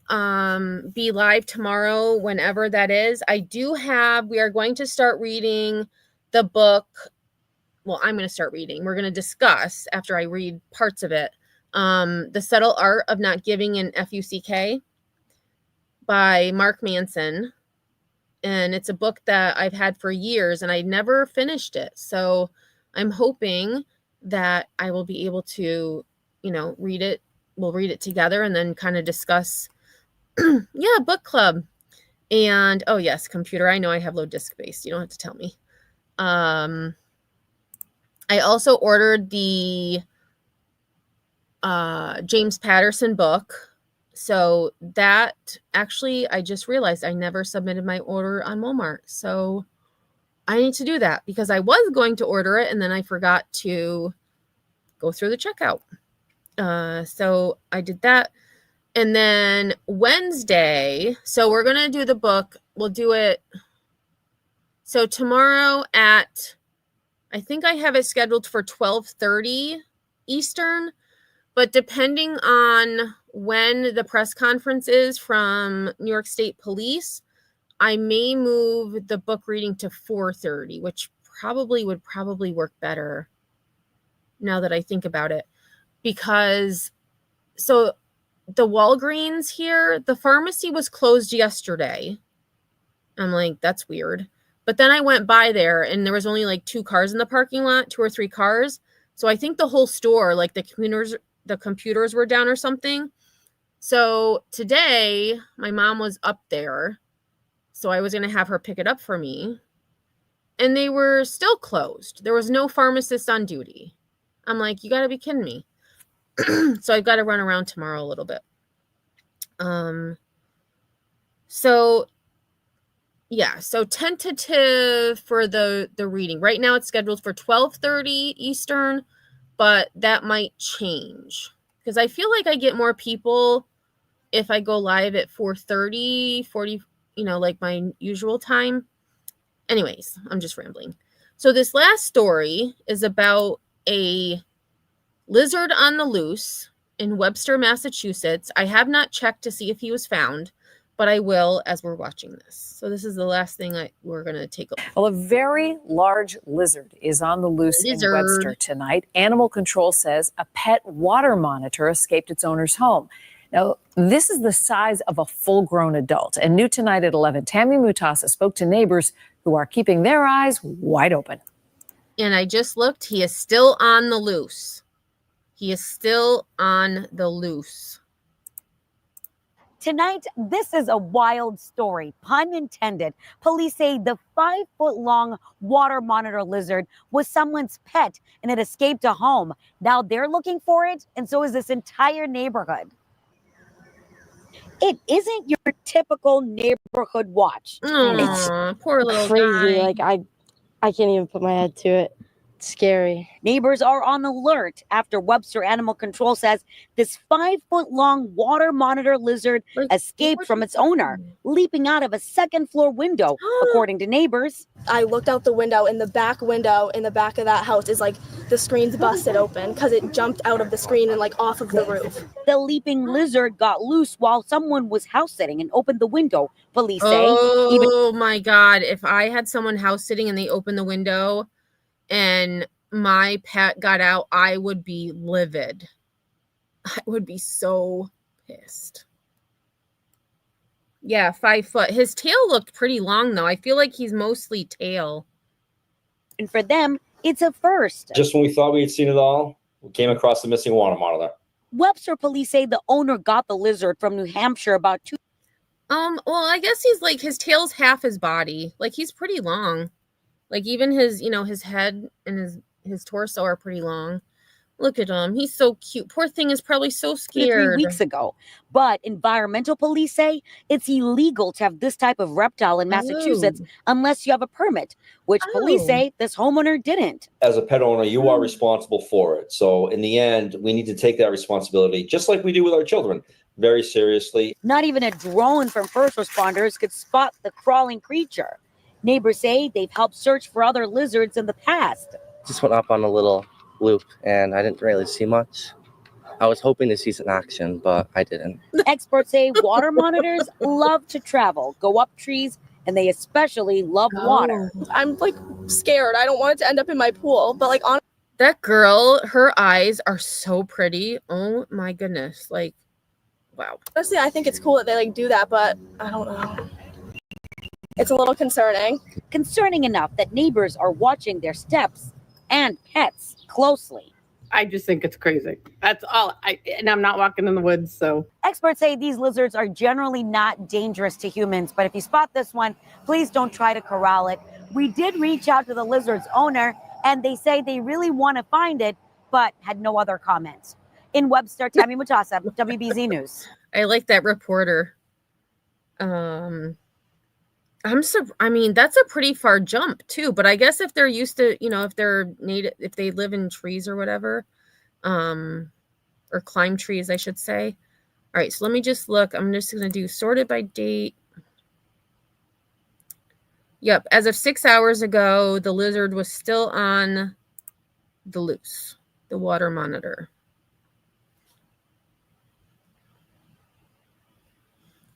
be live tomorrow whenever that is. We are going to start reading the book. Well, I'm going to start reading. We're going to discuss, after I read parts of it, The Subtle Art of Not Giving an F-U-C-K by Mark Manson. And it's a book that I've had for years and I never finished it. So I'm hoping that I will be able to, read it. We'll read it together and then kind of discuss. Yeah, book club. And, oh yes, computer. I know I have low disk space. You don't have to tell me. I also ordered the James Patterson book. So that actually, I just realized I never submitted my order on Walmart. So I need to do that because I was going to order it and then I forgot to go through the checkout. So I did that. And then Wednesday, so we're going to do the book. We'll do it. So tomorrow at, I think I have it scheduled for 12:30 Eastern. But depending on when the press conference is from New York State Police, I may move the book reading to 4:30, which would probably work better now that I think about it. Because, so the Walgreens here, the pharmacy was closed yesterday. I'm like, that's weird. But then I went by there and there was only like 2 cars in the parking lot, 2 or 3 cars. So I think the whole store, like the computers were down or something. So today my mom was up there. So I was going to have her pick it up for me. And they were still closed. There was no pharmacist on duty. I'm like, you got to be kidding me. So I've got to run around tomorrow a little bit. So yeah, so tentative for the reading. Right now it's scheduled for 12:30 Eastern, but that might change because I feel like I get more people if I go live at 4:30, 40, like my usual time. Anyways, I'm just rambling. So this last story is about a lizard on the loose in Webster, Massachusetts. I have not checked to see if he was found, but I will as we're watching this. So this is the last thing we're going to take a look. Well, a very large lizard is on the loose in Webster tonight. Animal Control says a pet water monitor escaped its owner's home. Now, this is the size of a full-grown adult. And new tonight at 11, Tammy Mutasa spoke to neighbors who are keeping their eyes wide open. And I just looked. He is still on the loose. He is still on the loose. Tonight, this is a wild story, pun intended. Police say the 5-foot-long water monitor lizard was someone's pet and it escaped a home. Now they're looking for it, and so is this entire neighborhood. It isn't your typical neighborhood watch. Aww, poor little crazy. guy. Like I can't even put my head to it. It's scary. Neighbors are on alert after Webster Animal Control says this 5-foot-long water monitor lizard escaped from its owner, leaping out of a second-floor window, according to neighbors. I looked out the window, and the back window in the back of that house is like the screen's busted open because it jumped out of the screen and like off of the roof. The leaping lizard got loose while someone was house sitting and opened the window, police say. Oh my God. If I had someone house sitting and they opened the window and my pet got out, I would be livid. I would be so pissed. Yeah, 5 foot. His tail looked pretty long, though. I feel like he's mostly tail. And for them, it's a first. Just when we thought we had seen it all, we came across the missing water monitor. Webster police say the owner got the lizard from New Hampshire about 2. Well, I guess he's like, his tail's half his body. Like, he's pretty long. Like, even his, his head and his torso are pretty long. Look at him. He's so cute. Poor thing is probably so scared. 3 weeks ago. But environmental police say it's illegal to have this type of reptile in Massachusetts unless you have a permit, which police say this homeowner didn't. As a pet owner, you are responsible for it. So in the end, we need to take that responsibility, just like we do with our children, very seriously. Not even a drone from first responders could spot the crawling creature. Neighbors say they've helped search for other lizards in the past. Just went up on a little loop and I didn't really see much. I was hoping to see some action, but I didn't. Experts say water monitors love to travel, go up trees, and they especially love water. I'm like scared. I don't want it to end up in my pool, but like on that girl, her eyes are so pretty. Oh my goodness. Like, wow. Honestly, I think it's cool that they like do that, but I don't know. It's a little concerning. Concerning enough that neighbors are watching their steps and pets closely. I just think it's crazy. That's all. And I'm not walking in the woods, so. Experts say these lizards are generally not dangerous to humans, but if you spot this one, please don't try to corral it. We did reach out to the lizard's owner, and they say they really want to find it, but had no other comments. In Webster, Tammy Mutasa, WBZ News. I like that reporter. I mean, that's a pretty far jump too, but I guess if they're used to, if they're native, if they live in trees or whatever, or climb trees, I should say. All right, so let me just look. I'm just going to do sorted by date. Yep, as of 6 hours ago, the lizard was still on the loose, the water monitor.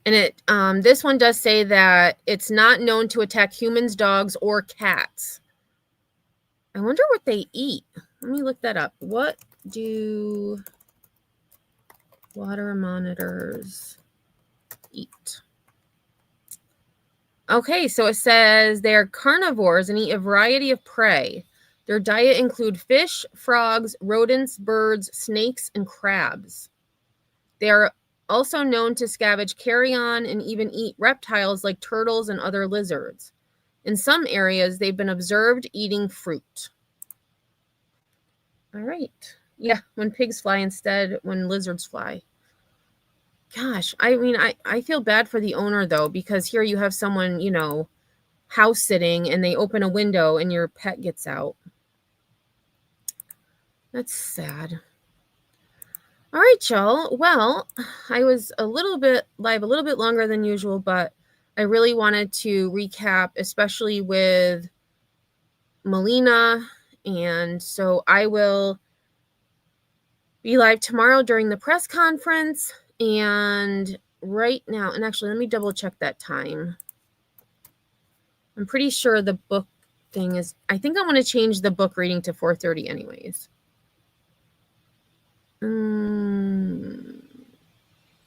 And it this one does say that it's not known to attack humans, dogs, or cats. I wonder what they eat. Let me look that up. What do water monitors eat? Okay, so it says they're carnivores and eat a variety of prey. Their diet include fish, frogs, rodents, birds, snakes, and crabs. They are also known to scavenge carrion and even eat reptiles like turtles and other lizards. In some areas, they've been observed eating fruit. All right. Yeah, when pigs fly instead, when lizards fly. Gosh, I mean, I feel bad for the owner, though, because here you have someone, house sitting, and they open a window and your pet gets out. That's sad. All right, y'all. Well, I was live a little bit longer than usual, but I really wanted to recap, especially with Melina. And so I will be live tomorrow during the press conference. And right now, and actually, let me double check that time. I'm pretty sure the book thing is, I think I want to change the book reading to 4:30 anyways.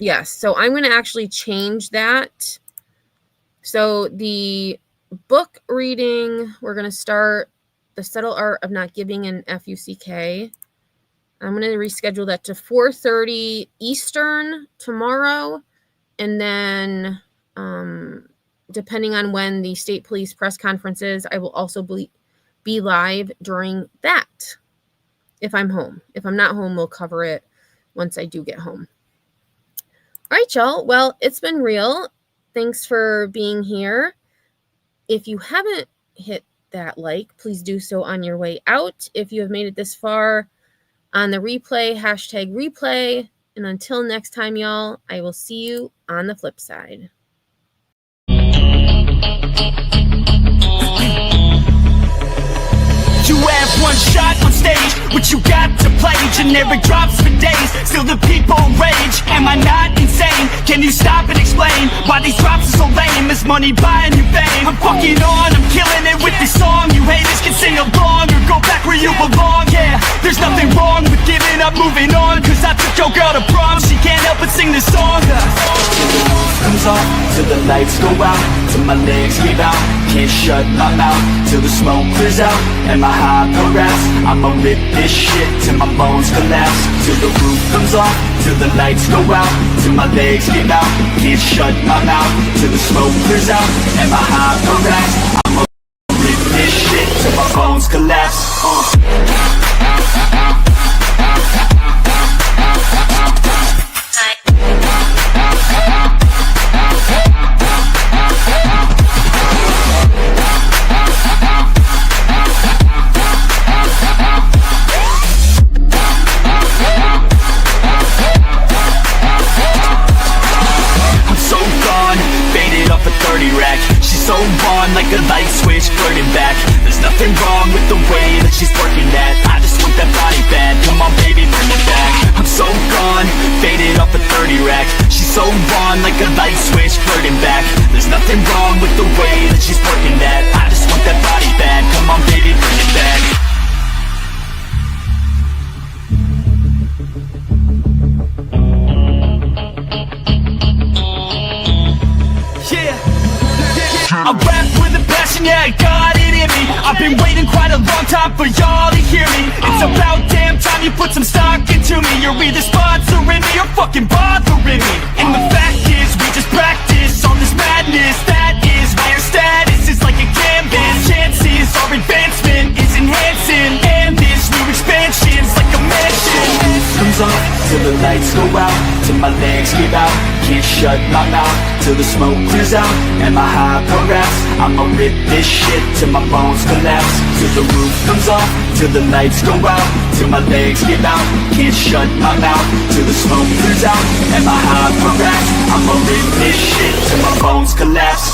Yes, so I'm going to actually change that. So the book reading, we're going to start The Subtle Art of Not Giving an F-U-C-K. I'm going to reschedule that to 4:30 Eastern tomorrow. And then depending on when the state police press conference is, I will also be live during that. If I'm home. If I'm not home, we'll cover it once I do get home. All right, y'all. Well, it's been real. Thanks for being here. If you haven't hit that like, please do so on your way out. If you have made it this far on the replay, #replay. And until next time, y'all, I will see you on the flip side. You have one shot on stage, what you got to play. Generic drops for days, still the people rage. Am I not insane? Can you stop and explain why these drops are so lame? Is money buying you fame? I'm fucking on, I'm killing it with this song. You haters can sing along or go back where you belong. Yeah, there's nothing wrong with giving up, moving on. Cause I took your girl to prom, she can't help but sing this song. Till the roof comes off, till the lights go out, till my legs give out, can't shut my mouth, till the smoke clears out, and my high progress. I'ma rip this shit till my bones collapse. Till the roof comes off, till the lights go out, till my legs give out, can't shut my mouth, till the smoke clears out, and my high progress. I'ma rip this shit till my bones collapse. So on like a light switch, flirting back. There's nothing wrong with the way that she's working that. I just want that body bad, come on baby, bring it back. I'm so gone, faded off a 30 rack. She's so on like a light switch, flirting back. There's nothing wrong with the way that she's working that. I just want that body bad, come on baby, bring it back. I rap with a passion, yeah, I got it in me. I've been waiting quite a long time for y'all to hear me. It's about damn time you put some stock into me. You're either sponsoring me or fucking bothering me. And the fact is, we just practice on this madness. That is why our status is like a canvas. Chances our advancement is enhancing, and this new expansion's like a mansion. Comes off till the lights go out, till my legs give out, can't shut my mouth, till the smoke clears out, and my high progress. I'ma rip this shit till my bones collapse. Till the roof comes off, till the lights go out, till my legs give out, can't shut my mouth, till the smoke clears out, and my high progress. I'ma rip this shit till my bones collapse.